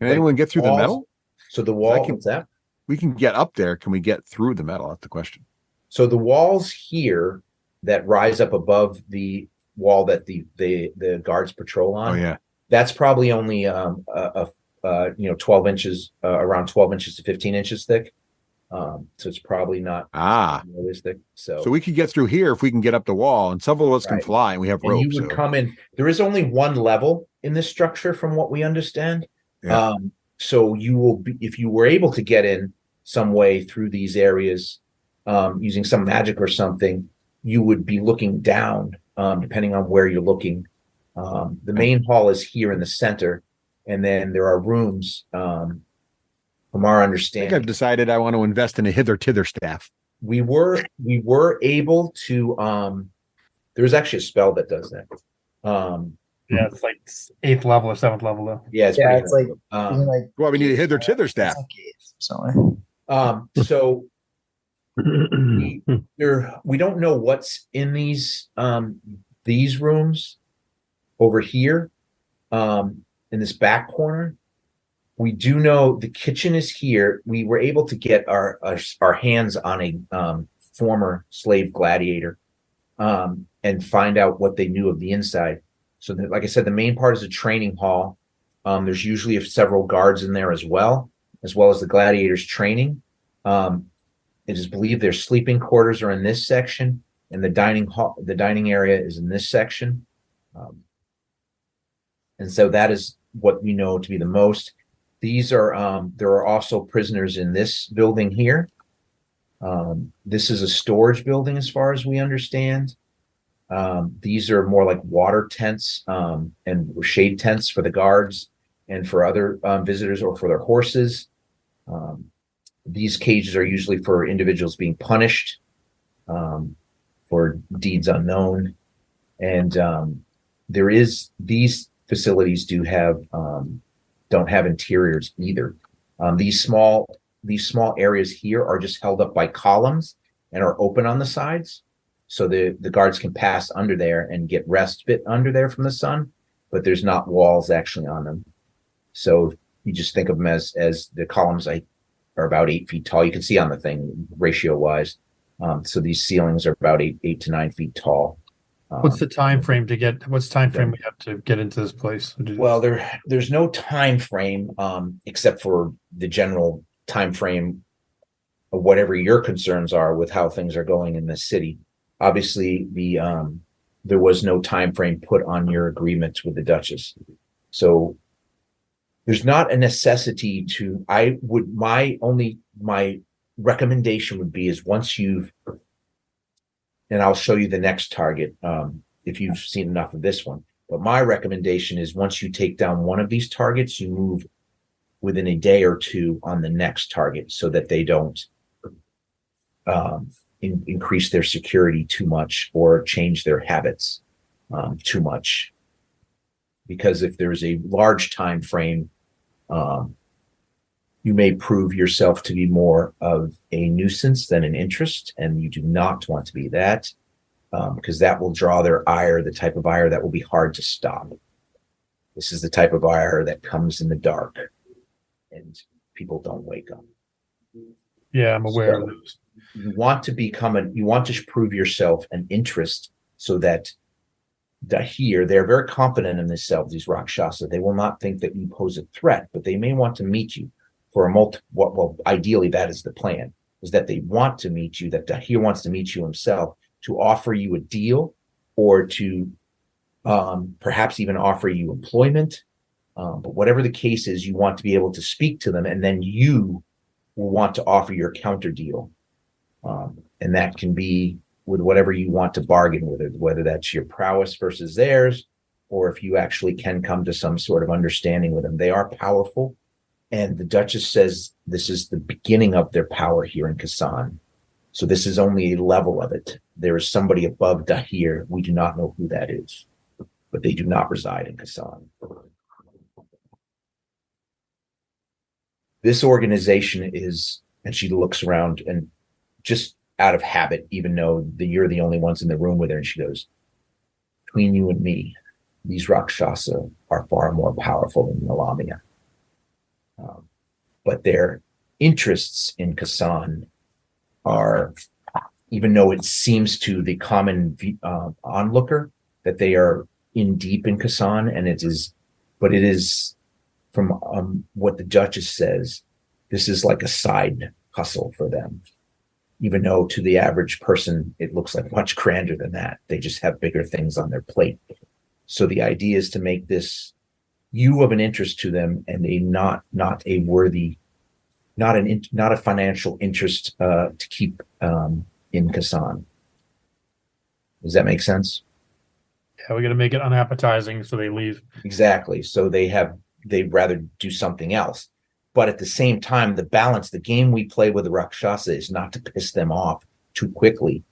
anyone get through the metal? So the wall, what's that? We can get up there. Can we get through the metal? That's the question. So the walls here that rise up above the wall that the guards patrol on. Oh yeah, that's probably only 12 inches, around 12 inches to 15 inches thick. So it's probably not realistic. So we could get through here if we can get up the wall, and several of us can fly, and we have ropes. You would come in. There is only one level in this structure, from what we understand. Yeah. So you will be, if you were able to get in some way through these areas, using some magic or something, you would be looking down, depending on where you're looking. The main hall is here in the center, and then there are rooms. From our understanding, I think I've decided I want to invest in a hither-tither staff. We were able to. There's actually a spell that does that. Yeah, it's like 8th level or 7th level though. Yeah, it's like well, we need a hither-tither staff. So we don't know what's in these rooms over here, in this back corner. We do know the kitchen is here. We were able to get our hands on a former slave gladiator, and find out what they knew of the inside. So like I said, the main part is a training hall. There's usually several guards in there as well as the gladiators training. It is believed their sleeping quarters are in this section, and the dining area is in this section. And so that is what we know to be the most. These are there are also prisoners in this building here. This is a storage building as far as we understand. These are more like water tents and shade tents for the guards and for other visitors or for their horses. These cages are usually for individuals being punished for deeds unknown. And these facilities don't have interiors either. These small areas here are just held up by columns and are open on the sides, so the guards can pass under there and get respite under there from the sun, but there's not walls actually on them. So you just think of them as the columns are about 8 feet tall. You can see on the thing ratio wise. So these ceilings are about 8 to 9 feet tall. What's the time frame we have to get into this place? Well, there's no time frame except for the general time frame of whatever your concerns are with how things are going in the city. Obviously, there was no time frame put on your agreement with the Duchess. So there's not a necessity to. My recommendation would be is once you've, and I'll show you the next target if you've seen enough of this one. But my recommendation is once you take down one of these targets, you move within a day or two on the next target so that they don't increase their security too much or change their habits too much. Because if there's a large time frame, you may prove yourself to be more of a nuisance than an interest, and you do not want to be that. Because that will draw their ire, the type of ire that will be hard to stop. This is the type of ire that comes in the dark and people don't wake up. Yeah, I'm aware of those. You want to prove yourself an interest so that they're very confident in themselves, these Rakshasa. They will not think that you pose a threat, but they may want to meet you for ideally that is the plan, is that they want to meet you, that Dahir wants to meet you himself, to offer you a deal or to perhaps even offer you employment. But whatever the case is, you want to be able to speak to them, and then you will want to offer your counter deal. And that can be with whatever you want to bargain with it, whether that's your prowess versus theirs, or if you actually can come to some sort of understanding with them. They are powerful, and the Duchess says this is the beginning of their power here in Kasan. So this is only a level of it. There is somebody above Dahir. We do not know who that is, but they do not reside in Kasan. This organization is, and she looks around and just out of habit, even though you're the only ones in the room with her, and she goes, between you and me, these Rakshasa are far more powerful than the Lamia. But their interests in Kasan are, even though it seems to the common onlooker that they are in deep in Kasan, and it is from what the Duchess says, this is like a side hustle for them. Even though to the average person, it looks like much grander than that. They just have bigger things on their plate. So the idea is to make this you of an interest to them, and not a worthy, not a financial interest to keep in Kasan. Does that make sense? Yeah, we got to make it unappetizing so they leave. Exactly. So they'd rather do something else. But at the same time, the game we play with the Rakshasa is not to piss them off too quickly,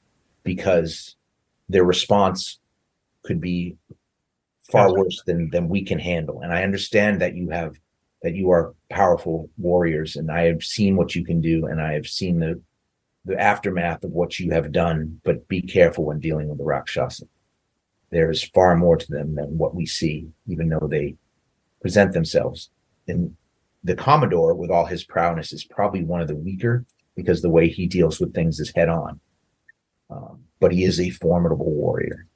because their response could be far worse than we can handle. And I understand that you are powerful warriors, and I have seen what you can do, and I have seen the aftermath of what you have done. But be careful when dealing with the Rakshasa. There is far more to them than what we see, even though they present themselves. And the Commodore, with all his prowess, is probably one of the weaker, because the way he deals with things is head on. But he is a formidable warrior.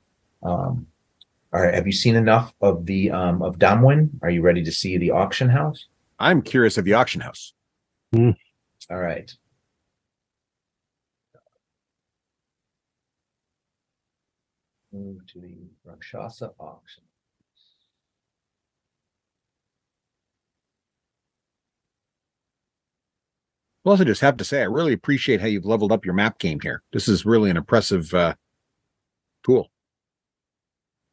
All right, have you seen enough of the of Damwin? Are you ready to see the auction house? I'm curious of the auction house. All right. Move to the Rakshasa auction. Well, I just have to say, I really appreciate how you've leveled up your map game here. This is really an impressive tool.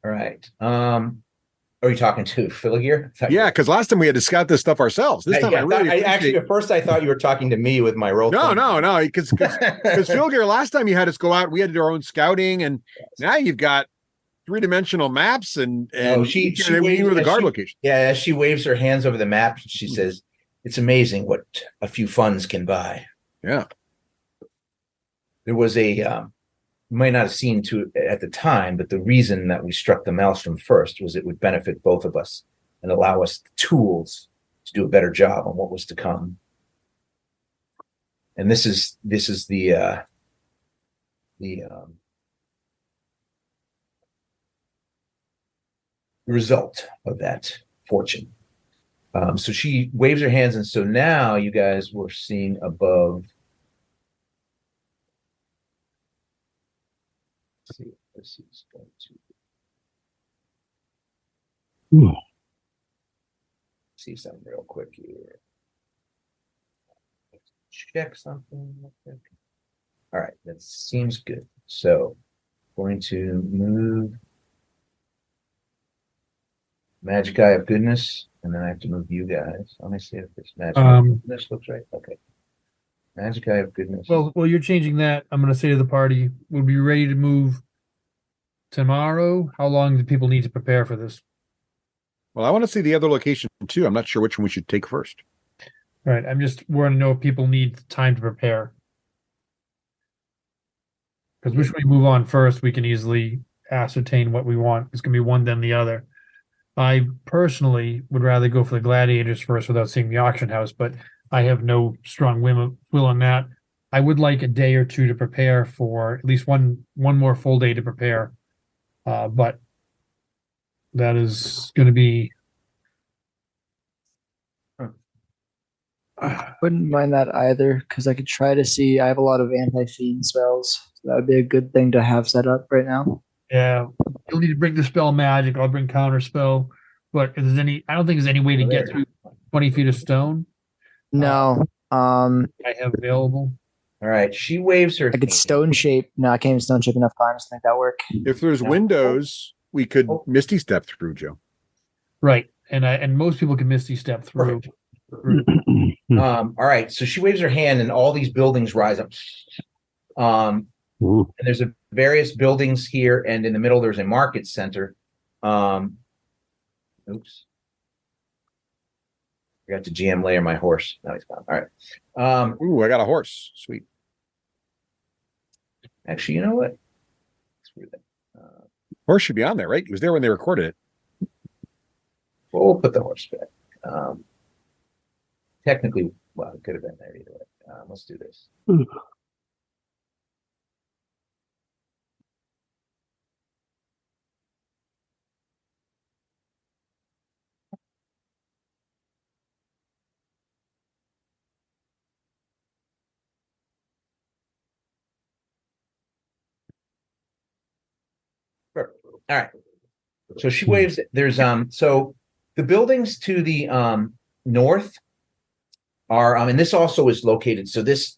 All right. Are you talking to Filigir? Yeah, because last time we had to scout this stuff ourselves. This time actually, at first I thought you were talking to me with my roll. No, because Filigir, last time you had us go out, we had to do our own scouting, and now you've got three-dimensional maps and she waves with the guard location. Yeah, she waves her hands over the map. She says, "It's amazing what a few funds can buy." Yeah. There was you might not have seen to at the time, but the reason that we struck the Maelstrom first was it would benefit both of us and allow us the tools to do a better job on what was to come. And this is the result of that fortune. So she waves her hands, and so now you guys were seeing above. Let's see what this is going to. see something real quick here. Check something real quick. All right, that seems good. So going to move Magic Eye of Goodness, and then I have to move you guys. Let me see if this Magic Eye of Goodness looks right. Okay. Magic Eye of Goodness. Well, you're changing that. I'm going to say to the party, we'll be ready to move tomorrow. How long do people need to prepare for this? Well, I want to see the other location too. I'm not sure which one we should take first. Right. We want to know if people need time to prepare. Because which we move on first, we can easily ascertain what we want. It's going to be one, then the other. I personally would rather go for the gladiators first without seeing the auction house, but I have no strong will on that. I would like a day or two to prepare for at least one more full day to prepare. But that is going to be. Wouldn't mind that either, because I could try to see. I have a lot of anti-fiend spells. So that would be a good thing to have set up right now. Yeah, you'll need to bring the spell magic. I'll bring counter spell. But if there's any, I don't think there's any way to get through 20 feet of stone. No. I have available. All right, she waves her. I could stone shape. No, I can't even stone shape enough times to make that work. If there's windows, we could Misty Step through, Joe. Right, and most people can Misty Step through. All right, so she waves her hand, and all these buildings rise up. And there's various buildings here, and in the middle there's a market center. Oops. I got to GM layer my horse. Now he's gone. All right. I got a horse. Sweet. Actually, you know what? Screw that. Horse should be on there, right? He was there when they recorded it. Well, we'll put the horse back. Technically, well, it could have been there either way. Let's do this. All right. So she waves. There's so the buildings to the north are and this also is located. So this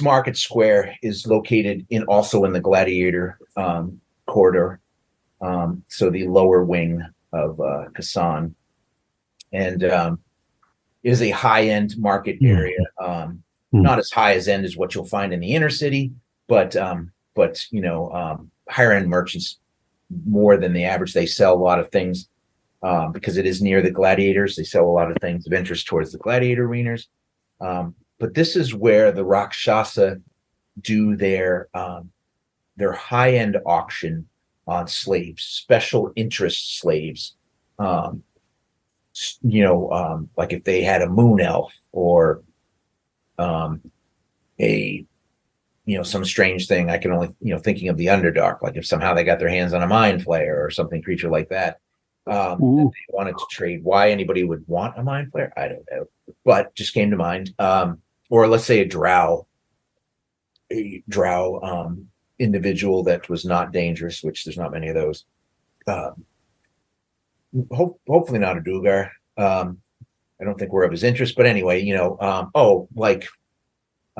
market square is located also in the gladiator corridor. So the lower wing of Kasan, and is a high-end market area. Not as high as end as what you'll find in the inner city, but higher end merchants more than the average. They sell a lot of things because it is near the gladiators. They sell a lot of things of interest towards the gladiator arenas. But this is where the Rakshasa do their high-end auction on slaves, special interest slaves. Like if they had a moon elf or some strange thing. I can only, thinking of the Underdark, like if somehow they got their hands on a mind flayer or something creature like that, that they wanted to trade. Why anybody would want a mind flayer, I don't know, but just came to mind. Or let's say a drow individual that was not dangerous, which there's not many of those. Hopefully not a Dugar. I don't think we're of his interest, but anyway,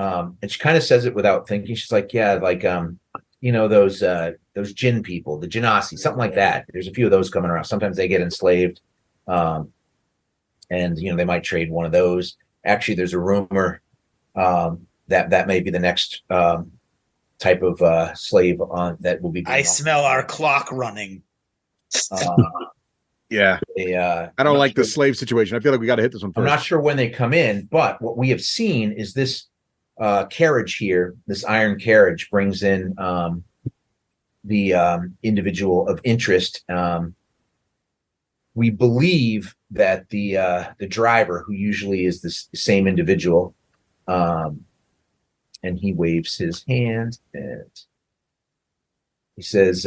and she kind of says it without thinking. She's like, yeah, like, those Jinn people, the Genasi, something like that. There's a few of those coming around. Sometimes they get enslaved. And they might trade one of those. Actually, there's a rumor that may be the next type of slave on that will be. I smell our clock running. Yeah. I don't like the slave situation. I feel like we got to hit this one first. I'm not sure when they come in, but what we have seen is this carriage here, this iron carriage brings in the individual of interest. We believe that the driver, who usually is the same individual, and he waves his hand and he says,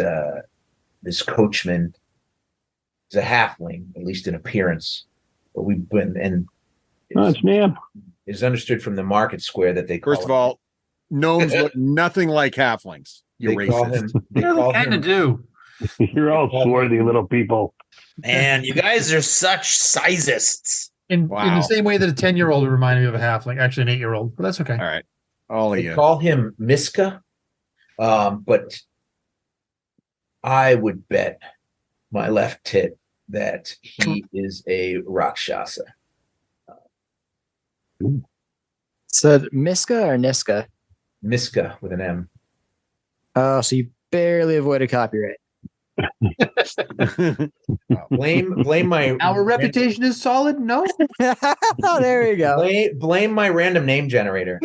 this coachman is a halfling, at least in appearance. But we've been it's Nam. It's understood from the market square that they first of all, gnomes look nothing like halflings. They call him. They kind of do. You're all swarthy little people. Man, you guys are such sizists. In the same way that a 10-year-old would remind me of a halfling, actually an 8-year-old, but that's okay. All right. All of They you. call him Miska, but I would bet my left tit that he is a Rakshasa. So Miska or Niska? Miska with an M. Oh, so you barely avoided copyright. Blame my Our reputation is solid. No, Oh, there you go. blame my random name generator.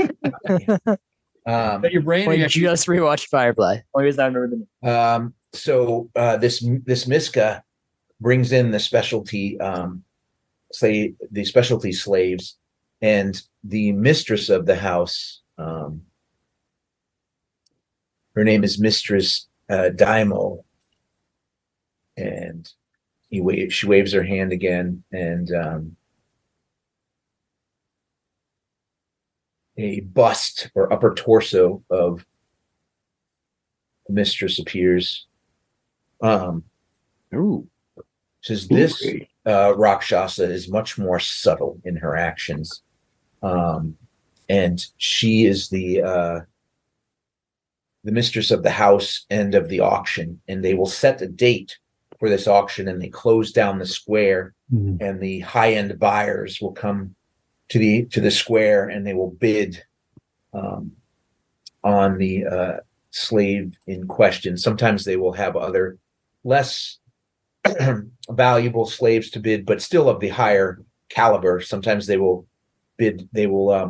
But your brain. Well, you just rewatched Firefly. Only reason I remember the name. So this Miska brings in the specialty slaves, and the mistress of the house. Her name is Mistress Daimo, and she waves her hand again, and a bust or upper torso of the mistress appears. Says this Rakshasa is much more subtle in her actions, and she is the mistress of the house and of the auction, and they will set a date for this auction, and they close down the square, and the high-end buyers will come to the square, and they will bid on the slave in question. Sometimes they will have other less valuable slaves to bid, but still of the higher caliber. Sometimes they will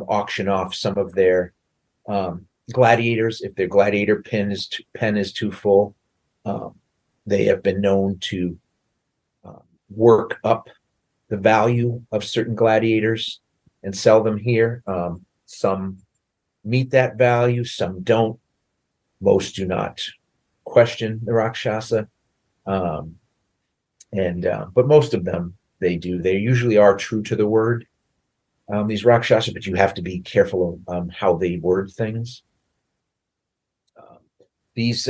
auction off some of their gladiators if their gladiator pen is too full. They have been known to work up the value of certain gladiators and sell them here. Some meet that value, some don't. Most do not question the Rakshasa, but most of them they do. They usually are true to the word. These Rakshasa, but you have to be careful of how they word things. These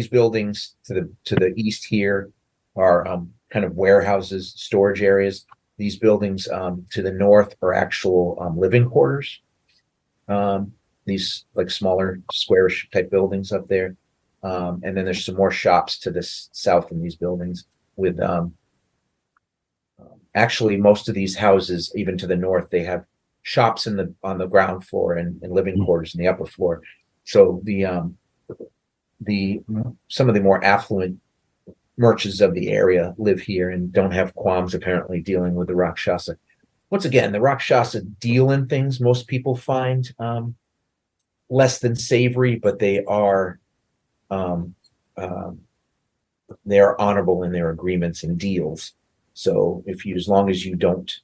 buildings to the east here are kind of warehouses, storage areas. These buildings to the north are actual living quarters. These like smaller squarish type buildings up there, and then there's some more shops to the south in these buildings. With actually most of these houses, even to the north, they have shops on the ground floor and living quarters in the upper floor. So some of the more affluent merchants of the area live here and don't have qualms apparently dealing with the Rakshasa. Once again, the Rakshasa deal in things most people find less than savory, but they are honorable in their agreements and deals. So as long as you don't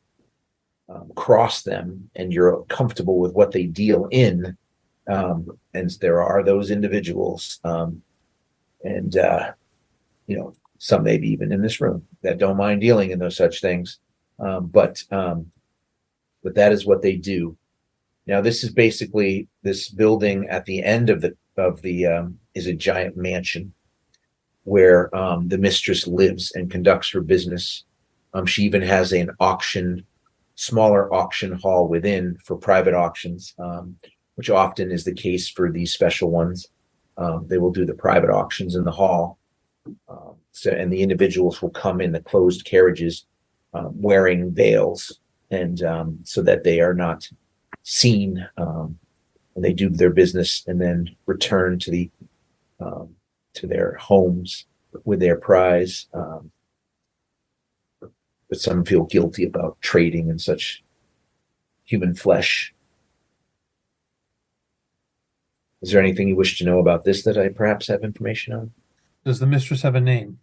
cross them and you're comfortable with what they deal in, and there are those individuals, and some maybe even in this room that don't mind dealing in those such things, but that is what they do. Now, this is basically this building at the end of the is a giant mansion where the mistress lives and conducts her business. She even has an smaller auction hall within for private auctions, which often is the case for these special ones. They will do the private auctions in the hall. And the individuals will come in the closed carriages wearing veils, and so that they are not seen, and they do their business and then return to their homes with their prize. But some feel guilty about trading in such human flesh. Is there anything you wish to know about this that I perhaps have information on? Does the mistress have a name?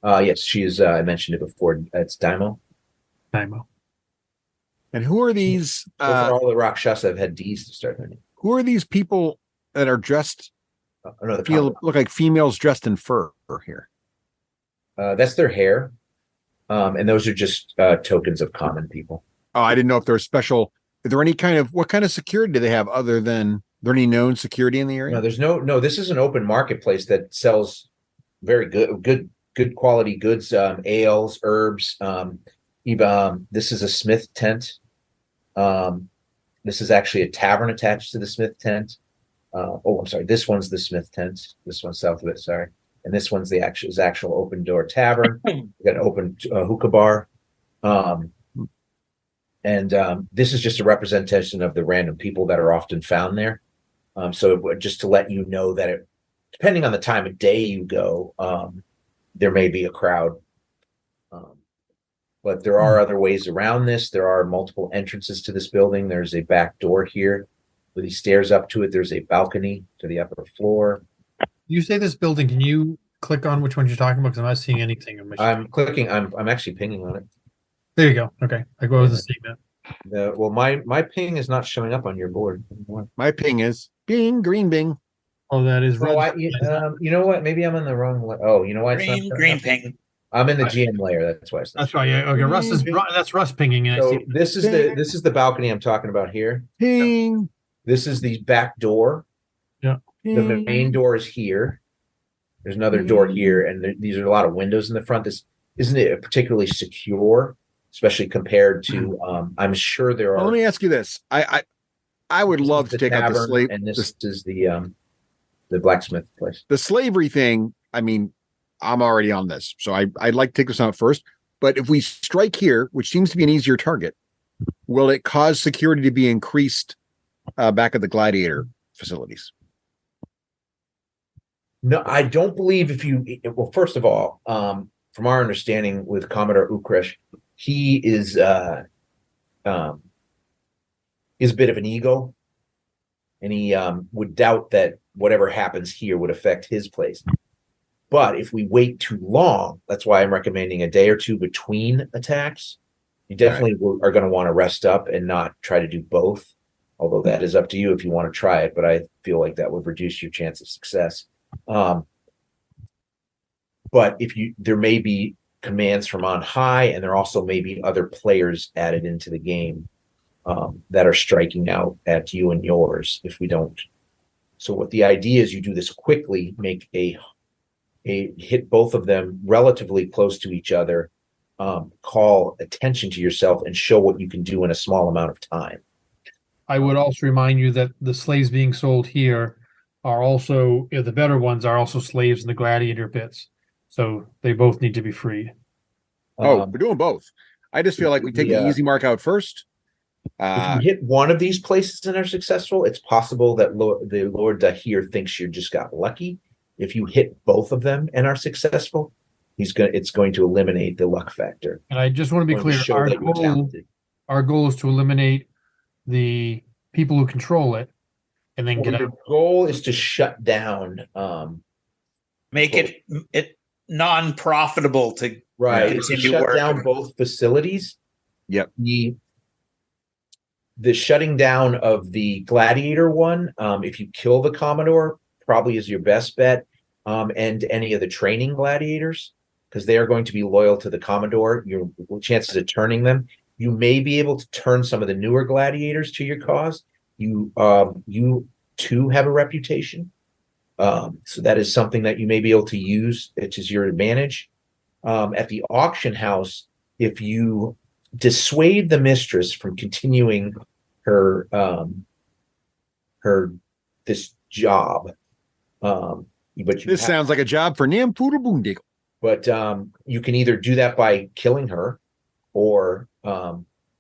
Yes, she is. I mentioned it before. It's Daimo. Daimo. And who are these? All the Rakshasa have had D's to start their name. Who are these people that are dressed? Look like females dressed in fur here. That's their hair, and those are just tokens of common people. Oh, I didn't know if there was special. Is there any what kind of security do they have other than? Are there any known security in the area? No, there's no. This is an open marketplace that sells very good quality goods, ales, herbs. This is a smith tent. This is actually a tavern attached to the smith tent. I'm sorry. This one's the smith tent. This one's south of it. Sorry. And this one's the actual open door tavern. We got an open hookah bar. This is just a representation of the random people that are often found there. So just to let you know that depending on the time of day you go, there may be a crowd. But there are other ways around this. There are multiple entrances to this building. There's a back door here with these stairs up to it. There's a balcony to the upper floor. You say this building, can you click on which one you're talking about? Because I'm not seeing anything. I'm clicking. I'm actually pinging on it. There you go. Okay. I wasn't seeing that. Well, my ping is not showing up on your board anymore. My ping is bing, green bing. Oh, that is red. You know what? Maybe I'm on the wrong. Oh, you know why? Green ping. I'm in the GM layer. That's why. That's right. Yeah. Okay. That's Russ pinging. And so this is the balcony I'm talking about here. Ping. This is the back door. Yeah. The main door is here. There's another door here, and these are a lot of windows in the front. This isn't it particularly secure, especially compared to. I'm sure there are. Well, let me ask you this. I would love to take out the slave. And this is the blacksmith place. The slavery thing. I mean, I'm already on this, so I'd like to take this out first. But if we strike here, which seems to be an easier target, will it cause security to be increased back at the gladiator facilities? No, I don't believe well, first of all, from our understanding with Commodore Ukresh, he is a bit of an ego, and he would doubt that whatever happens here would affect his place. But if we wait too long, that's why I'm recommending a day or two between attacks. You definitely are going to want to rest up and not try to do both, although that is up to you if you want to try it. But I feel like that would reduce your chance of success. But there may be commands from on high, and there also may be other players added into the game that are striking out at you and yours if we don't. So what the idea is, you do this quickly, make a hit both of them relatively close to each other, call attention to yourself, and show what you can do in a small amount of time. I would also remind you that the slaves being sold here are also, the better ones are also slaves in the gladiator pits. So they both need to be freed. We're doing both. I just feel like we take the easy mark out first. If you hit one of these places and are successful, it's possible that the Lord Dahir thinks you just got lucky. If you hit both of them and are successful, it's going to eliminate the luck factor. And I just want to be clear, our goal is to eliminate the people who control it and then get out. The goal is to shut down, make it non-profitable to shut down both facilities. Yep. The shutting down of the gladiator one, if you kill the Commodore, probably is your best bet, and any of the training gladiators, because they are going to be loyal to the Commodore. Your chances of turning them, you may be able to turn some of the newer gladiators to your cause. You too have a reputation, so that is something that you may be able to use, which is your advantage. At the auction house, if you dissuade the mistress from continuing her this job, but this sounds like a job for Nam Poodle. But you can either do that by killing her, or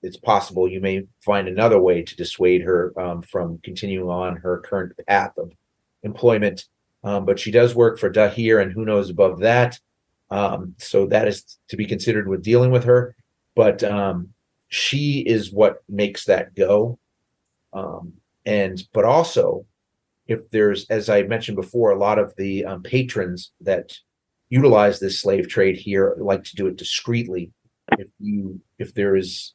it's possible you may find another way to dissuade her from continuing on her current path of employment. But she does work for Dahir, and who knows above that. So that is to be considered with dealing with her. But she is what makes that go. But also, if there's, as I mentioned before, a lot of the patrons that utilize this slave trade here like to do it discreetly. If there is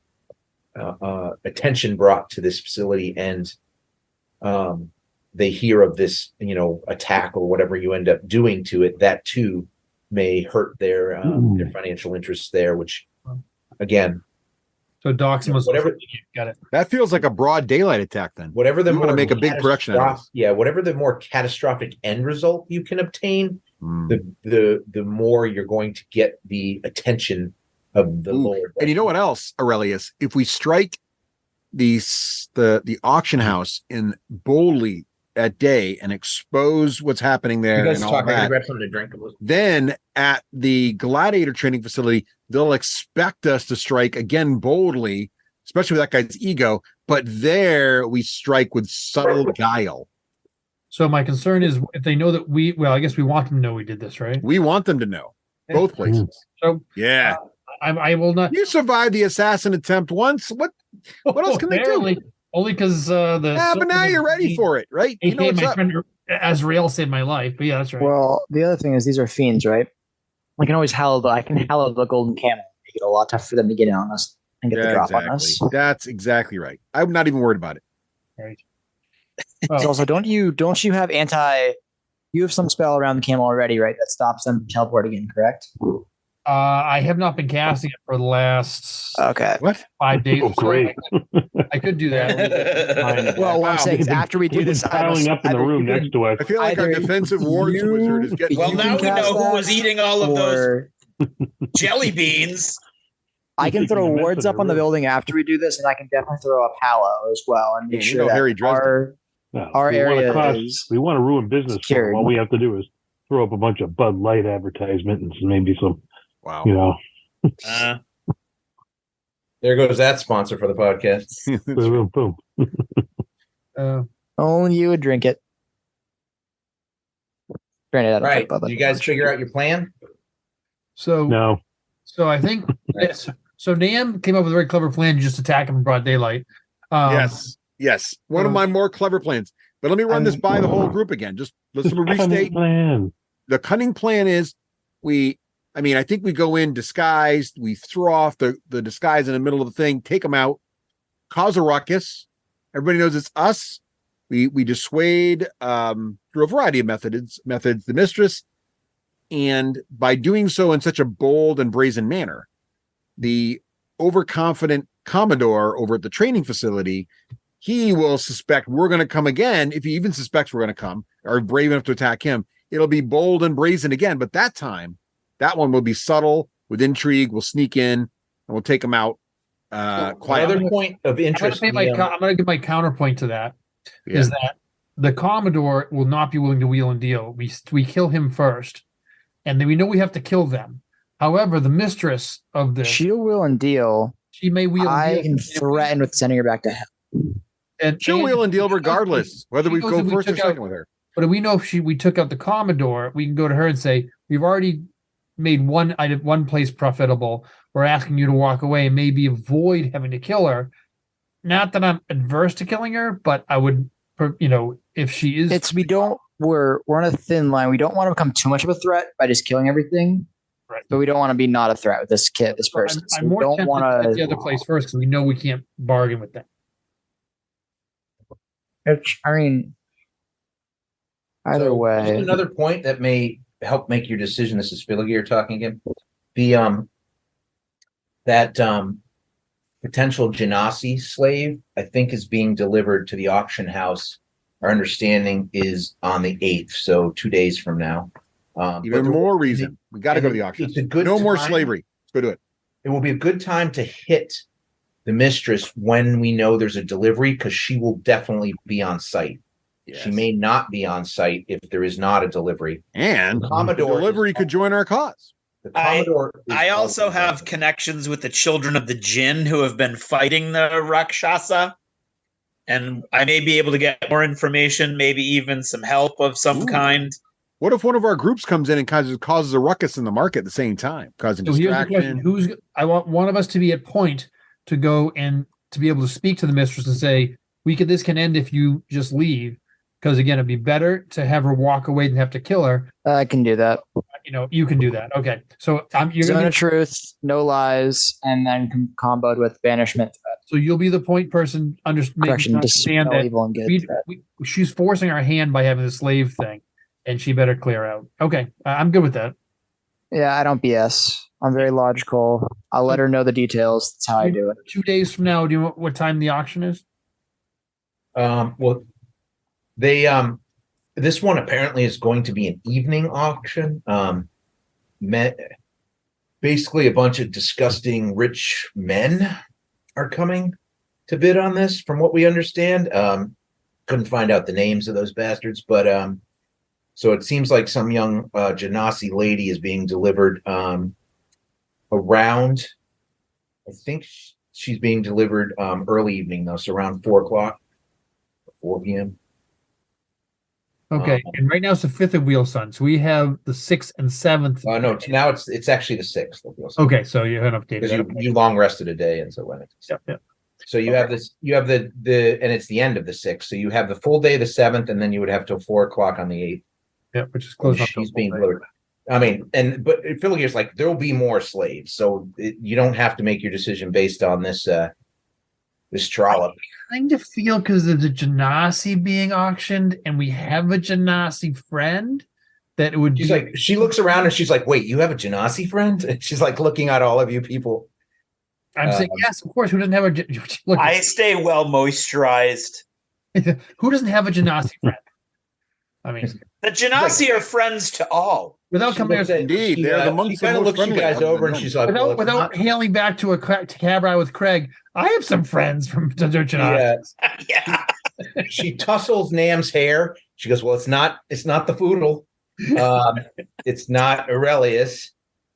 attention brought to this facility and they hear of this, attack or whatever you end up doing to it, that too may hurt their financial interests there. Which, again, so docs must got it. That feels like a broad daylight attack. Then whatever the want to make a big production. Whatever the more catastrophic end result you can obtain, the more you're going to get the attention of the Lord. And you know what else, Aurelius? If we strike the auction house in boldly at day and expose what's happening there, you guys and talk, all that, I gotta grab something to drink. then at the gladiator training facility, they'll expect us to strike again boldly, especially with that guy's ego. But there we strike with subtle guile. So my concern is if they know that I guess we want them to know we did this, right? We want them to know both places. So yeah, I will not. You survived the assassin attempt once. What else can they do? Only because but now you're ready for it, right? You know what's my up. friend Azrael saved my life. But yeah, that's right. Well, the other thing is these are fiends, right? I can always hallow the golden camel. Make it a lot tougher for them to get in on us and get the drop on us. That's exactly right. I'm not even worried about it. Right. Also, don't you have you have some spell around the camel already, right? That stops them from teleporting in, correct? I have not been casting it for the last 5 days. Great. I could do that. Well, what I'm saying is after we do this, piling up in the room next to us. I feel like our defensive wards wizard is getting. Well, now we know who was eating all of those jelly beans. I can throw wards up on the building after we do this, and I can definitely throw up Hallow as well, and make sure that Harry our area we want to ruin business. All we have to do is throw up a bunch of Bud Light advertisement and maybe some. Wow. You know. There goes that sponsor for the podcast. Boom, boom. Only you would drink it. Granted, right. Did you guys figure out your plan? So no. So I think so. Nam came up with a very clever plan to just attack him in broad daylight. Yes. One of my more clever plans. But let me run this by the whole group again. Just let's restate. The cunning plan is I think we go in disguised. We throw off the disguise in the middle of the thing, take them out, cause a ruckus. Everybody knows it's us. We dissuade through a variety of methods the mistress. And by doing so in such a bold and brazen manner, the overconfident Commodore over at the training facility, he will suspect we're going to come again. If he even suspects we're going to come or brave enough to attack him, it'll be bold and brazen again. But that time, that one will be subtle with intrigue. We'll sneak in and we'll take them out. Another point of interest. I'm going to give my counterpoint to that. Is that the Commodore will not be willing to wheel and deal. We kill him first. And then we know we have to kill them. However, the mistress of this, she'll wheel and deal. She may wheel and deal. I can threaten with sending her back to hell. And she'll wheel and deal regardless, whether we go first or second with her. But if we know if we took out the Commodore, we can go to her and say, we've already made one place profitable. We're asking you to walk away and maybe avoid having to kill her. Not that I'm adverse to killing her, but I would, if she is. We're on a thin line. We don't want to become too much of a threat by just killing everything. Right. But we don't want to be not a threat with this person. I'm more tempted to get the other place first because we know we can't bargain with them. Either way. Just another point that may help make your decision. This is Filigir talking again. That potential Genasi slave, I think, is being delivered to the auction house. Our understanding is on the 8th, so 2 days from now. Even more reason. We got to go to the auction. It's a good no time. More slavery. Let's go do it. It will be a good time to hit the mistress when we know there's a delivery, because she will definitely be on site. Yes. She may not be on site if there is not a delivery. And the delivery could join our cause. I also have connections with the children of the Jinn who have been fighting the Rakshasa. And I may be able to get more information, maybe even some help of some kind. What if one of our groups comes in and causes a ruckus in the market at the same time, causing distraction? I want one of us to be at point to go and to be able to speak to the mistress and say, this can end if you just leave. Because again, it'd be better to have her walk away than have to kill her. I can do that. You can do that. Okay. So you're Zone of truth, no lies, and then comboed with banishment threat. So you'll be the point person understand that evil and good she's forcing our hand by having the slave thing, and she better clear out. Okay. I'm good with that. Yeah, I don't BS. I'm very logical. I'll let her know the details. That's how I do it. 2 days from now, do you know what time the auction is? Well, they This one apparently is going to be an evening auction. Basically, a bunch of disgusting rich men are coming to bid on this, from what we understand. Couldn't find out the names of those bastards, but so it seems like some young Genasi lady is being delivered around. I think she's being delivered early evening though, so around 4 p.m. Okay, and right now it's the 5th of Wheel Sun. So we have the 6th and 7th. No, now it's actually the 6th of Wheel Sun. Okay, so you haven't updated because you long rested a day, and so when it's Yep. So you have this, you have the and it's the end of the 6th. So you have the full day of the 7th, and then you would have till 4 o'clock on the 8th. Yeah, which is close. She's being delivered. I mean, but Filigree's like, there will be more slaves, so you don't have to make your decision based on this this trollop. I kind of feel because of the Genasi being auctioned, and we have a Genasi friend, that it would. She's like, she looks around and she's like, "Wait, you have a Genasi friend?" And she's like looking at all of you people. I'm saying yes, of course. Who doesn't have a? Look, I stay well moisturized. Who doesn't have a Genasi friend? I mean, the Genasi are friends to all. Without coming, indeed, they're the monks. She kind of looks you guys over, and she's like, without hailing back to to cab ride with Craig. I have some friends from Genasi. Yeah. She tussles Nam's hair. She goes, "Well, it's not the Foodle. It's not Aurelius.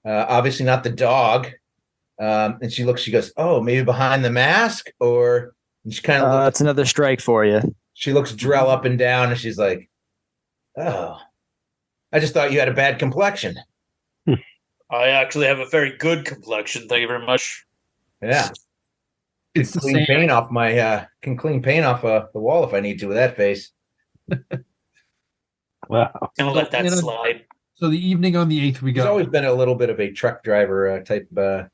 Obviously not the dog." And she goes, "Oh, maybe behind the mask," or and she kind of that's another strike for you. She looks Drell up and down, and she's like, "Oh, I just thought you had a bad complexion." I actually have a very good complexion. Thank you very much. Yeah, it's the clean same. paint off my can clean paint off the wall if I need to with that face. Wow. Gonna let that slide. So the evening on the 8th, we got. There's always been a little bit of a truck driver type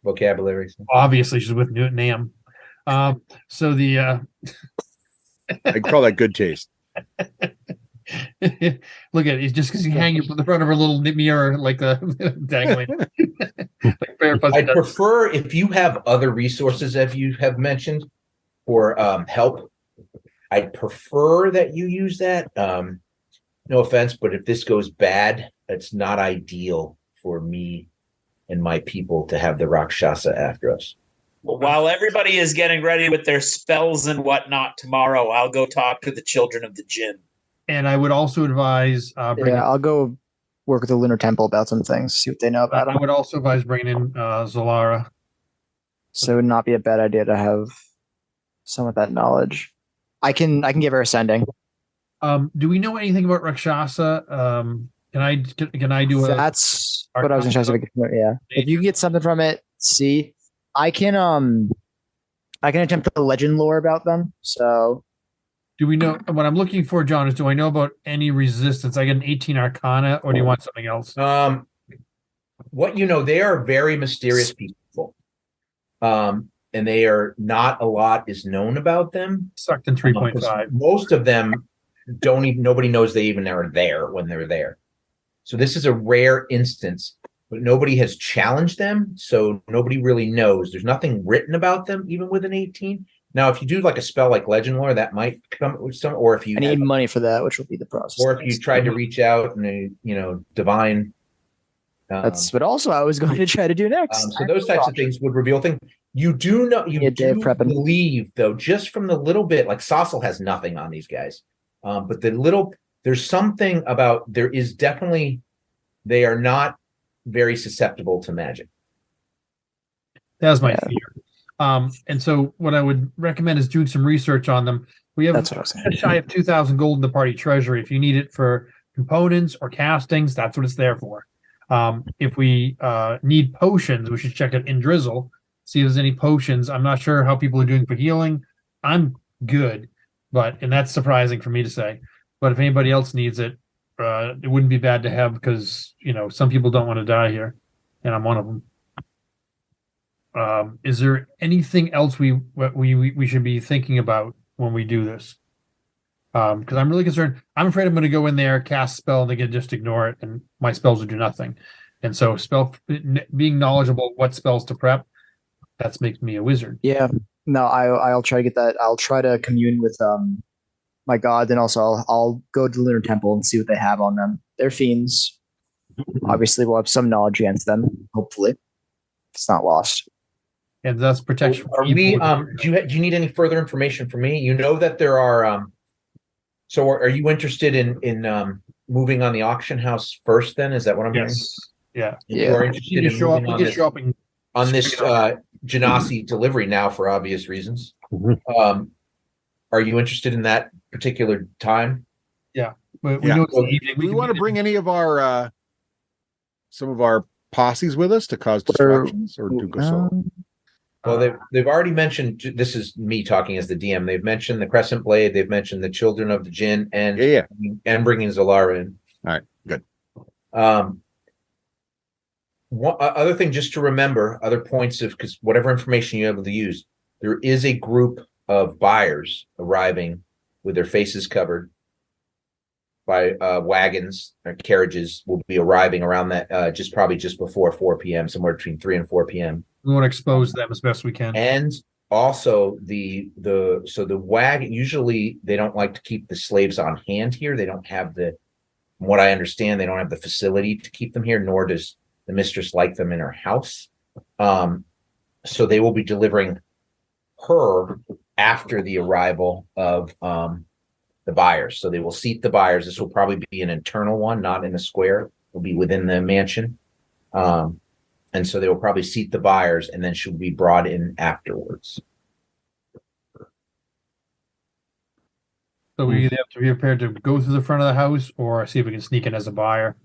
vocabulary. So. Obviously, she's with Nam. So the I'd call that good taste. Look at it, just because you hang it from the front of her little mirror like the dangling. I prefer if you have other resources, as you have mentioned, for help. I'd prefer that you use that. No offense, but if this goes bad, it's not ideal for me and my people to have the Rakshasa after us. Well, while everybody is getting ready with their spells and whatnot tomorrow, I'll go talk to the children of the Jinn. And I would also advise. I'll go work with the Lunar Temple about some things, see what they know about them. I would also advise bringing in Zolara. So it would not be a bad idea to have some of that knowledge. I can give her a sending. Do we know anything about Rakshasa? Can I do a? That's what I was going to say. Yeah, if you get something from it, see, I can attempt the legend lore about them. So, do we know what I'm looking for, John? Is do I know about any resistance? I get an 18 Arcana, or do you want something else? What you know, they are very mysterious people. And they are not a lot is known about them. Sucked in 3.5. Most of them nobody knows they even are there when they're there. So this is a rare instance, but nobody has challenged them. So nobody really knows. There's nothing written about them, even with an 18. Now, if you do like a spell like Legend Lore, that might come with some, or if you I need money for that, which will be the process. Or if you tried to reach out and, divine. That's what also I was going to try to do next. So those types of things would reveal things. You do know, you do believe, though, just from the little bit, like Sassel has nothing on these guys. But there's something about, there is definitely, they are not very susceptible to magic. That was my fear. And so what I would recommend is doing some research on them. We have shy of 2,000 gold in the party treasury. If you need it for components or castings, that's what it's there for. If we need potions, we should check it in Drizzle, see if there's any potions. I'm not sure how people are doing for healing. I'm good, and that's surprising for me to say. But if anybody else needs it, it wouldn't be bad to have, because some people don't want to die here, and I'm one of them. Is there anything else we should be thinking about when we do this? Because I'm really concerned. I'm afraid I'm going to go in there, cast a spell, and they can just ignore it, and my spells will do nothing. And so, being knowledgeable of what spells to prep, that makes me a wizard. Yeah. No, I'll try to get that. I'll try to commune with my god, then also I'll go to the Lunar Temple and see what they have on them. They're fiends. Obviously, we'll have some knowledge against them. Hopefully, it's not lost. And that's protection. Are we? Do you need any further information from me? You know that there are. So, are you interested in moving on the auction house first? Then is that what I'm hearing? Yeah. You are interested in moving on this Genasi delivery now for obvious reasons. Mhm. Are you interested in that particular time? Yeah. We know it's the evening. We want to bring any of our some of our posses with us to cause distractions or to go solo. Well, they've already mentioned. This is me talking as the DM. They've mentioned the Crescent Blade. They've mentioned the Children of the Jinn, and bringing Zalara in. All right, good. One other thing, just to remember, other points of because whatever information you're able to use, there is a group of buyers arriving with their faces covered by wagons or carriages. Will be arriving around that probably just before 4 p.m., somewhere between 3 and 4 p.m. We want to expose them as best we can. And also the wagon, usually they don't like to keep the slaves on hand here. They don't have from what I understand, they don't have the facility to keep them here, nor does the mistress like them in her house. So they will be delivering her after the arrival of the buyers. So they will seat the buyers. This will probably be an internal one, not in a square. It will be within the mansion. And so they will probably seat the buyers, and then she'll be brought in afterwards. So we either have to be prepared to go through the front of the house or see if we can sneak in as a buyer.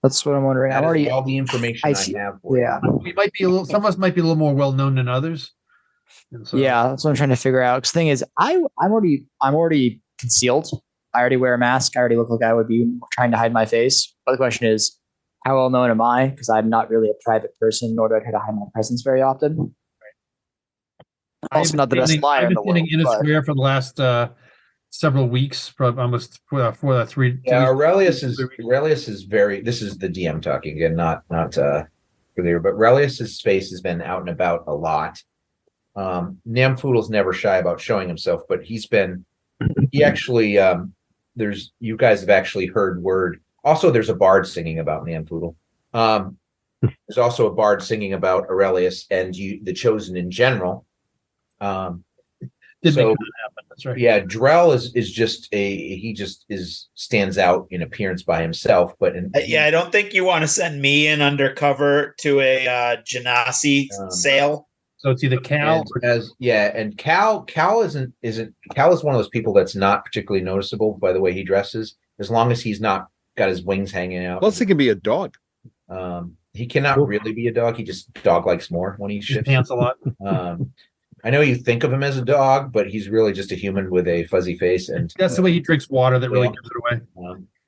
That's what I'm wondering. That is all the information I have. We might be some of us might be a little more well known than others. So, yeah, that's what I'm trying to figure out. Because the thing is, I'm already concealed. I already wear a mask. I already look like I would be trying to hide my face. But the question is, how well known am I? Because I'm not really a private person, nor do I try to hide my presence very often. I'm also not the best liar in the world. I've been in a square for the last several weeks, probably almost for 3. Yeah, Aurelius is very. This is the DM talking again, not for there. But Aurelius's face has been out and about a lot. Namfoodle's never shy about showing himself, but he actually. You guys have actually heard word. Also, there's a bard singing about Namfoodle. There's also a bard singing about Aurelius and the Chosen in general. Did make that happen. That's right. Yeah, Drell is just stands out in appearance by himself, but I don't think you want to send me in undercover to a Genasi sale. So it's either Cal and Cal isn't Cal is one of those people that's not particularly noticeable by the way he dresses, as long as he's not got his wings hanging out. Plus, he can be a dog. He cannot really be a dog. He just dog likes more when he shifts. Pants a lot. I know you think of him as a dog, but he's really just a human with a fuzzy face, and that's the way he drinks water that really gives it away.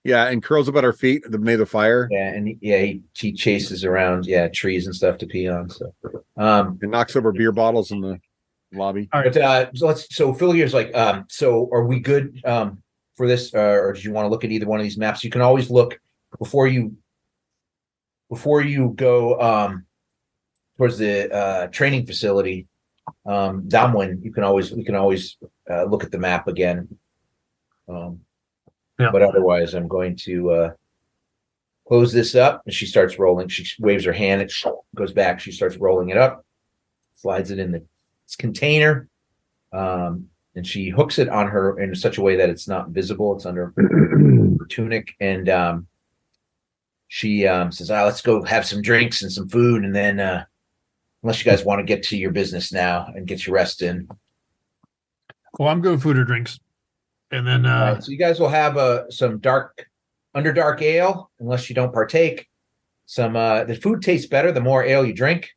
And curls about our feet near the fire. Yeah, and he chases around trees and stuff to pee on. So and knocks over beer bottles in the lobby. All right, but so Phil here's like, so are we good for this, or do you want to look at either one of these maps? You can always look before you go towards the training facility. Damwin, we can always look at the map again. But otherwise, I'm going to close this up, and she starts rolling. She waves her hand, it goes back. She starts rolling it up, slides it in this container, and she hooks it on her in such a way that it's not visible. It's under her tunic, and she says, let's go have some drinks and some food, and then unless you guys want to get to your business now and get your rest in. Well, I'm going food or drinks. And then so you guys will have some underdark ale, unless you don't partake. Some the food tastes better the more ale you drink.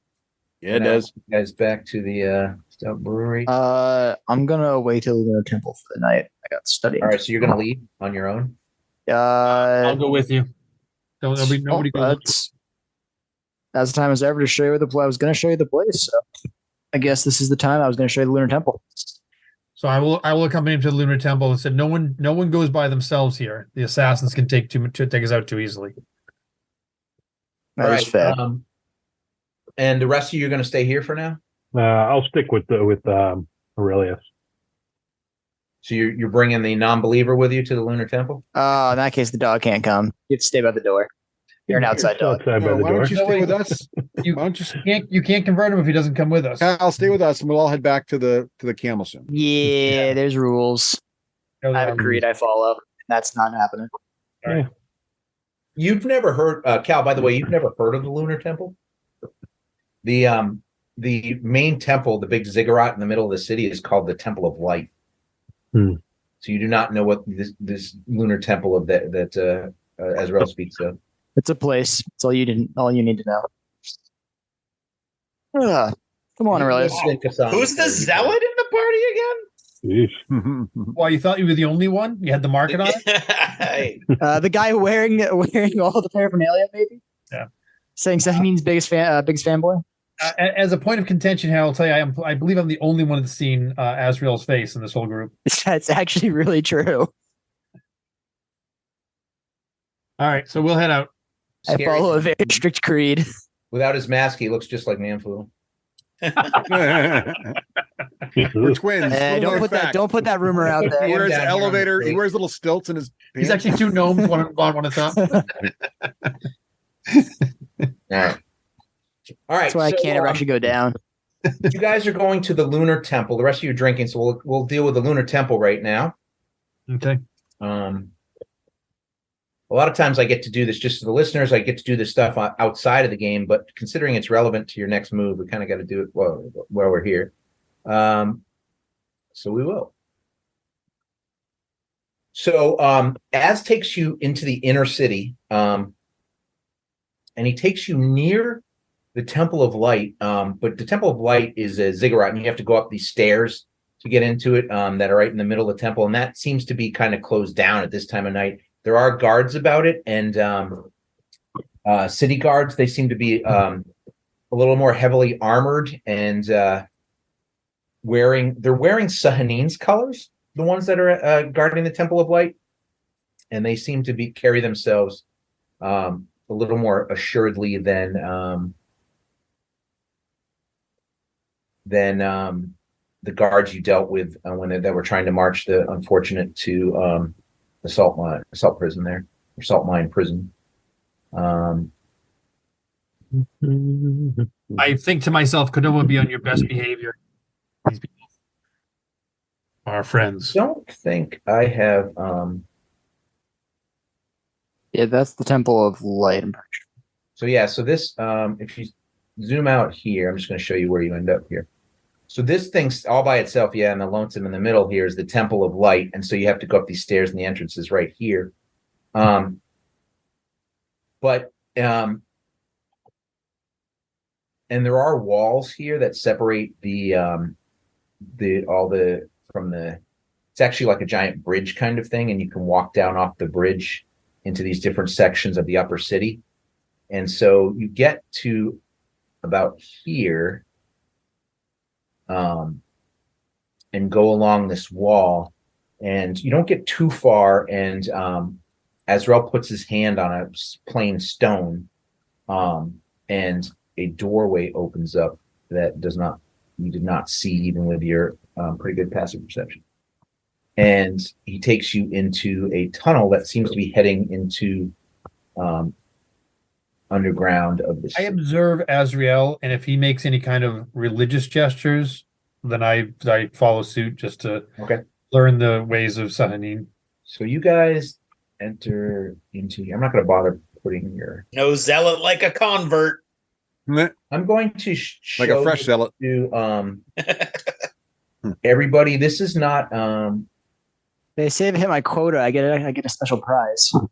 Yeah, it does. You guys back to the stout brewery. I'm gonna wait till the Lunar Temple for the night. I got studying. All right, so you're gonna leave on your own. I'll go with you. There'll be nobody. That's the time as ever to show you I was going to show you the place. So I guess this is the time I was going to show you the Lunar Temple. So I will accompany him to the Lunar Temple and said, no one goes by themselves here. The assassins can take us out too easily. That's fair. And the rest of you are going to stay here for now? I'll stick with Aurelius. So you're bringing the non-believer with you to the Lunar Temple? In that case, the dog can't come. You have to stay by the door. You're an outside dog. Outside by the Why door. don't you stay with us? You Why don't you can't convert him if he doesn't come with us. Kyle, stay with us, and we'll all head back to the camel soon. Yeah, there's rules. No, I have a creed I follow. That's not happening. Right. You've never heard, Cal, by the way, you've never heard of the Lunar Temple? The main temple, the big ziggurat in the middle of the city, is called the Temple of Light. Hmm. So you do not know what this lunar temple of that Azrael speaks of. It's a place. It's all you need to know. Come on, Aurelius. Who's the zealot in the party again? Why, you thought you were the only one? You had the market on it? The guy wearing all the paraphernalia, maybe? Yeah. Saying Sahin's biggest fanboy? As a point of contention, I'll tell you, I believe I'm the only one that's seen Azrael's face in this whole group. That's actually really true. All right, so we'll head out. I follow a very strict creed. Without his mask, he looks just like Namfu. We're twins. Don't put that rumor out there. He wears elevator. He wears little stilts in his pants. He's actually two gnomes, one on the top. All right. That's why I can't ever actually go down. You guys are going to the Lunar Temple. The rest of you are drinking, so we'll deal with the Lunar Temple right now. Okay. A lot of times I get to do this just to the listeners. I get to do this stuff outside of the game, but considering it's relevant to your next move, we kind of got to do it while we're here. So we will. So Az takes you into the inner city, and he takes you near the Temple of Light. But the Temple of Light is a ziggurat, and you have to go up these stairs to get into it that are right in the middle of the temple, and that seems to be kind of closed down at this time of night. There are guards about it, and city guards. They seem to be a little more heavily armored and wearing Sahanin's colors, the ones that are guarding the Temple of Light, and they seem to carry themselves a little more assuredly than the guards you dealt with when they were trying to march the unfortunate to the salt prison there, or salt mine prison. I think to myself, Kodomo, be on your best behavior. These people are friends. Don't think I have. Yeah, that's the Temple of Light. So yeah, so this, if you zoom out here, I'm just going to show you where you end up here. So this thing's all by itself, yeah, and the lonesome in the middle here is the Temple of Light, and so you have to go up these stairs, and the entrance is right here. And there are walls here that separate it's actually like a giant bridge kind of thing, and you can walk down off the bridge into these different sections of the upper city. And so you get to about here, and go along this wall, and you don't get too far, and Azrael puts his hand on a plain stone, and a doorway opens up that you did not see even with your pretty good passive perception. And he takes you into a tunnel that seems to be heading into underground of this. I observe Azrael, and if he makes any kind of religious gestures, then I follow suit just to learn the ways of Sahanin. So you guys enter into. I'm not going to bother putting your no zealot like a convert. I'm going to like a fresh zealot to everybody. This is not. They say if I hit my quota, I get a special prize. So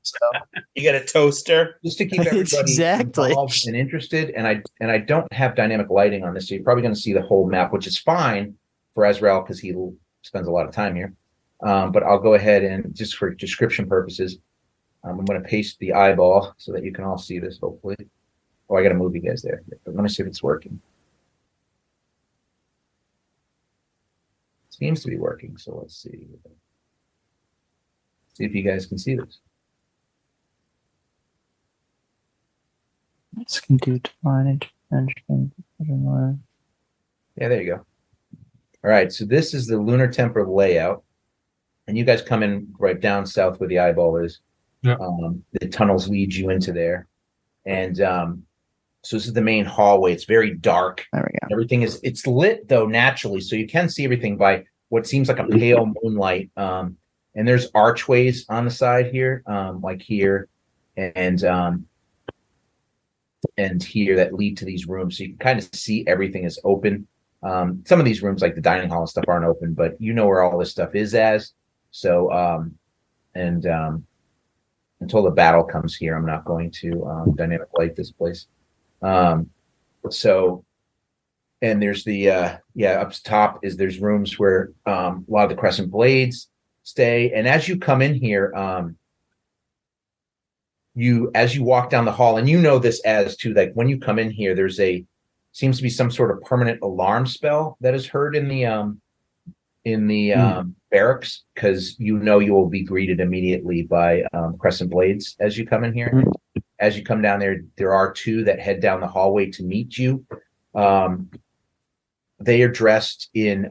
you get a toaster just to keep everybody involved and interested. And I don't have dynamic lighting on this, so you're probably going to see the whole map, which is fine for Azrael because he spends a lot of time here. But I'll go ahead and just for description purposes, I'm going to paste the eyeball so that you can all see this. Hopefully, I got to move you guys there. But let me see if it's working. It seems to be working. So let's see. See if you guys can see this. Let's do divine intervention. Yeah, there you go. All right, so this is the Lunar Temple layout. and you guys come in right down south where the eyeball is. Yeah. The tunnels lead you into there, and so this is the main hallway. It's very dark. There we go. Everything it's lit though naturally, so you can see everything by what seems like a pale moonlight. And there's archways on the side here, like here, and here that lead to these rooms, so you can kind of see everything is open. Some of these rooms, like the dining hall and stuff, aren't open, but you know where all this stuff is as. So, until the battle comes here, I'm not going to dynamic light this place. So, and there's the up top is there's rooms where a lot of the Crescent Blades stay, and as you come in here, as you walk down the hall, and you know this as to, like, when you come in here, there's seems to be some sort of permanent alarm spell that is heard in the barracks, because you know you will be greeted immediately by Crescent Blades as you come in here. Mhm. As you come down there are two that head down the hallway to meet you. They are dressed in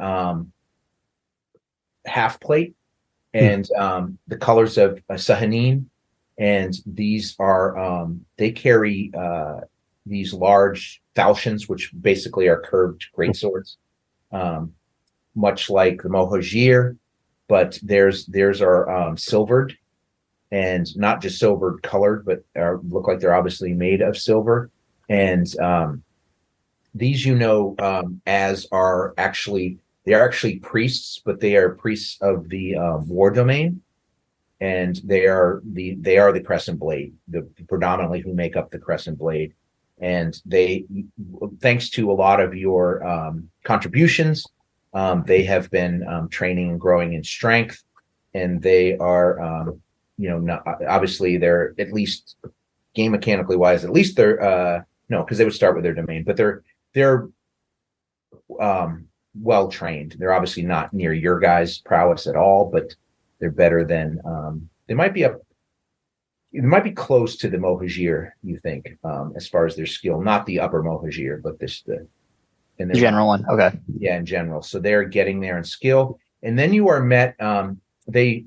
half plate and the colors of Sahanin, and these are they carry these large falchions, which basically are curved greatswords, much like the Mohajir, but theirs are silvered, and not just silvered colored, but look like they're obviously made of silver. And these, as are actually priests, but they are priests of the war domain, and they are the Crescent Blade, the predominantly who make up the Crescent Blade. And they, thanks to a lot of your contributions, they have been training and growing in strength, and they are not, obviously they're, at least game mechanically wise, at least they're no, because they would start with their domain, but they're well trained. They're obviously not near your guys' prowess at all, but they're better than they might be close to the Mohajir, you think, as far as their skill, not the upper Mohajir, but the general one. Okay. Yeah, in general. So they're getting there in skill. And then you are met, they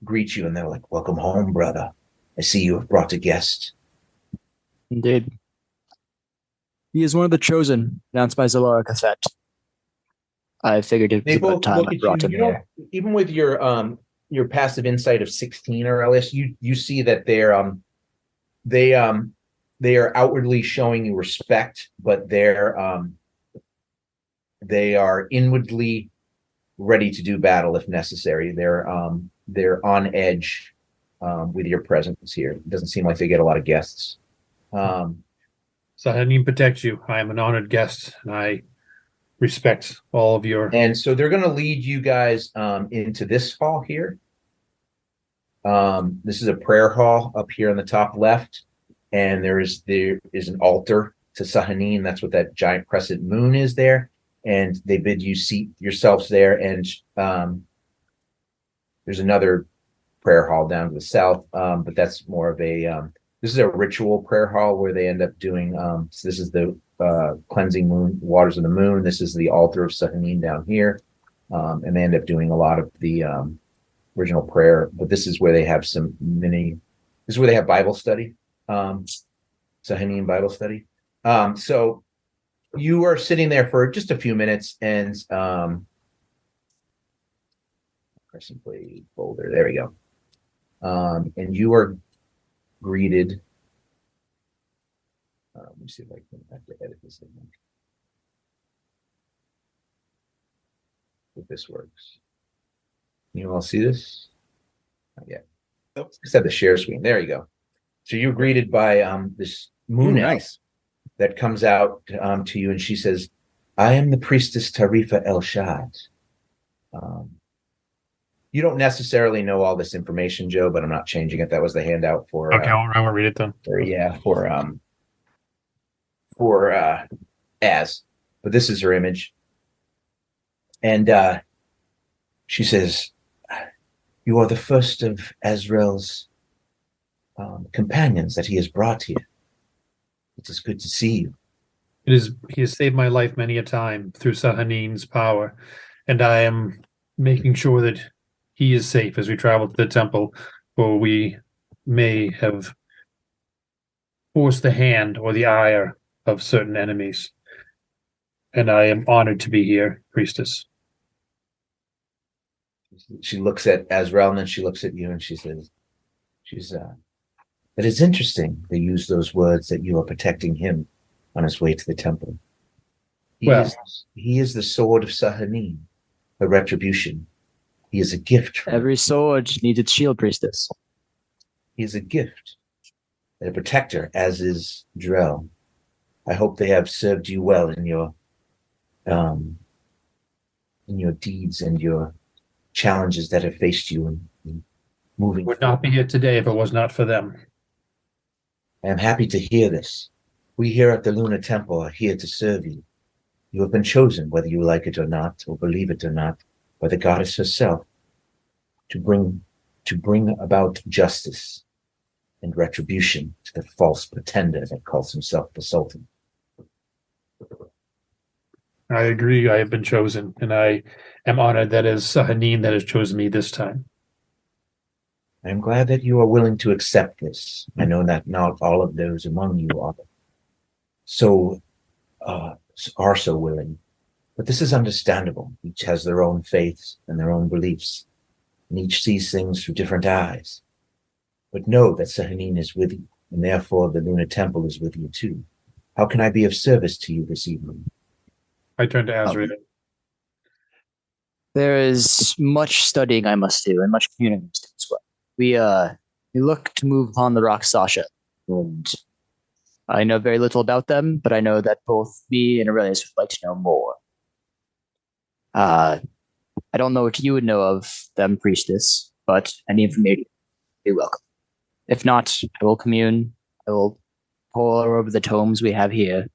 greet you and they're like, "Welcome home, brother. I see you have brought a guest." Indeed. He is one of the chosen, announced by Zalora Cassette. I figured it was about time I brought him here. Even with your passive insight of 16 or less, you see that they are outwardly showing you respect, but they are inwardly ready to do battle if necessary. They're on edge with your presence here. It doesn't seem like they get a lot of guests. Sahanin protect you. I am an honored guest, and I respect all of your. And so they're going to lead you guys into this hall here. This is a prayer hall up here on the top left, and there is an altar to Sahanin. That's what that giant crescent moon is there. And they bid you seat yourselves there. And there's another prayer hall down to the south, but that's more of a this is a ritual prayer hall where they end up doing. So this is the cleansing moon waters of the moon. This is the altar of Sahanin down here, and they end up doing a lot of the original prayer. But this is where they have This is where they have Bible study, Sahanin Bible study. So you are sitting there for just a few minutes, and Crescent Blade folder. There we go. And you are greeted. Let me see if I have to edit this thing. If this works. You all see this? Not yet. Nope. Just have the share screen. There you go. So you're greeted by this moon elf that comes out to you, and she says, "I am the priestess Tarifa El Shad." You don't necessarily know all this information, Joe, but I'm not changing it. That was the handout for. Okay, I won't read it then. For Az, but this is her image, and she says, "You are the first of Azrael's companions that he has brought here. It is good to see you." He has saved my life many a time through Sahanin's power, and I am making sure that he is safe as we travel to the temple, for we may have forced the hand or the ire of certain enemies. And I am honored to be here, priestess. She looks at Azrael and then she looks at you and she says, it is interesting they use those words that you are protecting him on his way to the temple. He is the sword of Sahanin, a retribution. He is a gift. Every sword needs its shield, priestess. He is a gift and a protector, as is Drell. I hope they have served you well in your deeds and your challenges that have faced you in moving. Would not be here today if it was not for them. I am happy to hear this. We here at the Lunar Temple are here to serve you. You have been chosen, whether you like it or not, or believe it or not, by the goddess herself, to bring about justice and retribution to the false pretender that calls himself the Sultan. I agree. I have been chosen, and I am honored that it is Sahanin that has chosen me this time. I am glad that you are willing to accept this. I know that not all of those among you are so willing, but this is understandable. Each has their own faiths and their own beliefs, and each sees things through different eyes. But know that Sahanin is with you, and therefore the Lunar Temple is with you too. How can I be of service to you this evening? I turn to Azrael. There is much studying I must do, and much communicating as well. We look to move upon the Rakshasa, and I know very little about them, but I know that both me and Aurelius would like to know more. I don't know what you would know of them, priestess, but any information would be welcome. If not, I will commune. I will pore over the tomes we have here,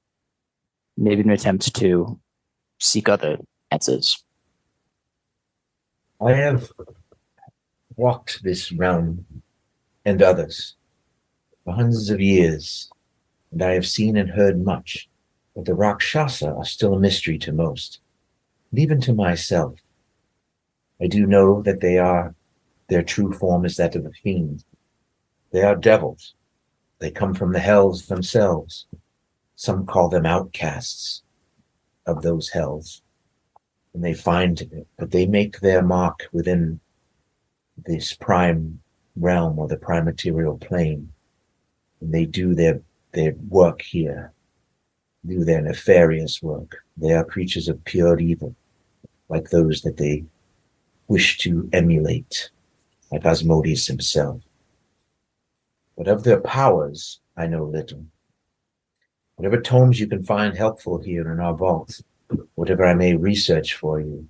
maybe an attempt to seek other answers. I have walked this realm and others for hundreds of years, and I have seen and heard much, but the Rakshasa are still a mystery to most, and even to myself. I do know that their true form is that of a fiend. They are devils. They come from the hells themselves. Some call them outcasts of those hells, and they find it, but they make their mark within this prime realm or the prime material plane, and they do their work here, do their nefarious work. They are creatures of pure evil, like those that they wish to emulate, like Asmodeus himself. But of their powers, I know little. Whatever tomes you can find helpful here in our vault, whatever I may research for you,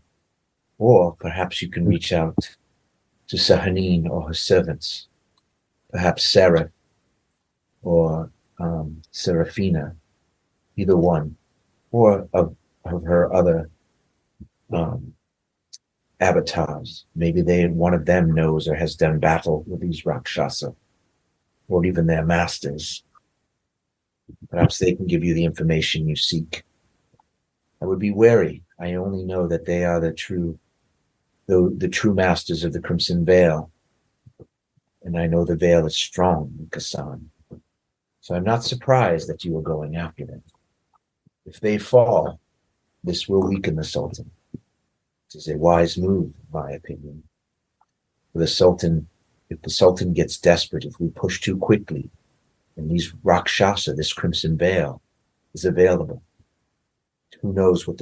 or perhaps you can reach out to Sahanin or her servants, perhaps Sarah or Seraphina, either one, or of her other avatars. Maybe one of them knows or has done battle with these Rakshasa, or even their masters. Perhaps they can give you the information you seek. I would be wary. I only know that they are the true masters of the Crimson Veil. And I know the veil is strong in Kasan. So I'm not surprised that you are going after them. If they fall, this will weaken the Sultan. It is a wise move, in my opinion. If the Sultan gets desperate, if we push too quickly, and these Rakshasa, this Crimson Veil, is available, who knows what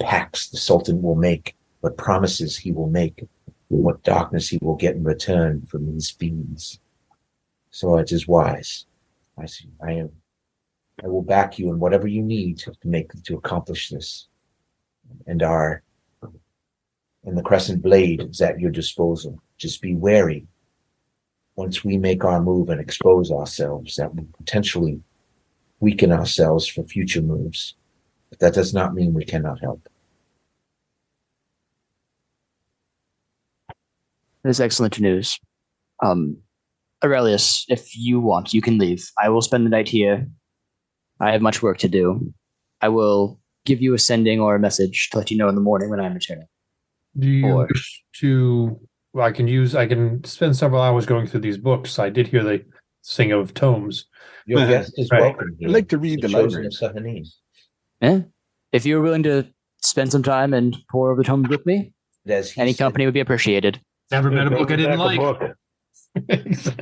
pacts the Sultan will make, what promises he will make, what darkness he will get in return from these fiends. So it is wise. I will back you in whatever you need to accomplish this. And the Crescent Blade is at your disposal. Just be wary. Once we make our move and expose ourselves, that will potentially weaken ourselves for future moves. But that does not mean we cannot help. That is excellent news. Aurelius, if you want, you can leave. I will spend the night here. I have much work to do. I will give you a sending or a message to let you know in the morning when I'm returning. Do you 4. wish to? Well, I can spend several hours going through these books. I did hear they sing of tomes. Your guest is Right. welcome. I'd like to read the chosen libraries. of Sahanese. Yeah. If you were willing to spend some time and pour over the tomes with me, any company would be appreciated. Never read a book I didn't like.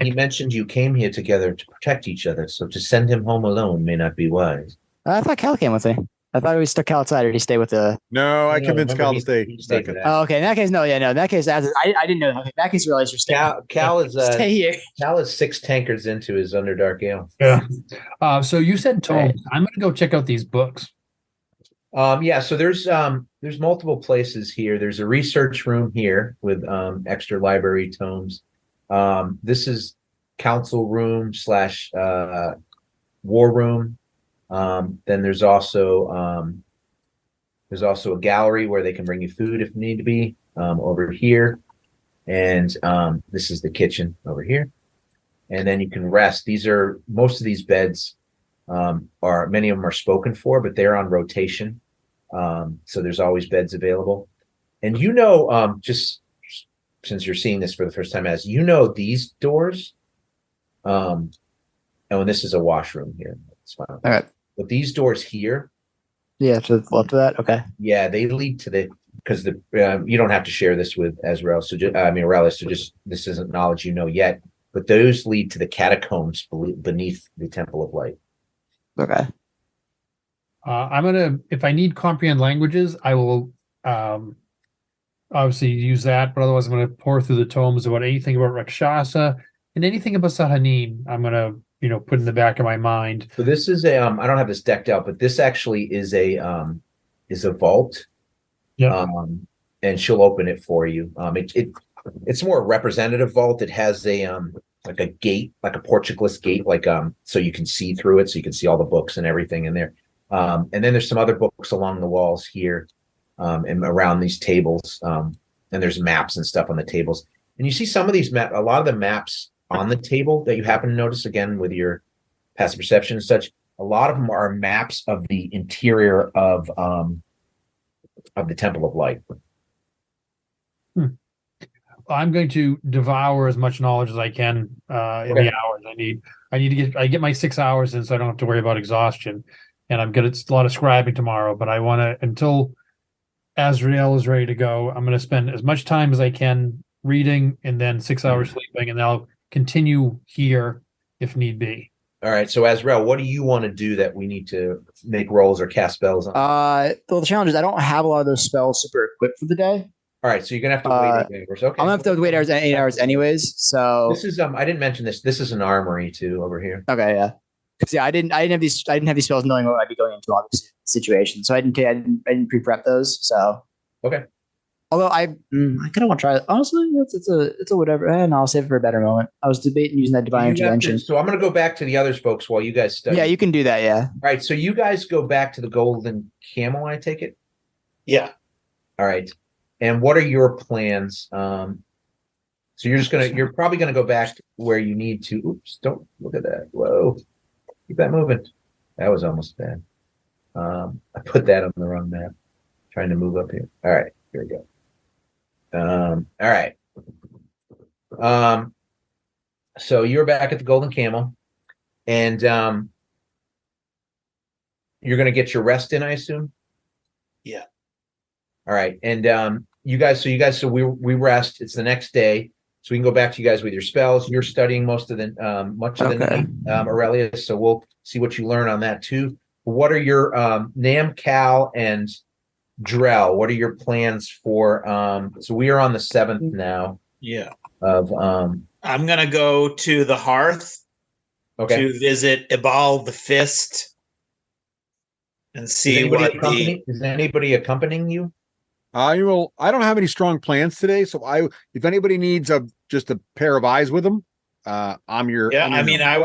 He mentioned you came here together to protect each other, so to send him home alone may not be wise. I thought Cal came with me. I thought we stuck Cal outside, or did he stay with the? No, I convinced Cal to stay. Oh, okay. In that case, no. In that case, I didn't know. In that case, you realize you're staying. Cal is stay here. Cal is 6 tankards into his Underdark Ale. Yeah. So you said tomes. Right. I'm going to go check out these books. Yeah. So there's multiple places here. There's a research room here with extra library tomes. This is council room / war room. Then there's also a gallery where they can bring you food if need to be over here, and this is the kitchen over here, and then you can rest. Most of these beds many of them are spoken for, but they're on rotation, so there's always beds available. And just since you're seeing this for the first time, as you know, these doors, and this is a washroom here. It's fine. All right. But these doors here, yeah, to the left of that, okay. Yeah, they lead to because you don't have to share this with Azrael. So Aurelius. So this isn't knowledge yet, but those lead to the catacombs beneath the Temple of Light. Okay. If I need comprehend languages, I will obviously use that. But otherwise, I'm gonna pour through the tomes about anything about Rakshasa and anything about Sahanin. I'm gonna put in the back of my mind. So this is I don't have this decked out, but this actually is a vault. Yeah. And she'll open it for you. It's more a representative vault. It has like a gate, like a Portuguese gate, so you can see through it, so you can see all the books and everything in there. And then there's some other books along the walls here, and around these tables. And there's maps and stuff on the tables. And you see some of these a lot of the maps on the table that you happen to notice, again with your passive perception and such, a lot of them are maps of the interior of the Temple of Light. I'm going to devour as much knowledge as I can in the hours I need. I get my 6 hours in, so I don't have to worry about exhaustion. And I'm good at a lot of scribing tomorrow, but I want to, until Azrael is ready to go, I'm going to spend as much time as I can reading, and then 6 hours sleeping, and then I'll continue here if need be. All right. So Azrael, what do you want to do that we need to make rolls or cast spells on? Well, the challenge is I don't have a lot of those spells super equipped for the day. All right. So you're gonna have to wait 8 hours. Okay. I'm gonna have to wait 8 hours anyways. So this is I didn't mention this. This is an armory too over here. Okay, yeah. Because I didn't have these spells knowing what I'd be going into all these situations. So I didn't pre-prep those. So okay. Although I kind of want to try it. Honestly, it's a whatever. And I'll save it for a better moment. I was debating using that divine intervention. So I'm going to go back to the others, folks, while you guys study. Yeah, you can do that. Yeah. All right. So you guys go back to the Golden Camel, I take it? Yeah. All right. And what are your plans? So you're probably going to go back where you need to. Oops, don't look at that. Whoa. Keep that moving. That was almost bad. I put that on the wrong map. Trying to move up here. All right. Here we go. All right. So you're back at the Golden Camel, and you're going to get your rest in, I assume. Yeah. All right, and you guys. So we rest. It's the next day, so we can go back to you guys with your spells. You're studying much of the night, Aurelius. So we'll see what you learn on that too. What are your Nam, Cal, and Drell, what are your plans for so we are on the 7th now. Yeah. Of I'm gonna go to the hearth to visit Ibal the Fist and see is anybody accompanying you? I don't have any strong plans today, so if anybody needs just a pair of eyes with them, I'm your I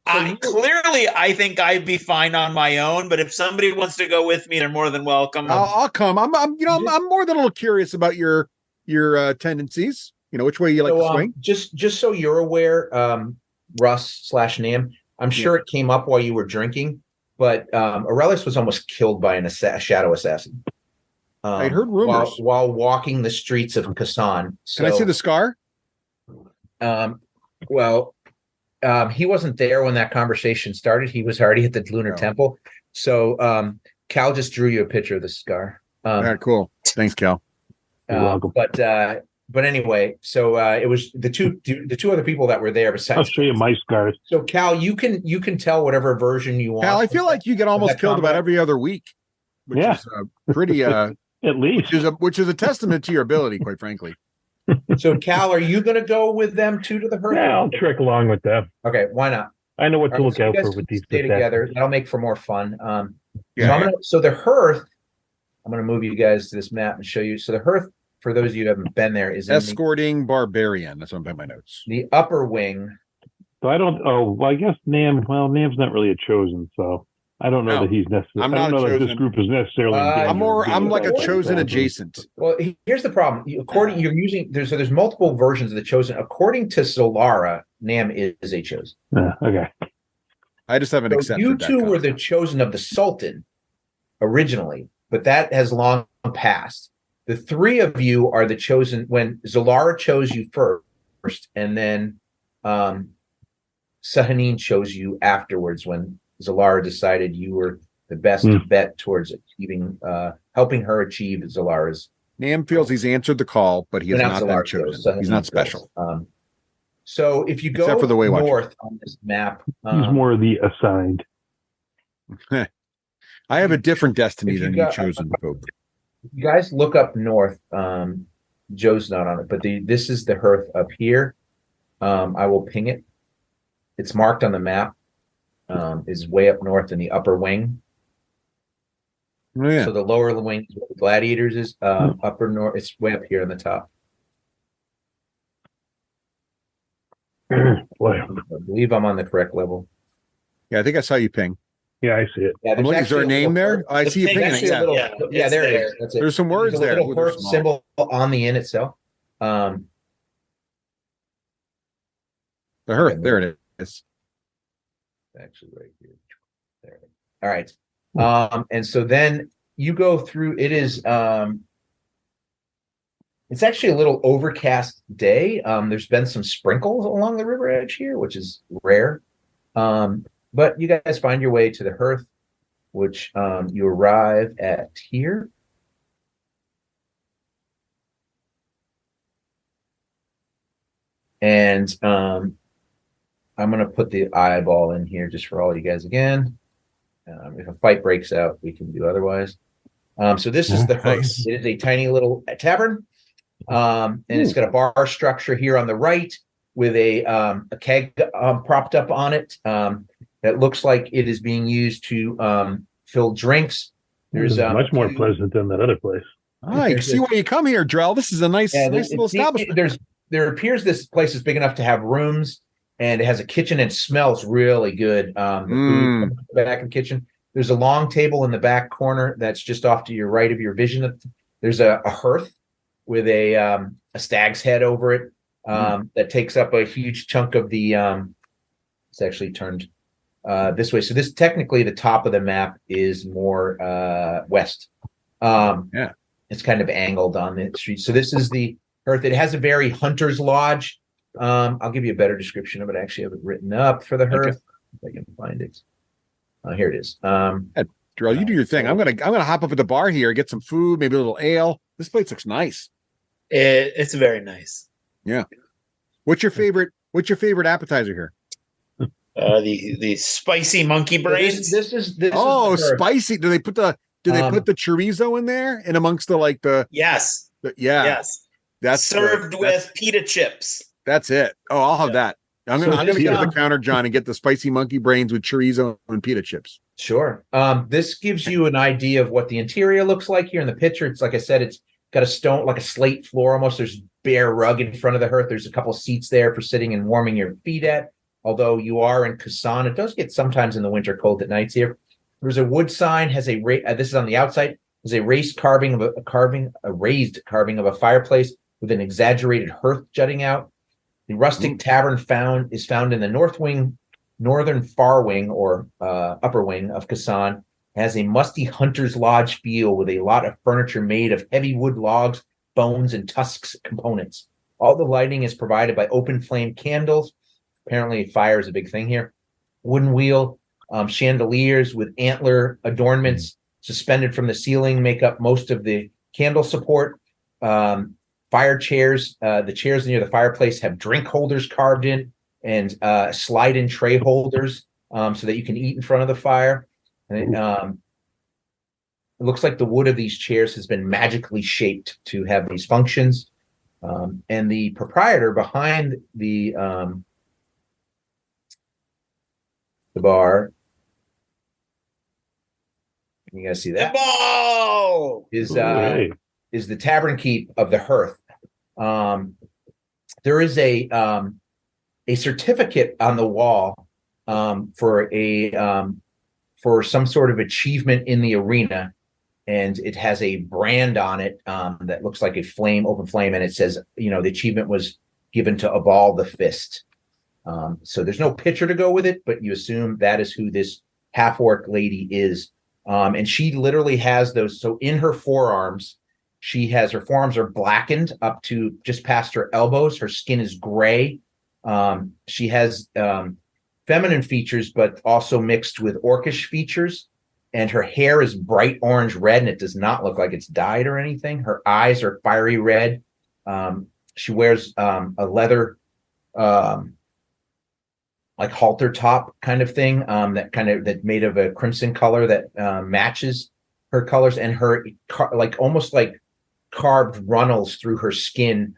would clearly, I think I'd be fine on my own, but if somebody wants to go with me, they're more than welcome. I'll come. I'm more than a little curious about your tendencies. Which way you like to swing. Just so you're aware, Russ/Nam, I'm sure it came up while you were drinking, but Aurelius was almost killed by a shadow assassin. I heard rumors while walking the streets of Kasan. So, can I see the scar? He wasn't there when that conversation started. He was already at the Lunar Temple. So Cal just drew you a picture of the scar. All right, cool. Thanks, Cal. You're welcome. But anyway, so it was the two other people that were there besides. I'll show you my scars. So Cal, you can tell whatever version you want. Cal, I feel like you get almost killed about every other week, which is pretty at least, which is a testament to your ability, quite frankly. So Cal, are you going to go with them too to the herd? Yeah, I'll trek along with them. Okay, why not? I know what to look out for with these. Stay together. That'll make for more fun. So the hearth. I'm going to move you guys to this map and show you. So the hearth, for those of you who haven't been there, is escorting barbarian. That's what I'm putting my notes. The upper wing. So I don't. Oh, well, I guess Nam. Well, Nam's not really a chosen, so I don't know that he's necessary. I'm not I don't know that this group is necessarily. I'm like a chosen adjacent. Well, here's the problem. You're using there's multiple versions of the chosen. According to Zolara, Nam is a chosen. Okay. I just haven't accepted. You two were the chosen of the Sultan originally, but that has long passed. The three of you are the chosen when Zolara chose you first, and then Sahanin chose you afterwards when Zolara decided you were the best bet towards achieving, helping her achieve Zolara's. Nam feels he's answered the call, but he has not been chosen. He's not special. So if you go for the north on this map, he's more of the assigned. I have a different destiny than you chosen folk. You guys look up north. Joe's not on it, but this is the hearth up here. I will ping it. It's marked on the map. Is way up north in the upper wing. Oh, yeah. So the lower wing is where the gladiators is. Upper north, it's way up here on the top. I believe I'm on the correct level. Yeah, I think I saw you ping. Yeah, I see it. Yeah, is there a name there? Oh, I see you pinging it. Yeah, there it is. That's it. There's some words there. A little hearth symbol on the inn itself. The hearth, there it is. Actually right here. There. All right. And so then you go through it's actually a little overcast day. There's been some sprinkles along the river edge here, which is rare. But you guys find your way to the hearth, which you arrive at here. And I'm going to put the eyeball in here just for all you guys again. If a fight breaks out, we can do otherwise. So this is the hearth. Nice. It is a tiny little tavern. And it's got a bar structure here on the right with a keg propped up on it. That looks like it is being used to fill drinks. There's much more pleasant than that other place. I see why you come here, Drell. This is a nice little establishment. There appears this place is big enough to have rooms, and it has a kitchen and smells really good. The food back in the kitchen. There's a long table in the back corner that's just off to your right of your vision. There's a hearth with a stag's head over it that takes up a huge chunk of the. It's actually turned this way. So this technically the top of the map is more west. It's kind of angled on the street. So this is the hearth. It has a very hunter's lodge. I'll give you a better description of it. I actually have it written up for the hearth. If I can find it. Here it is. Drell, you do your thing. I'm gonna hop up at the bar here, get some food, maybe a little ale. This place looks nice. It's very nice. Yeah. What's your favorite appetizer here? The spicy monkey brains. This is spicy. Do they put the chorizo in there and amongst the yes. Yes. That's served with pita chips. That's it. Oh, I'll have that. I'm gonna get to the counter, John, and get the spicy monkey brains with chorizo and pita chips. Sure. This gives you an idea of what the interior looks like here in the picture. It's like I said, it's got a stone, like a slate floor almost. There's bare rug in front of the hearth. There's a couple seats there for sitting and warming your feet at. Although you are in Kasan, it does get sometimes in the winter cold at nights here. There's a wood sign, has a this is on the outside. There's a raised carving of a fireplace with an exaggerated hearth jutting out. The rustic tavern is found in the northern far wing or upper wing of Kasan. has a musty hunter's lodge feel with a lot of furniture made of heavy wood logs, bones, and tusks components. All the lighting is provided by open flame candles. Apparently, fire is a big thing here. Wooden wheel, chandeliers with antler adornments suspended from the ceiling make up most of the candle support. Fire chairs, the chairs near the fireplace have drink holders carved in and slide-in tray holders so that you can eat in front of the fire. And it looks like the wood of these chairs has been magically shaped to have these functions. And the proprietor behind the bar, you guys see that? The ball is the tavern keep of the hearth. There is a certificate on the wall for some sort of achievement in the arena, and it has a brand on it that looks like a flame, open flame, and it says, the achievement was given to Abal the Fist. So there's no picture to go with it, but you assume that is who this half-orc lady is. And she literally has those. So in her forearms, her forearms are blackened up to just past her elbows. Her skin is gray. She has feminine features, but also mixed with orcish features. And her hair is bright orange red, and it does not look like it's dyed or anything. Her eyes are fiery red. She wears a leather like halter top kind of thing that made of a crimson color that matches her colors, and her almost like carved runnels through her skin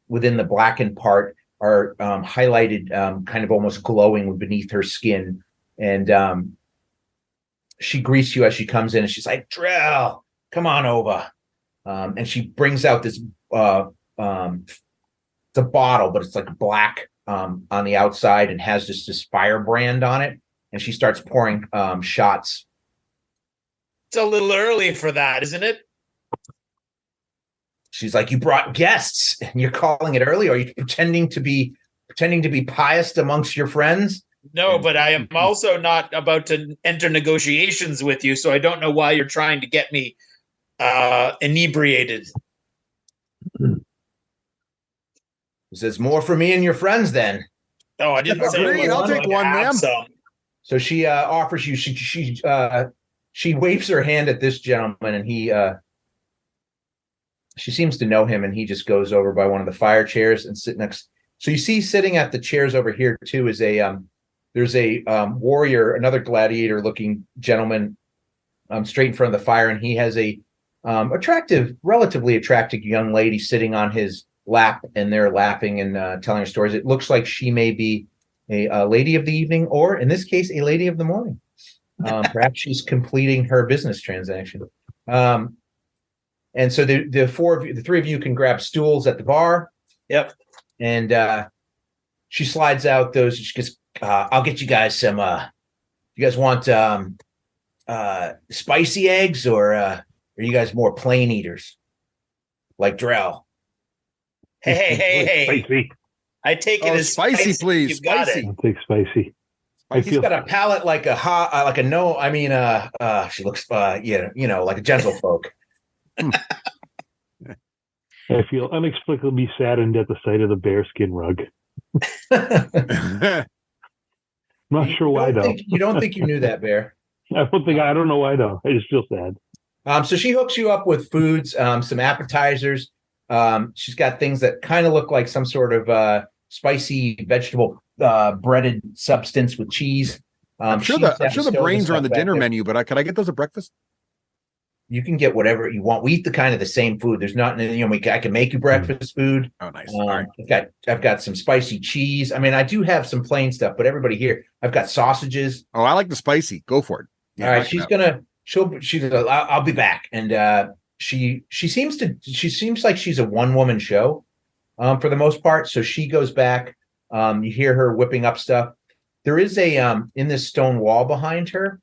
within the blackened part are highlighted, kind of almost glowing beneath her skin. And she greets you as she comes in, and she's like, "Drell, come on over." And she brings out this it's a bottle, but it's like black on the outside and has just this firebrand on it. And she starts pouring shots. It's a little early for that, isn't it? She's like, "You brought guests and you're calling it early? Are you pretending to be pious amongst your friends?" No, but I am also not about to enter negotiations with you, so I don't know why you're trying to get me inebriated. He says, "More for me and your friends, then." Oh, I didn't say Agreed. I'll take one, ma'am. So she offers you. She waves her hand at this gentleman, and she seems to know him, and he just goes over by one of the fire chairs and sit next. So you see, sitting at the chairs over here too is there's a warrior, another gladiator-looking gentleman, straight in front of the fire, and he has a relatively attractive young lady sitting on his lap, and they're laughing and telling her stories. It looks like she may be a lady of the evening, or in this case, a lady of the morning. Perhaps she's completing her business transaction. And so the three of you can grab stools at the bar. Yep. And she slides out those. She goes, "I'll get you guys some. You guys want spicy eggs, or are you guys more plain eaters, like Drell?" Hey! Spicy. I take it as spicy, please. You've got Spicy. it. I'll take spicy. He's got a palate like she looks like a gentlefolk. I feel inexplicably saddened at the sight of the bearskin rug. Not sure why though. You don't think you knew that, Bear? I don't know why though. I just feel sad. So she hooks you up with foods, some appetizers. She's got things that kind of look like some sort of spicy vegetable breaded substance with cheese. I'm sure the brains are on the dinner menu, but could I get those at breakfast? You can get whatever you want. We eat the same food. There's not, I can make you breakfast food. Oh, nice. All right. I've got some spicy cheese. I mean, I do have some plain stuff, but everybody here, I've got sausages. Oh, I like the spicy. Go for it. Yeah, all right. She's I'll be back. And she seems like she's a one-woman show for the most part. So she goes back. You hear her whipping up stuff. There is in this stone wall behind her,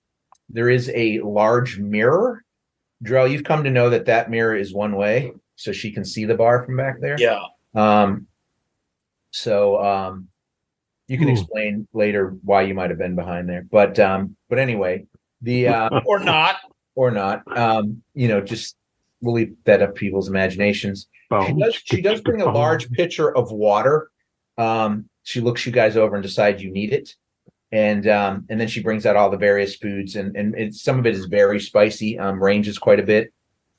there is a large mirror. Drell, you've come to know that mirror is one way, so she can see the bar from back there. Yeah. You can explain later why you might have been behind there. But anyway, The or not. Just we'll leave that up to people's imaginations. She does bring a large pitcher of water. She looks you guys over and decides you need it. And then she brings out all the various foods, and some of it is very spicy, ranges quite a bit.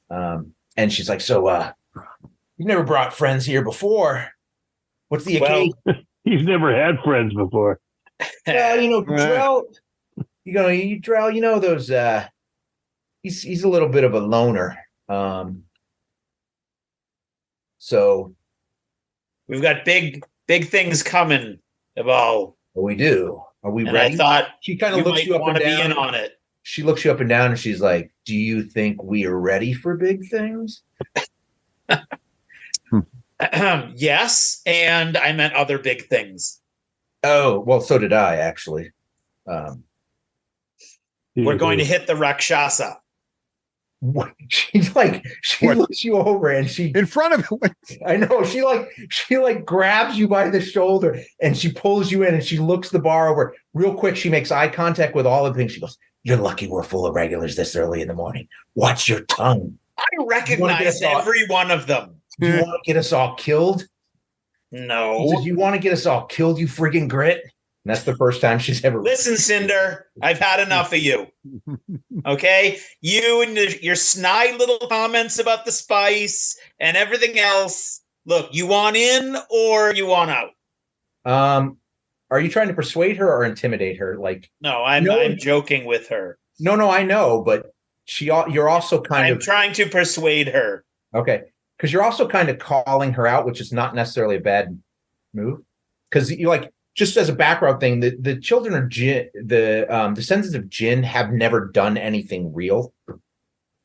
And she's like, so you've never brought friends here before. What's the occasion? He's never had friends before. Drell, Drell, those he's a little bit of a loner. So we've got big things coming, Eval. We do. Are we ready? I thought she kind of looks you up and down. Be in on it. She looks you up and down, and she's like, "Do you think we are ready for big things?" Yes, and I meant other big things. Oh, well, so did I actually. We're going to hit the Rakshasa. What? She looks you over and she in front of it. I know she grabs you by the shoulder and she pulls you in and she looks the bar over real quick. She makes eye contact with all of the things. She goes, "You're lucky we're full of regulars this early in the morning. Watch your tongue." I recognize every one of them. Do you want to get us all killed? No. He says, "You want to get us all killed, you friggin' grit?" And that's the first time she's ever. Listen, Cinder, I've had enough of you. Okay? You and your snide little comments about the spice and everything else. Look, you want in or you want out? Are you trying to persuade her or intimidate her? No, I'm joking with her. No, I know, but you're also I'm trying to persuade her. Okay. Because you're also kind of calling her out, which is not necessarily a bad move. Because you just as a background thing, the children of Jinn, the descendants of Jinn have never done anything real.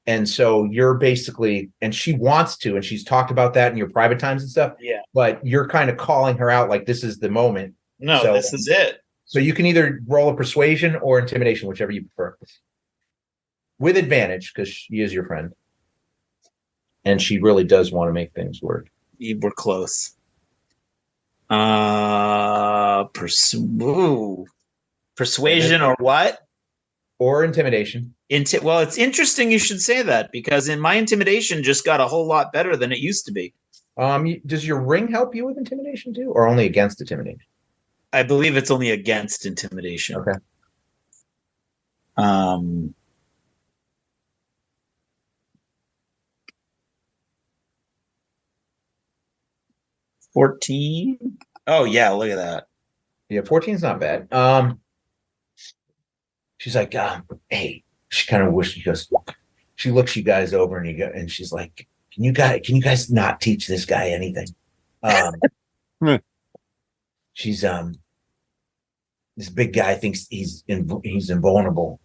And so you're basically, and she wants to, and she's talked about that in your private times and stuff. Yeah. But you're kind of calling her out like this is the moment. No, this is it. So you can either roll a persuasion or intimidation, whichever you prefer. With advantage, because she is your friend. And she really does want to make things work. We're close. Persuasion or what? Or intimidation. Well, it's interesting you should say that because in my intimidation just got a whole lot better than it used to be. Does your ring help you with intimidation too, or only against intimidation? I believe it's only against intimidation. Okay. 14. Oh yeah, look at that. Yeah, 14's not bad. She's like, hey, she kind of wishes. She looks you guys over and she's like, can you guys not teach this guy anything? She's this big guy thinks he's invulnerable.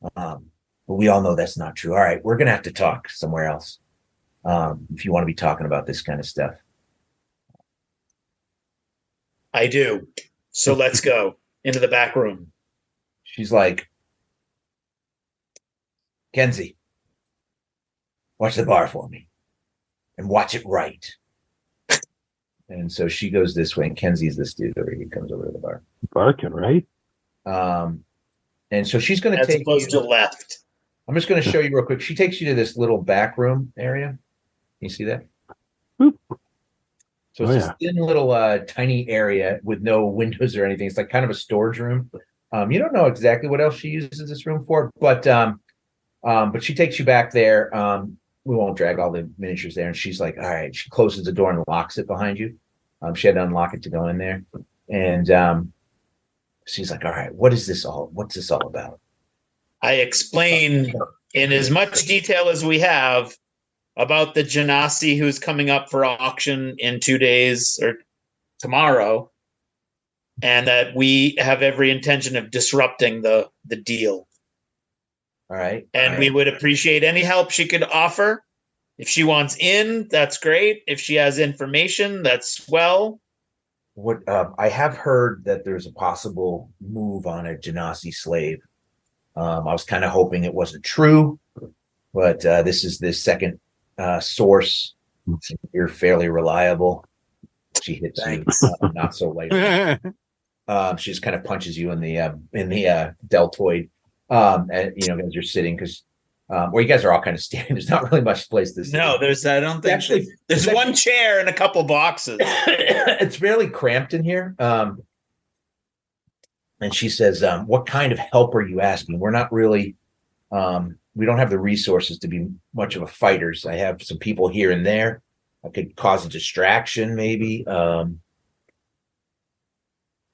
But we all know that's not true. All right, we're gonna have to talk somewhere else. If you want to be talking about this kind of stuff. I do. So let's go into the back room. She's like, Kenzie, watch the bar for me and watch it right. And so she goes this way, and Kenzie's this dude over here. He comes over to the bar. Barking, right? And so she's going to take opposed to left. I'm just going to show you real quick. She takes you to this little back room area. Can you see that? Boop. So it's this thin little tiny area with no windows or anything. It's like kind of a storage room. You don't know exactly what else she uses this room for, but she takes you back there. We won't drag all the miniatures there. And she's like, all right. She closes the door and locks it behind you. She had to unlock it to go in there. And she's like, all right, what's this all about? I explain in as much detail as we have about the Genasi who's coming up for auction in 2 days or tomorrow, and that we have every intention of disrupting the deal. All right. And we would appreciate any help she could offer. If she wants in, that's great. If she has information, that's swell. What I have heard that there's a possible move on a Genasi slave. I was kind of hoping it wasn't true, but this is the second source. You're fairly reliable. She hits you not so lightly. She just kind of punches you in the deltoid. And as you're sitting, because well, you guys are all kind of standing. There's not really much place to sit. No, I don't think actually there's one chair and a couple boxes. It's fairly cramped in here. And she says, what kind of help are you asking? We're not really, we don't have the resources to be much of a fighters. I have some people here and there. I could cause a distraction, maybe.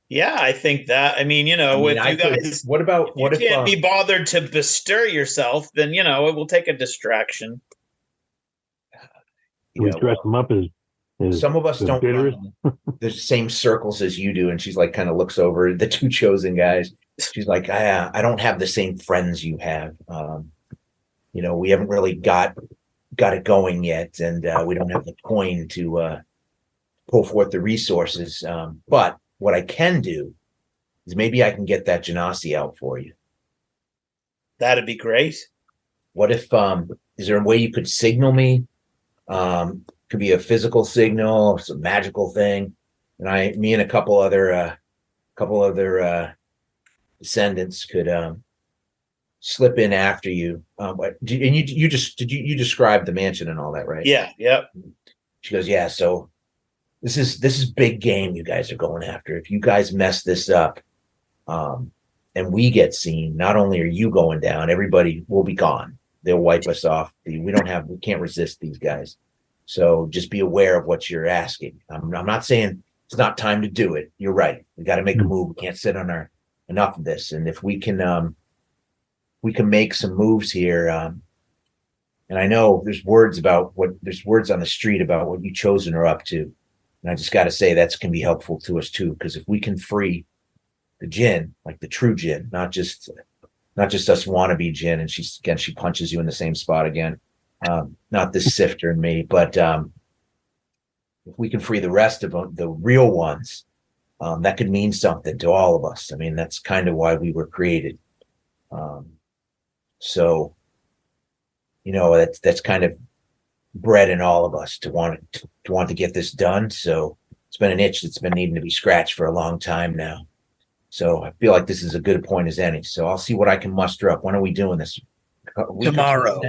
Yeah, I think that. I mean, with you guys, what if you can't be bothered to bestir yourself? Then it will take a distraction. We dress them up as some of us don't run the same circles as you do. And she's like, kind of looks over the two chosen guys. She's like, I don't have the same friends you have. We haven't really got it going yet, and we don't have the coin to pull forth the resources. But what I can do is maybe I can get that Genasi out for you. That'd be great. What if is there a way you could signal me? Could be a physical signal, some magical thing, and me and a couple other descendants could slip in after you. And you described the mansion and all that, right? Yeah. Yep. She goes, yeah. So this is big game you guys are going after. If you guys mess this up, and we get seen, not only are you going down, everybody will be gone. They'll wipe us off. We can't resist these guys. So just be aware of what you're asking. I'm not saying it's not time to do it. You're right. We got to make a move. We can't sit on enough of this. And if we can make some moves here. And I know there's words on the street about what you chosen are up to. And I just got to say that's can be helpful to us too. Because if we can free the Jinn, like the true Jinn, not just us wannabe Jinn. And she punches you in the same spot again. Not this sifter and me, but if we can free the rest of them, the real ones, that could mean something to all of us. I mean, that's kind of why we were created. So, that's kind of bred in all of us to want to get this done. So it's been an itch that's been needing to be scratched for a long time now. So I feel like this is as good a point as any. So I'll see what I can muster up. When are we doing this? Tomorrow.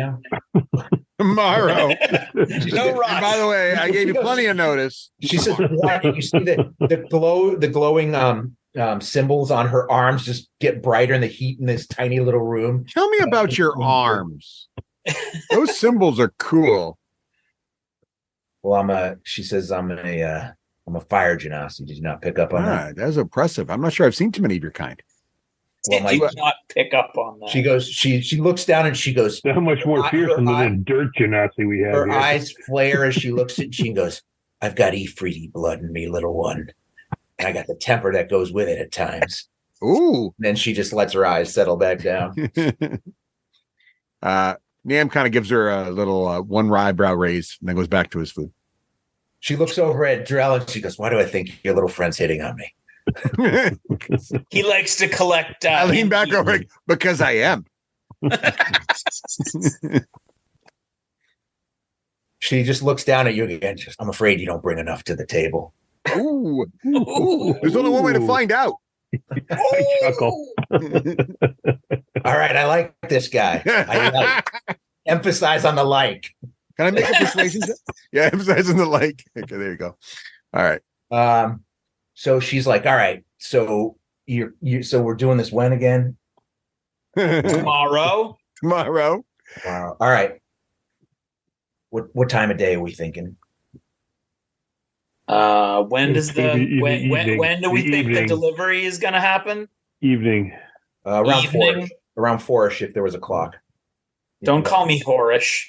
Tomorrow. No rush. And by the way, I gave you plenty of notice. She says, you see the glowing symbols on her arms just get brighter in the heat in this tiny little room. Tell me about your arms. Those symbols are cool. Well, she says I'm a fire genasi. Did you not pick up on that? That's impressive. I'm not sure I've seen too many of your kind. Well, Did you not pick up on that? She goes, she looks down and she goes, how much more fearsome than the dirt Genasi we have. Her eyes flare as she looks at she goes, I've got Ifriti blood in me, little one. And I got the temper that goes with it at times. Ooh. And then she just lets her eyes settle back down. Nam kind of gives her a little one eyebrow raise and then goes back to his food. She looks over at Drell and she goes, why do I think your little friend's hitting on me? He likes to collect. I lean back over because I am. She just looks down at you again. I'm afraid you don't bring enough to the table. Ooh. There's only one way to find out. I chuckle. All right, I like this guy. I like. Emphasize on the like. Can I make a persuasion? Yeah, emphasize on the like. Okay, there you go. All right. So she's like, all right, so so we're doing this when again? Tomorrow. All right. What time of day are we thinking? When does when do we think the delivery is going to happen? Evening. Around four. Around 4ish if there was a clock. Don't call me whorish.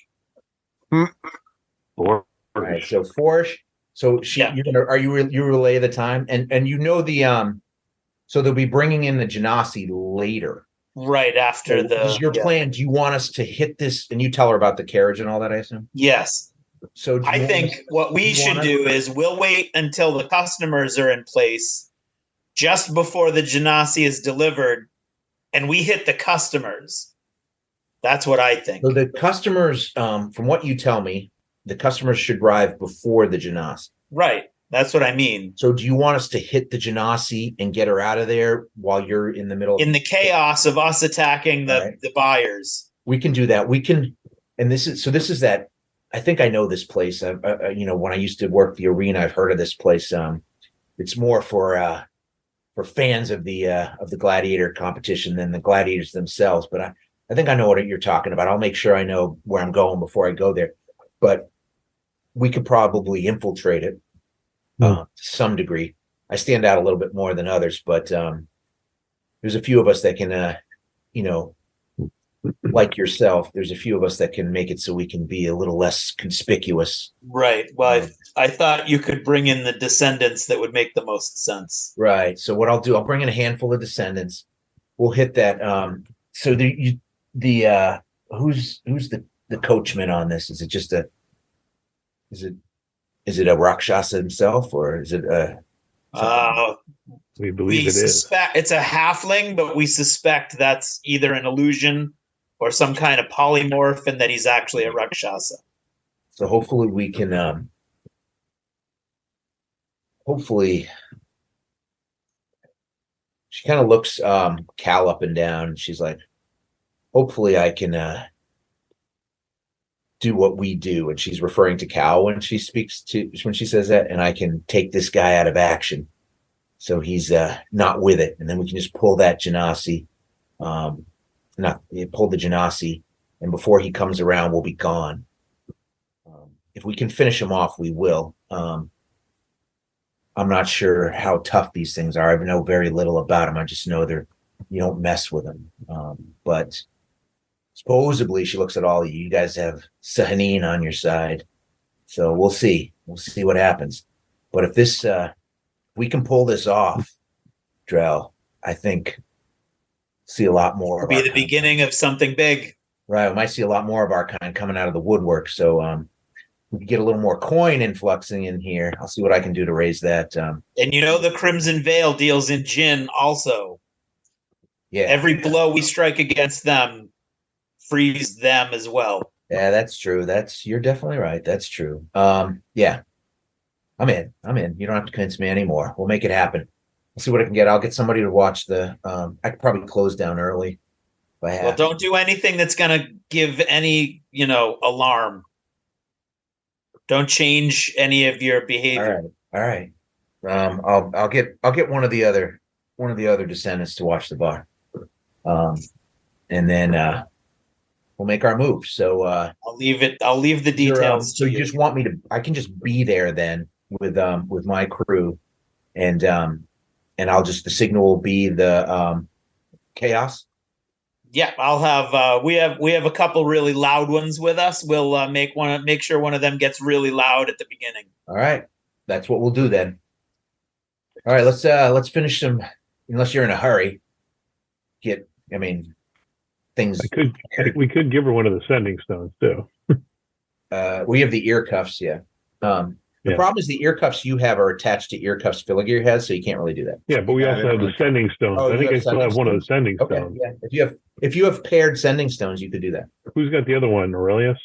All right, so 4ish. So you relay the time and the so they'll be bringing in the Genasi later. Right after is your plan? Do you want us to hit this and you tell her about the carriage and all that, I assume? Yes. So I think what we should do is we'll wait until the customers are in place just before the Genasi is delivered and we hit the customers. That's what I think. So the customers, from what you tell me, the customers should arrive before the Genasi. Right. That's what I mean. So do you want us to hit the Genasi and get her out of there while you're in the middle? In the chaos of us attacking the buyers. We can do that. We can, and this is that. I think I know this place. When I used to work the arena, I've heard of this place. It's more for fans of the gladiator competition than the gladiators themselves. But I think I know what you're talking about. I'll make sure I know where I'm going before I go there. But we could probably infiltrate it to some degree. I stand out a little bit more than others, but there's a few of us that can, like yourself, there's a few of us that can make it so we can be a little less conspicuous. Right. Well, I thought you could bring in the descendants that would make the most sense. Right. So what I'll do, I'll bring in a handful of descendants. We'll hit that. So who's the coachman on this? Is it just is it a Rakshasa himself, or is it we believe it is. It's a halfling, but we suspect that's either an illusion or some kind of polymorph, and that he's actually a Rakshasa. So hopefully we can. Hopefully, she kind of looks Cal up and down, and she's like, "Hopefully, I can do what we do." And she's referring to Cal when she says that, and I can take this guy out of action, so he's not with it, and then we can just pull that Genasi. Pull the Genasi, and before he comes around, we'll be gone. If we can finish him off, we will. I'm not sure how tough these things are. I know very little about them. I just know you don't mess with them. But supposedly, she looks at all of you. You guys have Sahanine on your side, so we'll see. We'll see what happens. But if we can pull this off, Drell, I think see a lot more. It'll be the beginning of something big. Right. We might see a lot more of our kind coming out of the woodwork. So we can get a little more coin influxing in here. I'll see what I can do to raise that. And the Crimson Veil deals in gin also. Yeah. Every blow we strike against them frees them as well. Yeah, that's true. You're definitely right. That's true. Yeah. I'm in. You don't have to convince me anymore. We'll make it happen. I'll see what I can get. I'll get somebody to watch I could probably close down early. Well, don't do anything that's going to give any, alarm. Don't change any of your behavior. All right. I'll get one of the other descendants to watch the bar. And then we'll make our move. So I'll leave the details. So you just want me to? I can just be there then with my crew, and I'll just, the signal will be the chaos. Yeah, I'll have we have a couple really loud ones with us. We'll make sure one of them gets really loud at the beginning. All right, that's what we'll do then. All right, let's finish some. Unless you're in a hurry, things. We could give her one of the sending stones too. We have the ear cuffs, yeah. The problem is the ear cuffs you have are attached to ear cuffs Filigir has, so you can't really do that. Yeah, but we also have the sending stones. I think I still have one of the sending stones. Yeah. If you have paired sending stones, you could do that. Who's got the other one, Aurelius?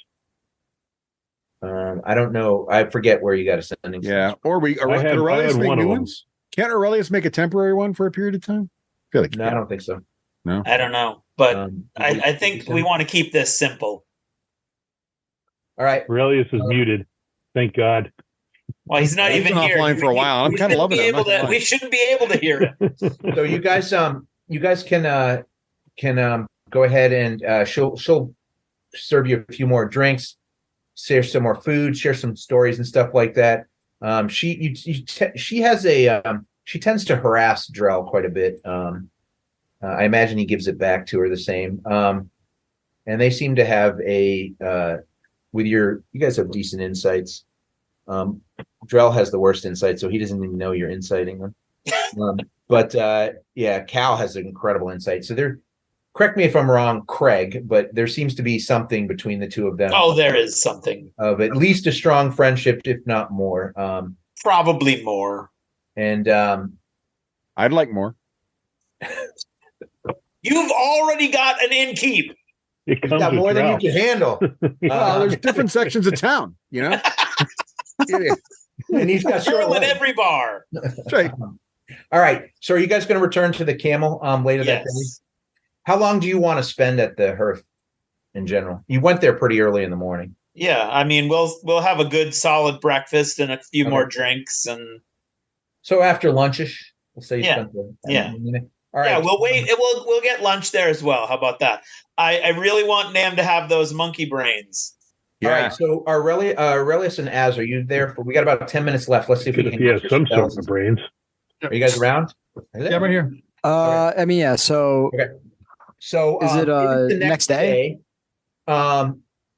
I don't know. I forget where you got a sending stone. Yeah, or Aurelius make new ones? Can't Aurelius make a temporary one for a period of time? I feel like no, I don't think so. No, I don't know, but I think we want to keep this simple. All right, Aurelius is muted. Thank God. Well, he's not even here. Offline for a while. I'm kind of loving it. We shouldn't be able to hear it. So you guys can go ahead and she'll serve you a few more drinks, share some more food, share some stories and stuff like that. She tends to harass Drell quite a bit. I imagine he gives it back to her the same. And they seem to have you guys have decent insights. Drell has the worst insight, so he doesn't even know you're inciting them. But Cal has an incredible insight. So correct me if I'm wrong, Craig, but there seems to be something between the two of them. Oh, there is something. Of at least a strong friendship, if not more. Probably more. And I'd like more. You've already got an innkeep. You've got more than you can handle. There's different sections of town, And he's got short Girl in legs. every bar. That's right. All right. So are you guys going to return to the camel later that day? Yes. How long do you want to spend at the hearth in general? You went there pretty early in the morning. Yeah, I mean, we'll have a good solid breakfast and a few more drinks, and so after lunchish, we'll say you spent All right. Yeah, we'll wait. We'll get lunch there as well. How about that? I really want Nam to have those monkey brains. Yeah. All right. So Aurelius and Az, are you there? We got about 10 minutes left. Let's see if we can. Yeah, some sort of brains. Are you guys around? Yeah, right here. I mean, yeah. So, okay. So is it the next day?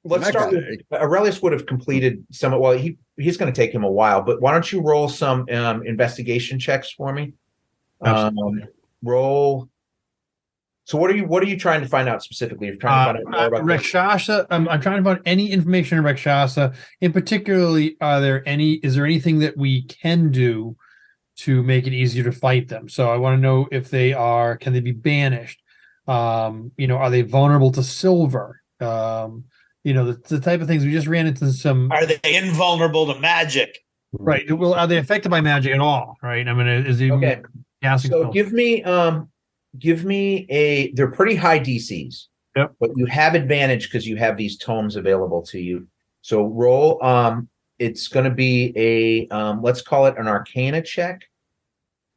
Let's start with Aurelius would have completed some. Well, he's going to take him a while, but why don't you roll some investigation checks for me? Roll. So what are you trying to find out specifically? You're trying to find out more about Rakshasa. I'm trying to find any information on Rakshasa. In particularly, is there anything that we can do to make it easier to fight them? So I want to know if can they be banished? Are they vulnerable to silver? The type of things we just ran into some. Are they invulnerable to magic? Right. Well, are they affected by magic at all? Right. I mean, is he okay? So give me they're pretty high DCs. Yep. But you have advantage because you have these tomes available to you. So roll. It's going to be a let's call it an Arcana check.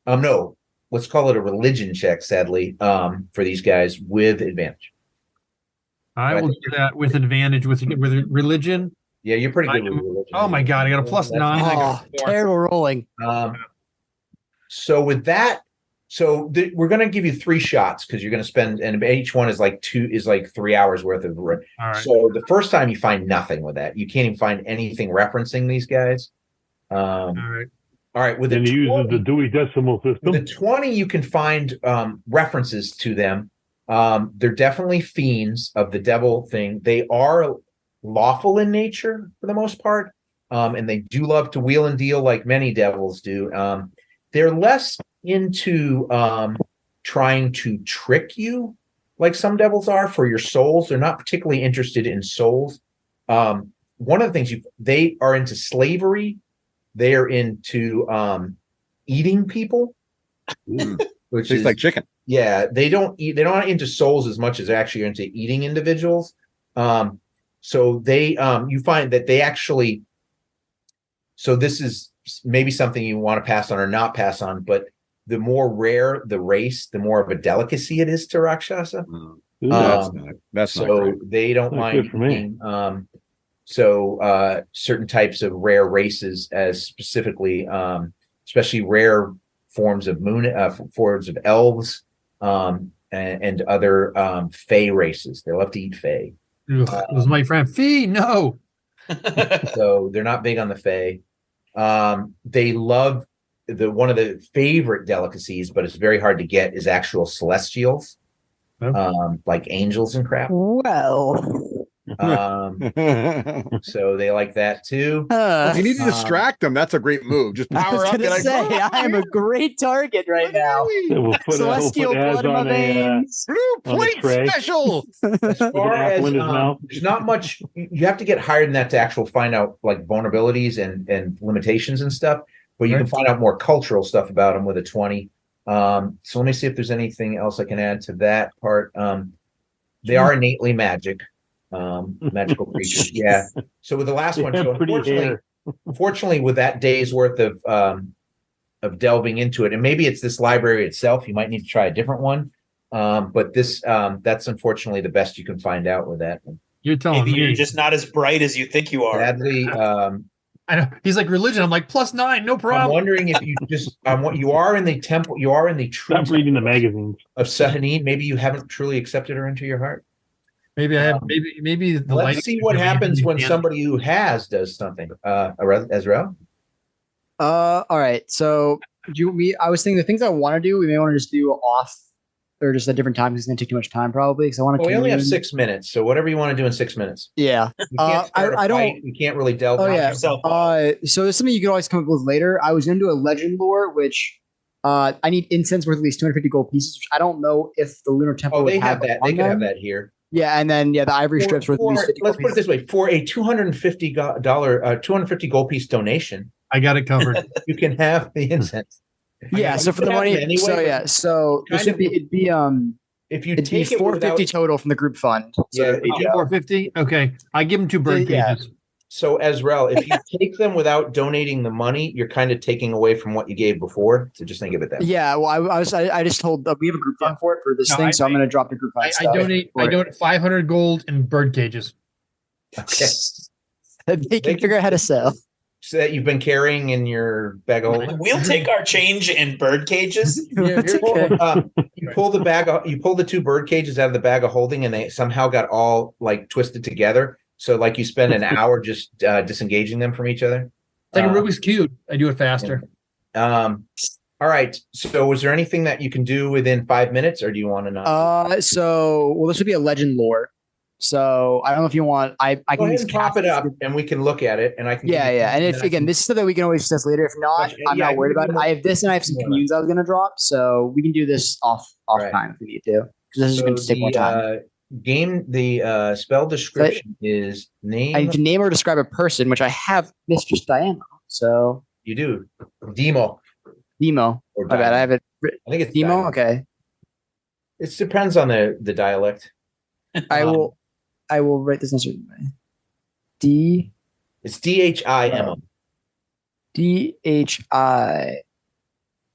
No, let's call it a religion check. Sadly, for these guys with advantage. I will do that with advantage with religion. Yeah, you're pretty good with religion. Oh my god, I got a +9. I got terrible rolling. So with that, we're going to give you 3 shots because you're going to spend, and each one is like 3 hours worth of. Right. So the first time you find nothing with that, you can't even find anything referencing these guys. All right. All right. With and the 20, uses the Dewey Decimal System. With the 20, you can find references to them. They're definitely fiends of the devil thing. They are lawful in nature for the most part, and they do love to wheel and deal like many devils do. They're less into trying to trick you like some devils are for your souls. They're not particularly interested in souls. One of the things they are into slavery. They are into eating people, which is like chicken. Yeah, they're not into souls as much as they're actually into eating individuals. So they you find that they actually. So this is maybe something you want to pass on or not pass on, but the more rare the race, the more of a delicacy it is to Rakshasa. That's so not great. They don't mind eating. Certain types of rare races, as specifically, especially rare forms of forms of elves, and other fae races. They love to eat fae. It was my friend Fee. No. So they're not big on the fae. They love one of the favorite delicacies, but it's very hard to get, is actual celestials, like angels and crap. Well. So they like that too. You need to distract them. That's a great move. Just power up. I am a great target right now. Celestial blood in my veins. Blue plate special. As far as there's not much. You have to get higher than that to actually find out like vulnerabilities and limitations and stuff. But you can find out more cultural stuff about them with a 20. So let me see if there's anything else I can add to that part. They are innately magical creatures. Yeah. So with the last one, so unfortunately, with that day's worth of delving into it, and maybe it's this library itself, you might need to try a different one. But this that's unfortunately the best you can find out with that one. You're telling me you're just not as bright as you think you are. Sadly, I know. He's like religion. I'm like +9, no problem. I'm wondering if you just what you are in the temple, you are in the true. Stop reading the magazines of Sahanine. Maybe you haven't truly accepted her into your heart. Maybe I have. Maybe the let's see what happens when somebody who has does something. Ezra. All right. So I was thinking the things I want to do, we may want to just do off or just at different times. It's going to take too much time probably because I want to. We only have 6 minutes, so whatever you want to do in 6 minutes. Yeah. I don't. You can't really delve. Oh yeah. So there's something you can always come up with later. I was going to do a legend lore, which. I need incense worth at least 250 gold pieces, which I don't know if the Lunar Temple would have that. They could have that here. Yeah, and then the ivory strips worth at least 50 let's put it this way: for a $250 gold piece donation, I got it covered. You can have the incense. Yeah. So for the money, anyway, so this would be if you it'd take be it 450 total from the group fund. So Yeah, 450. Okay, I give him 2 bird cages. So Ezreal, if you take them without donating the money, you're kind of taking away from what you gave before. So just think of it that way. Yeah, well, I just told we have a group fund for it for this thing, so I'm going to drop the group fund. I donate 500 gold and bird cages. Okay. They can figure out how to sell. So that you've been carrying in your bag of holding. We'll take our change in bird cages. You pull the 2 bird cages out of the bag of holding, and they somehow got all like twisted together. So like you spend an hour just disengaging them from each other. It's like a Rubik's Cube. I do it faster. All right. So was there anything that you can do within 5 minutes, or do you want to know? This would be a legend lore. So I don't know if you want. I Go can ahead and pop it up, and we can look at it, and I can. Yeah. And if again, this is something we can always discuss later. If not, I'm not worried about it. I have this, and I have some communes I was going to drop, so we can do this off time if we need to. Because this is going to take more time. The spell description is name. I need to name or describe a person, which I have Mistress Diana. So you do Demo. My bad. I have it. I think it's Demo. Okay. It depends on the dialect. I will write this in a certain way. D. It's DHIM. DHIM.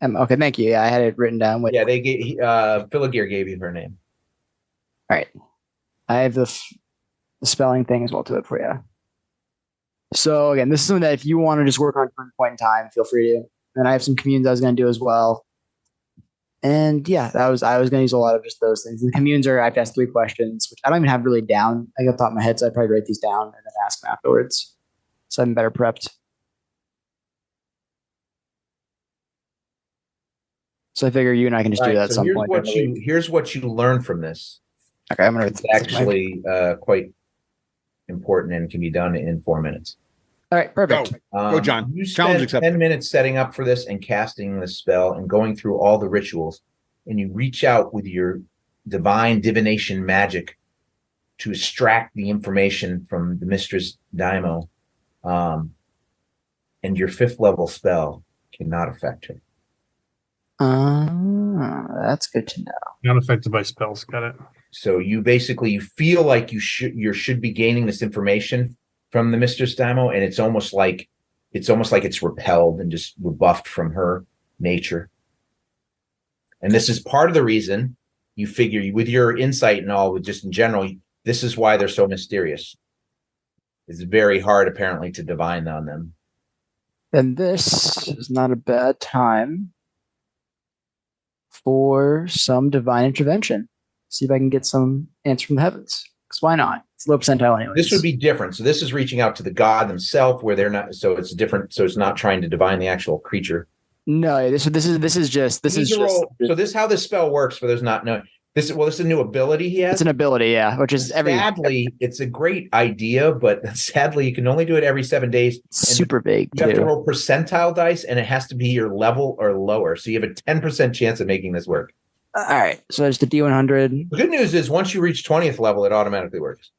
Okay, thank you. Yeah, I had it written down. Yeah, they gave Philagir gave you her name. All right, I have the spelling thing as well to it for you. So again, this is something that if you want to just work on for a point in time, feel free to. And I have some communes I was going to do as well. And yeah, I was going to use a lot of just those things. The communes I have to ask 3 questions, which I don't even have really down. I got the top of my head, so I'd probably write these down and then ask them afterwards. So I'm better prepped. So I figure you and I can just do that at some point. Here's what you learn from this. Okay, I'm going to. It's actually quite important and can be done in 4 minutes. All right, perfect. Go, John. You spend 10 minutes setting up for this and casting this spell and going through all the rituals, and you reach out with your divine divination magic to extract the information from the Mistress Daimo, and your 5th level spell cannot affect her. That's good to know. Not affected by spells. Got it. So you feel like you should be gaining this information from the Mistress Daimo, and it's almost like it's repelled and just rebuffed from her nature. And this is part of the reason you figure, with your insight and all, just in general, this is why they're so mysterious. It's very hard, apparently, to divine on them. And this is not a bad time for some divine intervention. See if I can get some answer from the heavens. Because why not? It's low percentile anyway. This would be different. So this is reaching out to the god themselves, where they're not. So it's different. So it's not trying to divine the actual creature. No, this is just. So this is how this spell works. For those not knowing, this is a new ability he has. It's an ability, yeah. Which is sadly, it's a great idea, but sadly, you can only do it every 7 days. Super big. You have to roll percentile dice, and it has to be your level or lower. So you have a 10% chance of making this work. All right, so there's the D100. The good news is once you reach 20th level, it automatically works.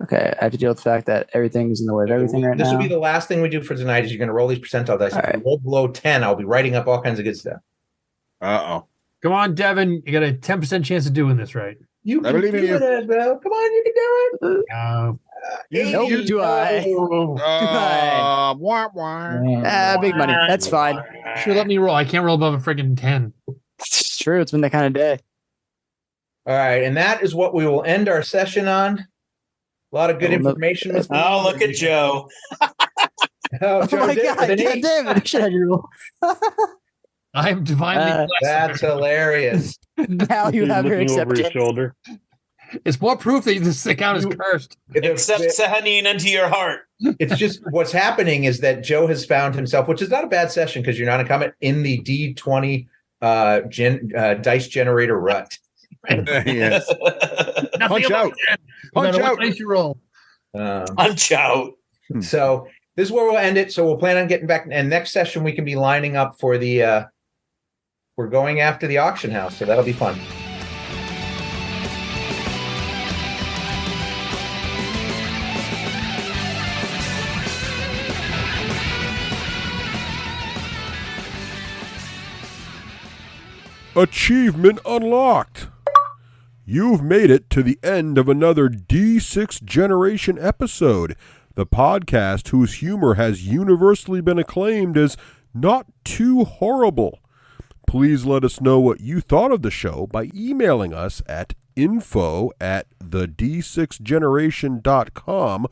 Okay, I have to deal with the fact that everything's in the way of everything right now. This will be the last thing we do for tonight is you're going to roll these percentile dice. If you roll below 10, I'll be writing up all kinds of good stuff. Uh-oh. Come on, Devin. You got a 10% chance of doing this right. You can do it, bro. Come on, you can do it. Do I? Big money. That's fine. Sure, let me roll. I can't roll above a friggin' 10. It's true. It's been that kind of day. All right, and that is what we will end our session on. A lot of good information. Oh, look at Joe. Oh my God. God damn it. I should have you roll. I am divinely blessed. That's hilarious. Now you have your acceptance. Over his shoulder. It's more proof that this account is cursed. Accept Sahanin into your heart. It's just what's happening is that Joe has found himself, which is not a bad session because you're not a comment, in the D20 dice generator rut. Yes. Punch out. Punch out. Dice you roll. Punch out. So this is where we'll end it. So we'll plan on getting back, and next session we can be lining up for the. We're going after the auction house, so that'll be fun. Achievement unlocked! You've made it to the end of another D6 Generation episode, the podcast whose humor has universally been acclaimed as not too horrible. Please let us know what you thought of the show by emailing us at info@thed6generation.com.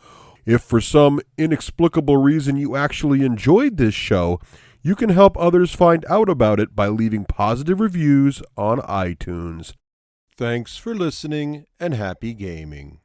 If for some inexplicable reason you actually enjoyed this show, you can help others find out about it by leaving positive reviews on iTunes. Thanks for listening and happy gaming.